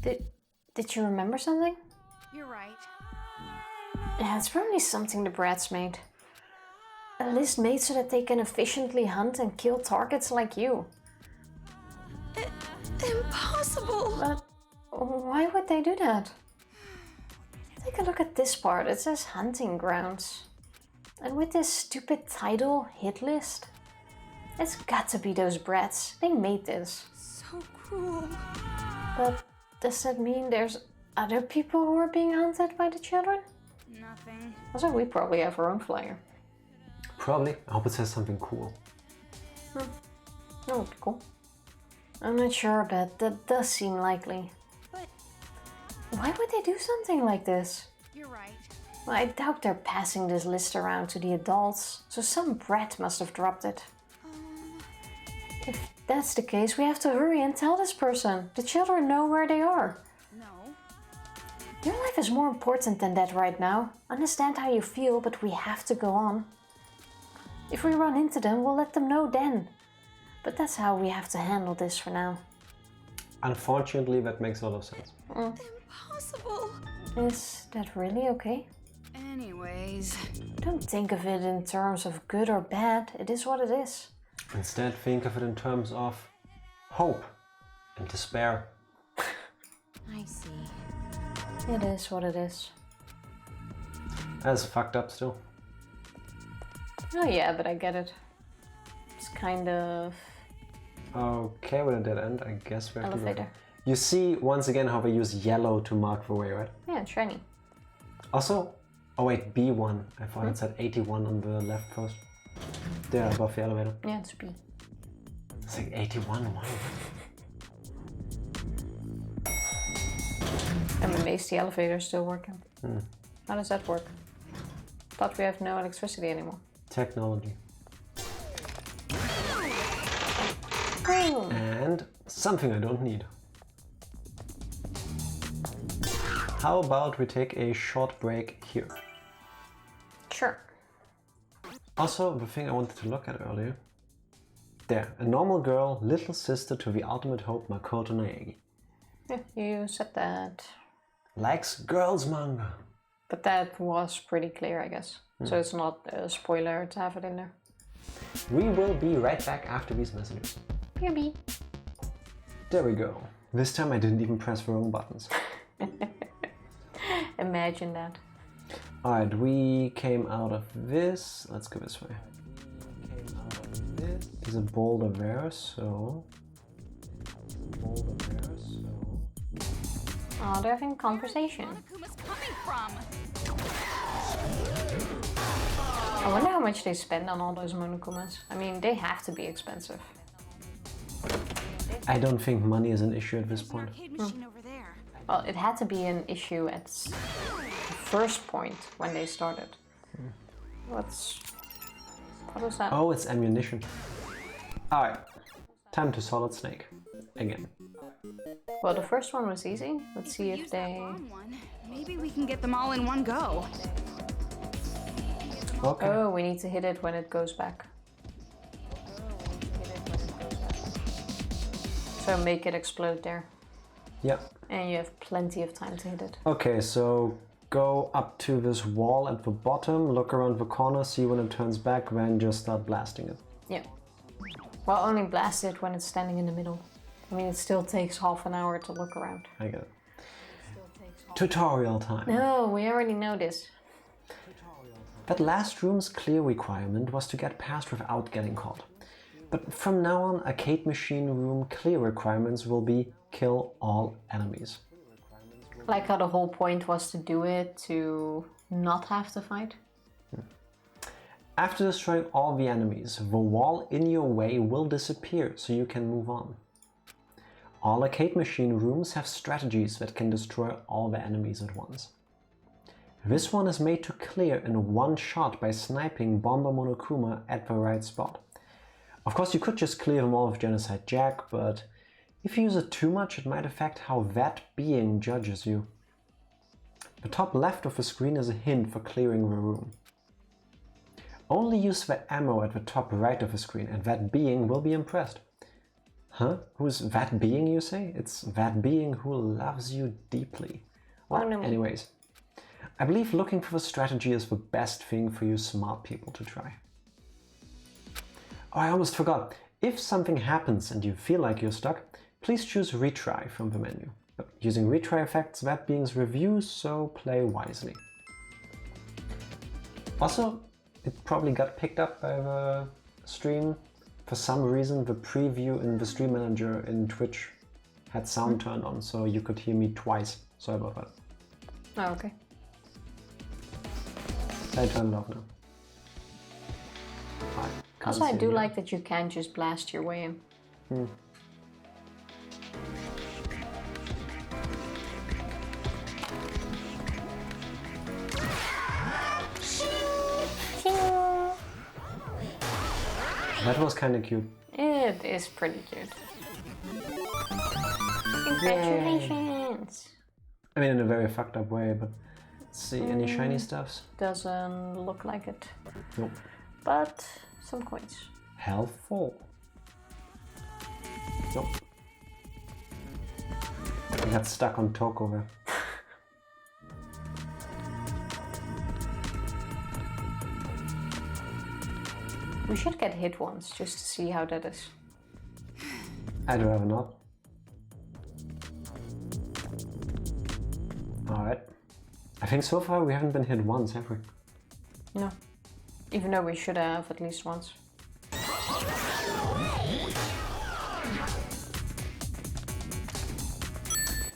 Did you remember something? You're right. Yeah, it's probably something the brats made. A list made so that they can efficiently hunt and kill targets like you. Impossible! But why would they do that? Take a look at this part. It says Hunting Grounds. And with this stupid title, Hit List, it's got to be those brats. They made this. So cruel. But does that mean there's other people who are being hunted by the children? Nothing. Also, we probably have our own flyer. Probably. I hope it says something cool. That would be cool. I'm not sure, but that does seem likely. But Why would they do something like this? you're right. Well, I doubt they're passing this list around to the adults, so some brat must have dropped it. If that's the case, we have to hurry and tell this person. The children know where they are. No. Your life is more important than that right now. Understand how you feel, but we have to go on. If we run into them, we'll let them know then. But that's how we have to handle this for now. Unfortunately, that makes a lot of sense. Impossible. Is that really okay? Anyways. Don't think of it in terms of good or bad. It is what it is. Instead, think of it in terms of hope and despair. I see. It is what it is. That's fucked up still. Oh yeah, but I get it. It's kind of... Okay, with a dead end, I guess we have to Elevator. go. You see once again how they use yellow to mark the way, right? Yeah, it's shiny. Also, oh wait, B1. I thought it said 81 on the left first. There, above the elevator. Yeah, it's B. It's like 81, why? I'm amazed the elevator's still working. How does that work? Thought we have no electricity anymore. Technology. Oh. And something I don't need. How about we take a short break here? Sure. Also, the thing I wanted to look at earlier. There, a normal girl, little sister to the ultimate hope, Makoto Naegi. Yeah, you said that. Likes girls manga. But that was pretty clear, I guess. So it's not a spoiler to have it in there. We will be right back after these messages. BRB. There we go. This time I didn't even press the wrong buttons. Imagine that. Alright, we came out of this. Let's go this way. There's a boulder there, so... Oh, they're having a conversation. Monokuma's coming from? I wonder how much they spend on all those Monokumas. I mean, they have to be expensive. I don't think money is an issue at this There's an point. arcade machine over there. Well, it had to be an issue at the first point when they started. What was that? Oh, it's ammunition. Alright, time to Solid Snake. Again. Well, the first one was easy. Let's see if Use that they... long one. Maybe we can get them all in one go. Okay. Oh, we need to hit it when it goes back. So make it explode there. Yeah. And you have plenty of time to hit it. Okay, so go up to this wall at the bottom, look around the corner, see when it turns back, then just start blasting it. Yeah. Well, only blast it when it's standing in the middle. I mean, it still takes half an hour to look around. I get it. Tutorial time. No, we already know this. That last room's clear requirement was to get past without getting caught. But from now on, arcade machine room clear requirements will be kill all enemies. Like how the whole point was to do it to not have to fight. After destroying all the enemies, the wall in your way will disappear, so you can move on. All arcade machine rooms have strategies that can destroy all the enemies at once. This one is made to clear in one shot by sniping Bomber Monokuma at the right spot. Of course, you could just clear them all with Genocide Jack, but if you use it too much, it might affect how that being judges you. The top left of the screen is a hint for clearing the room. Only use the ammo at the top right of the screen and that being will be impressed. Huh? Who's that being, you say? It's that being who loves you deeply. Well, anyways, I believe looking for the strategy is the best thing for you smart people to try. Oh, I almost forgot. If something happens and you feel like you're stuck, please choose retry from the menu. But using retry affects that being's review, so play wisely. Also, it probably got picked up by the stream. For some reason, the preview in the stream manager in Twitch had sound turned on, so you could hear me twice. Sorry about that. Oh, okay. I turned it off now. Also, I do like that you can just blast your way in. That was kind of cute. It is pretty cute. Congratulations! I mean, in a very fucked up way, but let's see, any shiny stuffs? Doesn't look like it. Nope. But some coins. Helpful. Nope. I got stuck on Toko there. We should get hit once, just to see how that is. I'd rather not. Alright. I think so far we haven't been hit once, have we? No. Even though we should have at least once.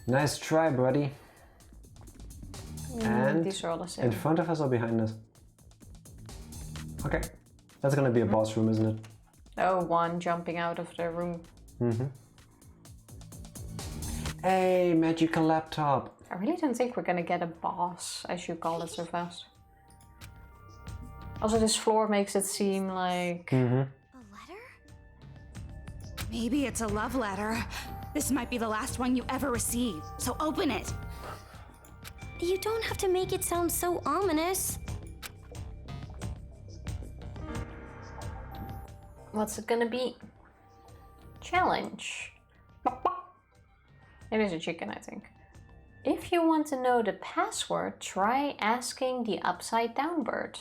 Nice try, buddy. And these are all the same. In front of us or behind us? Okay. That's gonna be a boss room, isn't it? Oh, one jumping out of the room. Hey, magical laptop. I really don't think we're gonna get a boss, as you call it, so fast. Also, this floor makes it seem like... A letter? Maybe it's a love letter. This might be the last one you ever receive, so open it. You don't have to make it sound so ominous. What's it gonna be? Challenge. It is a chicken, I think. If you want to know the password, try asking the upside down bird.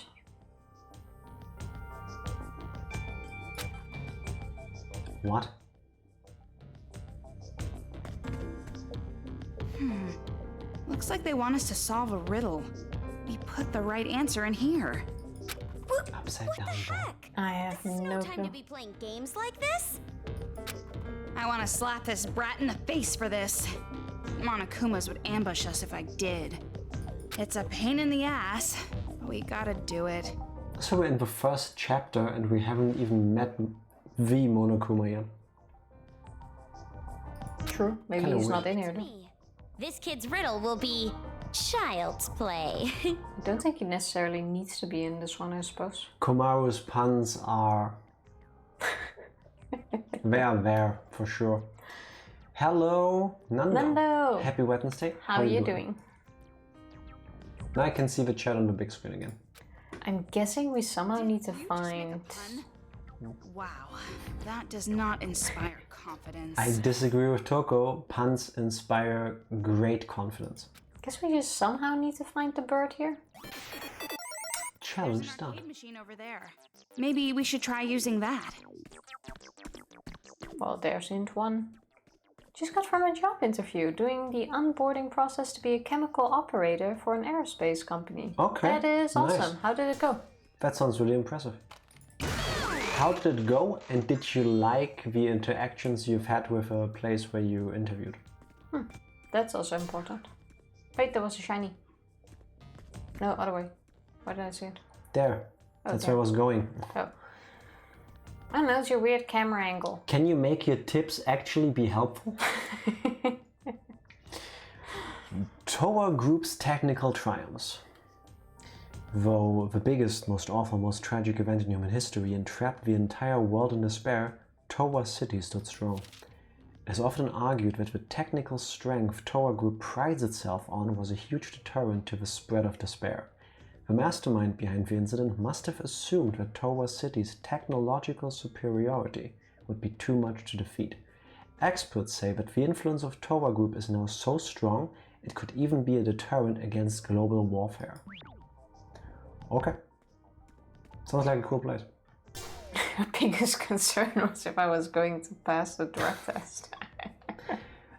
What? Looks like they want us to solve a riddle. We put the right answer in here. Upside What down the bird. heck? I have This is no no time clue. to be playing games like this. I want to slap this brat in the face for this. Monokumas would ambush us if I did. It's a pain in the ass, but we gotta do it. So we're in the first chapter and we haven't even met the Monokuma yet. True, maybe Kinda he's not weird. in here. Though. Me. This kid's riddle will be child's play. I don't think he necessarily needs to be in this one, I suppose. Komaru's puns are... They're there, for sure. Hello, Nando. Nando! Happy Wednesday. How are you doing? Now I can see the chat on the big screen again. I'm guessing we somehow need to find... Wow, that does not inspire confidence. I disagree with Toko. Puns inspire great confidence. Guess we just somehow need to find the bird here? Challenge There's an start. arcade machine over there. Maybe we should try using that. Well, there's hint one. Just got from a job interview, doing the onboarding process to be a chemical operator for an aerospace company. Okay, That is nice. awesome. How did it go? That sounds really impressive. How did it go, and did you like the interactions you've had with a place where you interviewed? That's also important. Wait, there was a shiny. No, other way. Why did I see it? There. That's where I was going. Oh. I don't know, it's your weird camera angle. Can you make your tips actually be helpful? Towa Group's technical triumphs. Though the biggest, most awful, most tragic event in human history entrapped the entire world in despair, Towa City stood strong. It is often argued that the technical strength Towa Group prides itself on was a huge deterrent to the spread of despair. The mastermind behind the incident must have assumed that Towa City's technological superiority would be too much to defeat. Experts say that the influence of Towa Group is now so strong it could even be a deterrent against global warfare. Okay. Sounds like a cool place. My biggest concern was if I was going to pass the drug test.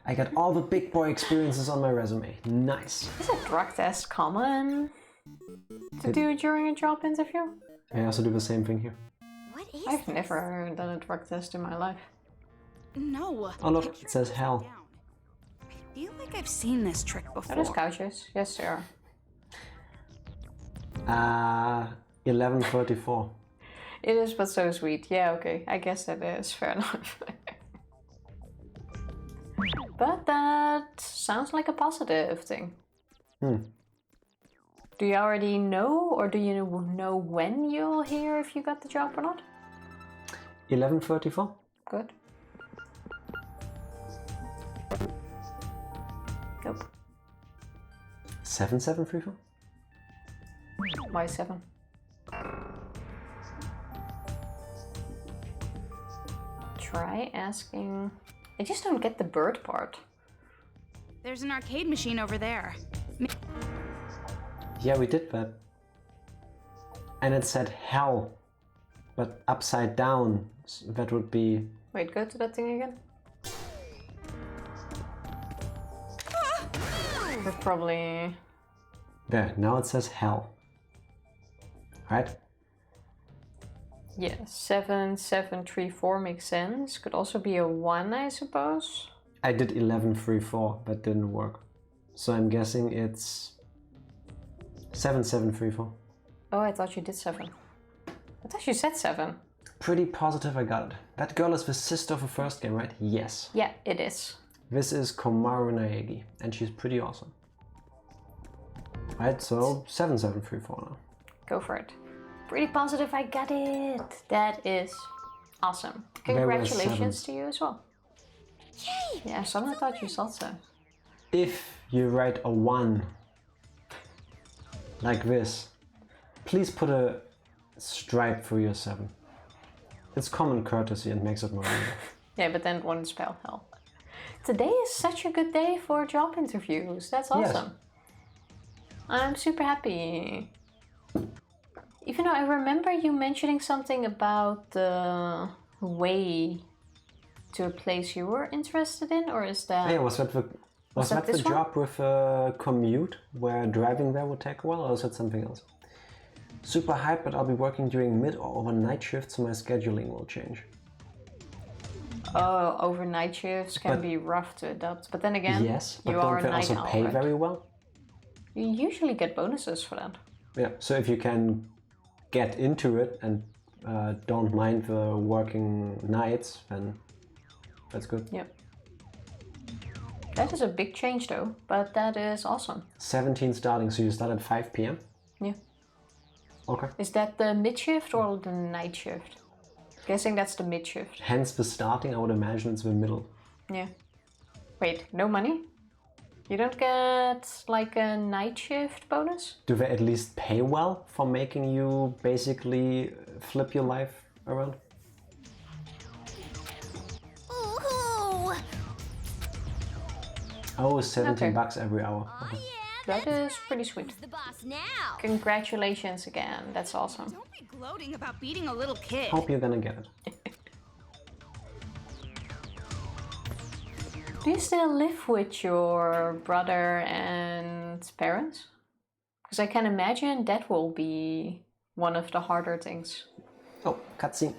I got all the big boy experiences on my resume. Nice. Is a drug test common to do during a job interview? I also do the same thing here. What is I've this? never done a drug test in my life. No. Oh look, it says hell. I feel like I've seen this trick before. Are those couches? Yes, they are. 11:34. It is, but so sweet. Yeah, okay. I guess that is fair enough. But that sounds like a positive thing. Do you already know, or do you know when you'll hear if you got the job or not? 11:34. Good. Nope. 7734. Why 7? Try asking. I just don't get the bird part. There's an arcade machine over there. Yeah, we did that. And it said hell, but upside down. That would be. Wait, go to that thing again. That's probably. There, now it says hell. Right? Yeah, 7734 makes sense. Could also be a 1, I suppose. I did 1134, that didn't work. So I'm guessing it's 7734. Oh, I thought you did 7. I thought you said 7. Pretty positive I got it. That girl is the sister of the first game, right? Yes. Yeah, it is. This is Komaru Naegi, and she's pretty awesome. Right, so 7734 now. Go for it. Pretty positive I got it. That is awesome. Congratulations to you as well. Yay! Yeah, someone thought you said so. If you write a 1 like this, please put a stripe through your 7. It's common courtesy and makes it more real. Yeah, but then it wouldn't spell hell. Today is such a good day for job interviews. That's awesome. Yes. I'm super happy. Even though I remember you mentioning something about the way to a place you were interested in, or is that... Yeah, was that the job with a commute where driving there would take a while, or is that something else? Super hyped, but I'll be working during mid or overnight shifts, so my scheduling will change. Oh, overnight shifts can be rough to adapt, but then again, yes, but you are a don't they night also owl, pay right? very well? You usually get bonuses for that. Yeah, so if you can get into it and don't mind the working nights, then that's good. Yep. That is a big change though, but that is awesome. 17 starting, so you start at 5 p.m? Yeah. Okay. Is that the mid shift or the night shift? Guessing that's the mid shift. Hence the starting, I would imagine it's the middle. Yeah. Wait, no money? You don't get like a night shift bonus? Do they at least pay well for making you basically flip your life around? Ooh. Oh, 17 Okay. bucks every hour. Oh, Okay. yeah. That is pretty sweet. Who's the boss now? Congratulations again, that's awesome. Don't be gloating about beating a little kid. Hope you're gonna get it. Do you still live with your brother and parents? Because I can imagine that will be one of the harder things. Oh, cutscene.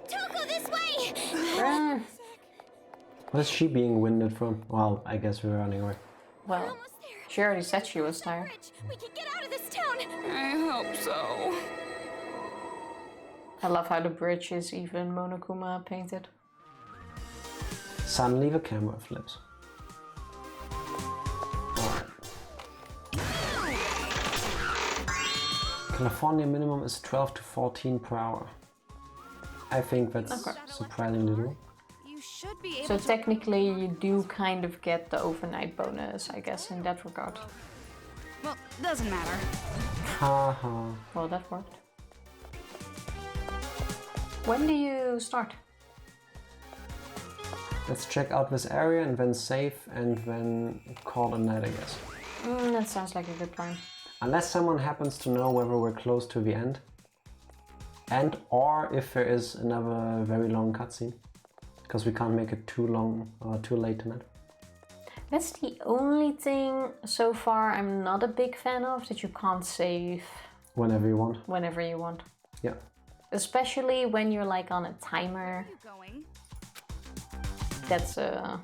Toko, this way! Uh, What is she being winded from? Well, I guess we're running away. well, Almost there. she already said she was tired. We can get out of this town. I hope so. I love how the bridge is even Monokuma painted. Suddenly the camera flips. California minimum is 12 to 14 per hour. I think that's surprisingly low. You should be able So to... technically you do kind of get the overnight bonus, I guess, in that regard. Well, doesn't matter. Haha. Well, that worked. When do you start? Let's check out this area and then save and then call a night, I guess. That sounds like a good plan. Unless someone happens to know whether we're close to the end. And or if there is another very long cutscene. Because we can't make it too long or too late tonight. That's the only thing so far I'm not a big fan of, that you can't save Whenever you want. whenever you want. Yeah. Especially when you're like on a timer. Going. That's a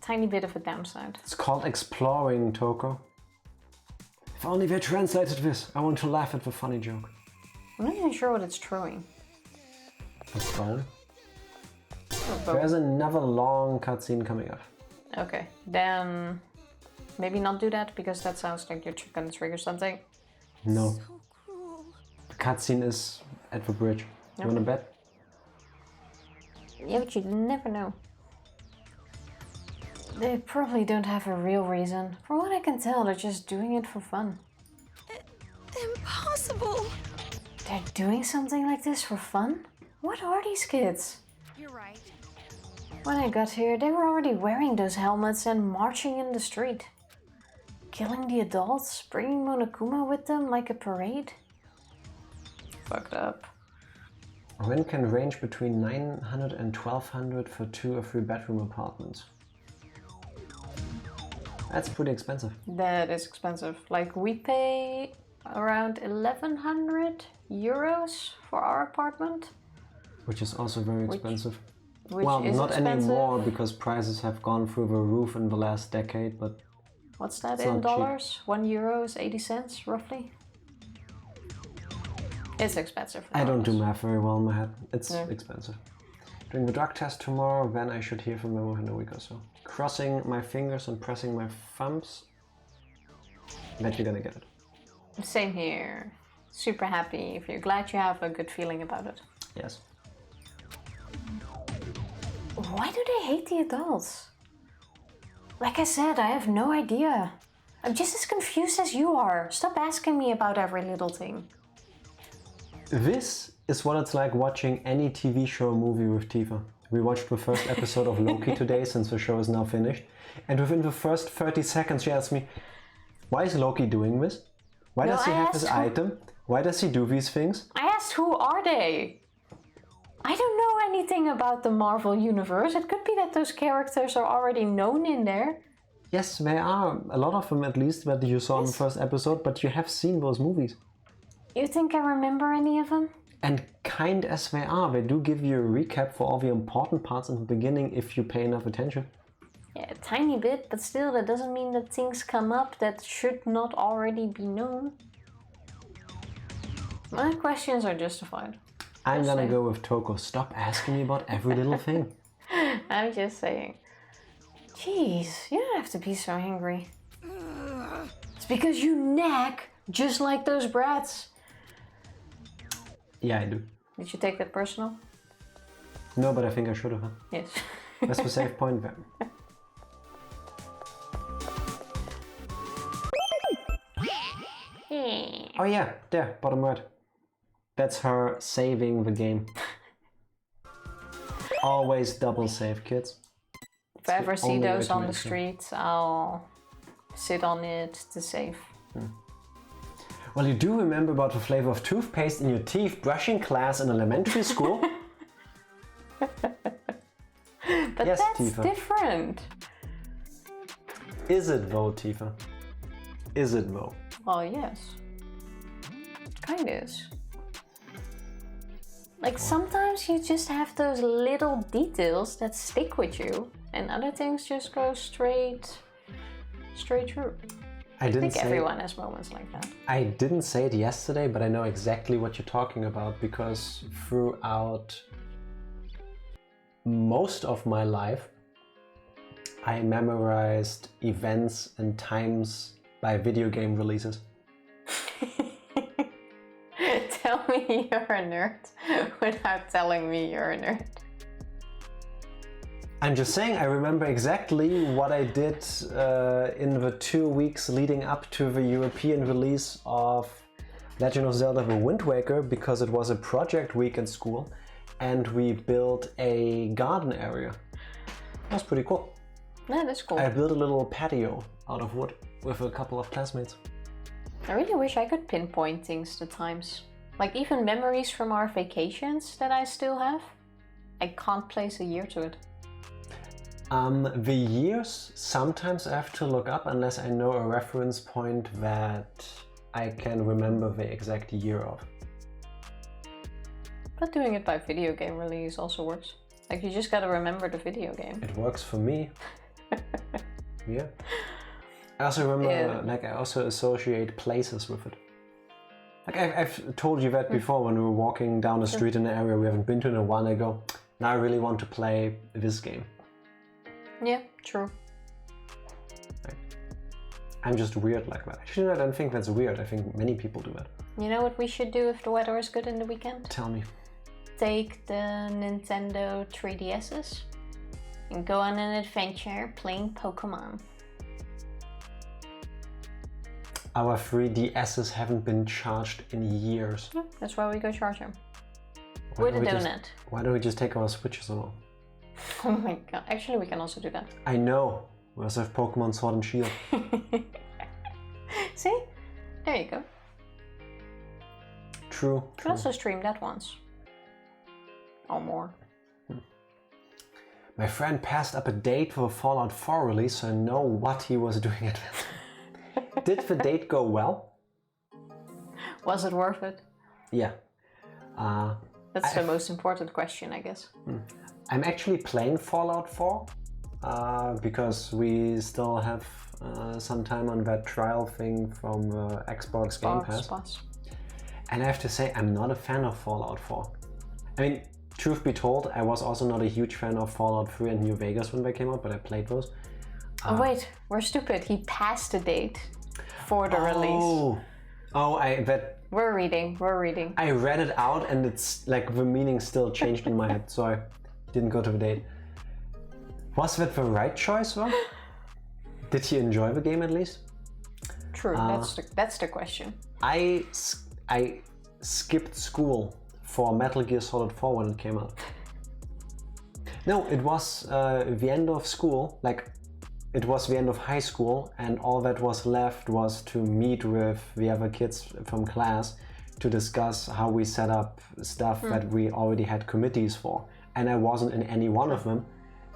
tiny bit of a downside. It's called exploring, Toko. If only they translated this. I want to laugh at the funny joke. I'm not even sure what it's throwing. Exploring. Oh, There's another long cutscene coming up. okay, then maybe not do that, because that sounds like you're gonna trigger something. No. So cruel. The cutscene is at the bridge. You wanna bet? Yeah, but you never know. They probably don't have a real reason. From what I can tell, they're just doing it for fun. Impossible. They're doing something like this for fun? What are these kids? You're right. When I got here, they were already wearing those helmets and marching in the street. Killing the adults, bringing Monokuma with them like a parade. Fucked up. Rent can range between 900 and 1200 for 2 or 3 bedroom apartments. That's pretty expensive. That is expensive. Like, we pay around 1100 euros for our apartment. Which is also very expensive. Which well, is not expensive. anymore because prices have gone through the roof in the last decade, but What's that It's in not dollars? €1 is 80 cents, roughly? It's expensive. I don't do math very well in my head. It's Yeah. expensive. Doing the drug test tomorrow, then I should hear from them in a week or so. Crossing my fingers and pressing my thumbs. Bet you're gonna get it. Same here. Super happy if you're glad you have a good feeling about it. Yes. Why do they hate the adults? Like I said, I have no idea. I'm just as confused as you are. Stop asking me about every little thing. This is what it's like watching any TV show or movie with Tifa. We watched the first episode of Loki today since the show is now finished. And within the first 30 seconds she asked me, why is Loki doing this? Why No, does he I have this asked her- item? Why does he do these things? I asked, who are they? I don't know anything about the Marvel universe. It could be that those characters are already known in there. Yes, there are. A lot of them at least that you saw in the first episode, but you have seen those movies. You think I remember any of them? And kind as they are, they do give you a recap for all the important parts in the beginning if you pay enough attention. Yeah, a tiny bit, but still, that doesn't mean that things come up that should not already be known. My questions are justified. I'm Just gonna saying. go with Toko. Stop asking me about every little thing. I'm just saying. Jeez, you don't have to be so angry. It's because you nag just like those brats. Yeah, I do. Did you take that personal? No, but I think I should have. Yes. That's the safe point there. Oh yeah, there, bottom right. That's her saving the game. Always double save, kids. If I ever the see only way those to on the make sure. street, I'll sit on it to save. Well, you do remember about the flavor of toothpaste in your teeth brushing class in elementary school? But Yes, that's Tifa. different. Is it though, Tifa? Is it though? Well, yes. Kind is. Like, sometimes you just have those little details that stick with you, and other things just go straight through. I think everyone has moments like that. I didn't say it yesterday, but I know exactly what you're talking about because throughout most of my life, I memorized events and times by video game releases. Tell me you're a nerd without telling me you're a nerd. I'm just saying I remember exactly what I did in the 2 weeks leading up to the European release of Legend of Zelda: The Wind Waker because it was a project week in school and we built a garden area. That's pretty cool. Yeah, that's cool. I built a little patio out of wood with a couple of classmates. I really wish I could pinpoint things to times. Like even memories from our vacations that I still have. I can't place a year to it. The years, sometimes I have to look up unless I know a reference point that I can remember the exact year of. But doing it by video game release also works. Like you just gotta remember the video game. It works for me. Yeah. I also remember, like I also associate places with it. Like I've told you that before when we were walking down the street in an area we haven't been to in a while, I go, now I really want to play this game. Yeah, true. Right. I'm just weird like that. Actually, I don't think that's weird. I think many people do that. You know what we should do if the weather is good in the weekend? Tell me. Take the Nintendo 3DS's and go on an adventure playing Pokemon. Our 3DS's haven't been charged in years. Yeah, that's why we go charge them. With a donut. Why don't we just take our Switches along? Oh my god. Actually, we can also do that. I know. We also have Pokemon Sword and Shield. See? There you go. True. You can also stream that once. Or more. My friend passed up a date for a Fallout 4 release, so I know what he was doing at that. Did the date go well? Was it worth it? Yeah. That's the most important question, I guess. I'm actually playing Fallout 4 because we still have some time on that trial thing from Xbox Game Pass. And I have to say, I'm not a fan of Fallout 4. I mean, truth be told, I was also not a huge fan of Fallout 3 and New Vegas when they came out, but I played those. Oh wait, we're stupid. He passed the date for the release. We're reading. I read it out and it's like the meaning still changed in my head, so I didn't go to the date. Was that the right choice though? Did he enjoy the game at least? True, that's the question. I skipped school for Metal Gear Solid 4 when it came out. No, it was the end of school, like it was the end of high school, and all that was left was to meet with the other kids from class to discuss how we set up stuff that we already had committees for. And I wasn't in any one of them.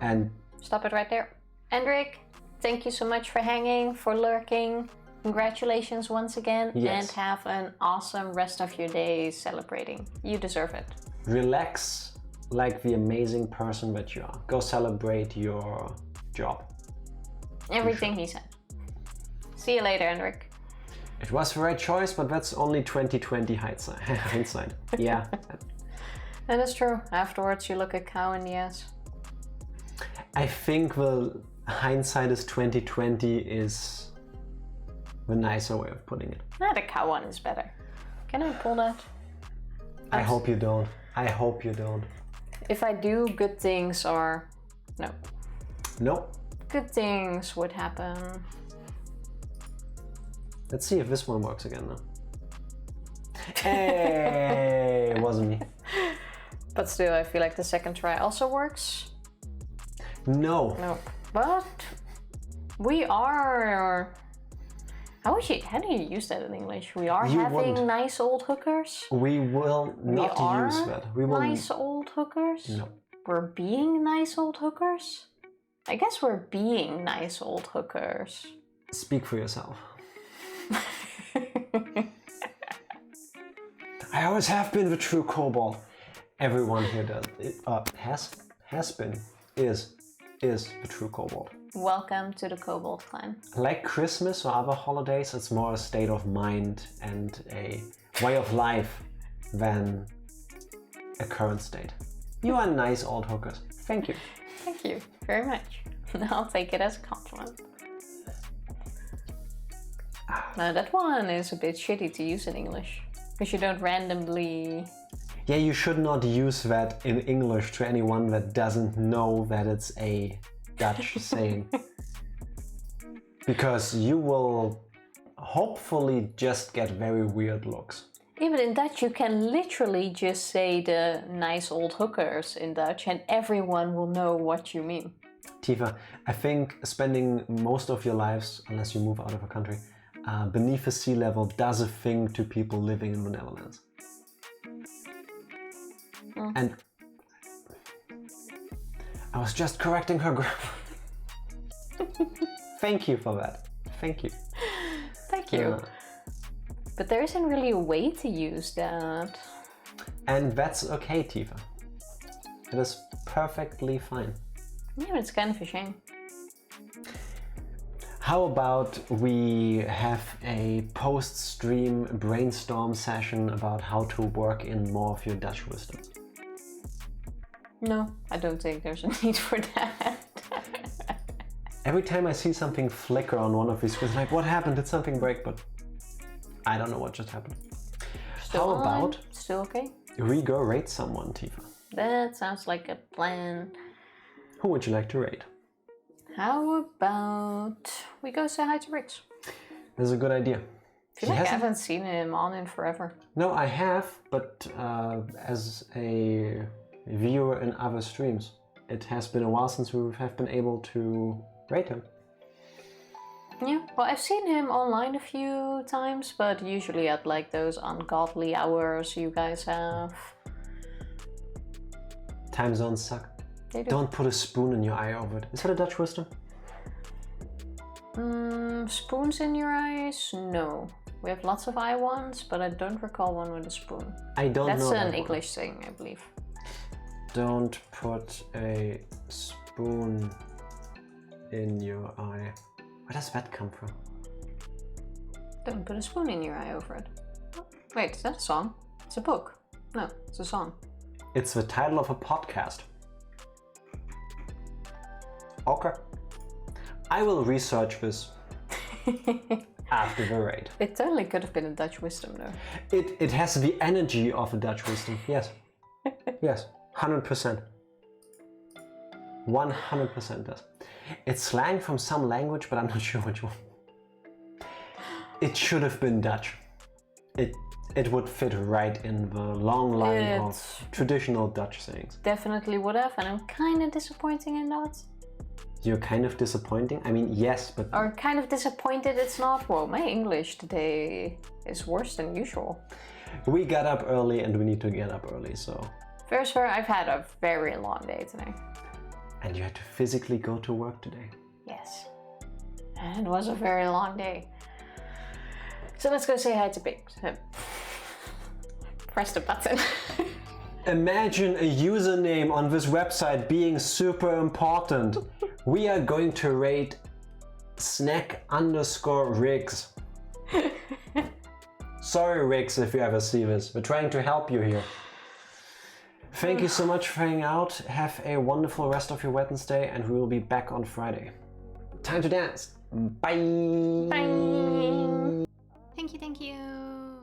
And stop it right there. Hendrik, thank you so much for hanging, for lurking. Congratulations once again, and have an awesome rest of your day celebrating. You deserve it. Relax like the amazing person that you are. Go celebrate your job. Everything he said. See you later, Hendrik. It was the right choice, but that's only 2020 hindsight. Yeah. That is true. Afterwards, you look a cow in the ass. I think the hindsight is 2020 is the nicer way of putting it. The cow one is better. Can I pull that? I hope you don't. I hope you don't. If I do, good things or no. Nope. Good things would happen. Let's see if this one works again now. Hey, it wasn't me. But still, I feel like the second try also works. No. Nope. But we are... How do you use that in English? We are having nice old hookers? We will not use that. We will nice old hookers? No. We're being nice old hookers? I guess we're being nice old hookers. Speak for yourself. I always have been the true kobold. Everyone here does. Has been, is. is a true kobold. Welcome to the Kobold clan. Like Christmas or other holidays, it's more a state of mind and a way of life than a current state. You are nice old hookers. Thank you. Thank you very much. I'll take it as a compliment. Now that one is a bit shitty to use in English, because you don't randomly... Yeah, you should not use that in English to anyone that doesn't know that it's a Dutch saying. Because you will hopefully just get very weird looks. Even in Dutch, you can literally just say the nice old hookers in Dutch and everyone will know what you mean. Tifa, I think spending most of your lives, unless you move out of a country, beneath the sea level does a thing to people living in the Netherlands. And I was just correcting her grammar. Thank you for that. Thank you. Thank you. But there isn't really a way to use that. And that's okay, Tifa. It is perfectly fine. Yeah, it's kind of a shame. How about we have a post-stream brainstorm session about how to work in more of your Dutch wisdoms? No, I don't think there's a need for that. Every time I see something flicker on one of these screens, like, what happened? Did something break? But I don't know what just happened. Still How about still okay? we go raid someone, Tifa? That sounds like a plan. Who would you like to raid? How about we go say hi to Rix? This is a good idea. I feel like I haven't seen him on in forever. No, I have, but as a viewer in other streams, it has been a while since we have been able to raid him. Yeah, well, I've seen him online a few times, but usually at like those ungodly hours you guys have. Time zones suck. They do. Don't put a spoon in your eye over it. Is that a Dutch wisdom? Spoons in your eyes? No. We have lots of eye ones, but I don't recall one with a spoon. I don't know. That's an that English thing, I believe. Don't put a spoon in your eye. Where does that come from? Don't put a spoon in your eye over it. Oh, wait, is that a song? It's a book. No, it's a song. It's the title of a podcast. Okay. I will research this after the raid. It totally could have been a Dutch wisdom though. It has the energy of a Dutch wisdom. Yes. Yes. 100%. 100% does. It's slang from some language, but I'm not sure which one. It should have been Dutch. It would fit right in the long line of traditional Dutch sayings. Definitely would have, and I'm kind of disappointing in that. You're kind of disappointing? I mean, yes, but... Or kind of disappointed it's not. Well, my English today is worse than usual. We got up early and we need to get up early, so... Fair, I've had a very long day today. And you had to physically go to work today. Yes. And it was a very long day. So let's go say hi to Pig. Press the button. Imagine a username on this website being super important. We are going to raid snack_Riggs. Sorry, Riggs, if you ever see this. We're trying to help you here. Thank you so much for hanging out. Have a wonderful rest of your Wednesday, and we will be back on Friday. Time to dance. Bye. Bye. Thank you.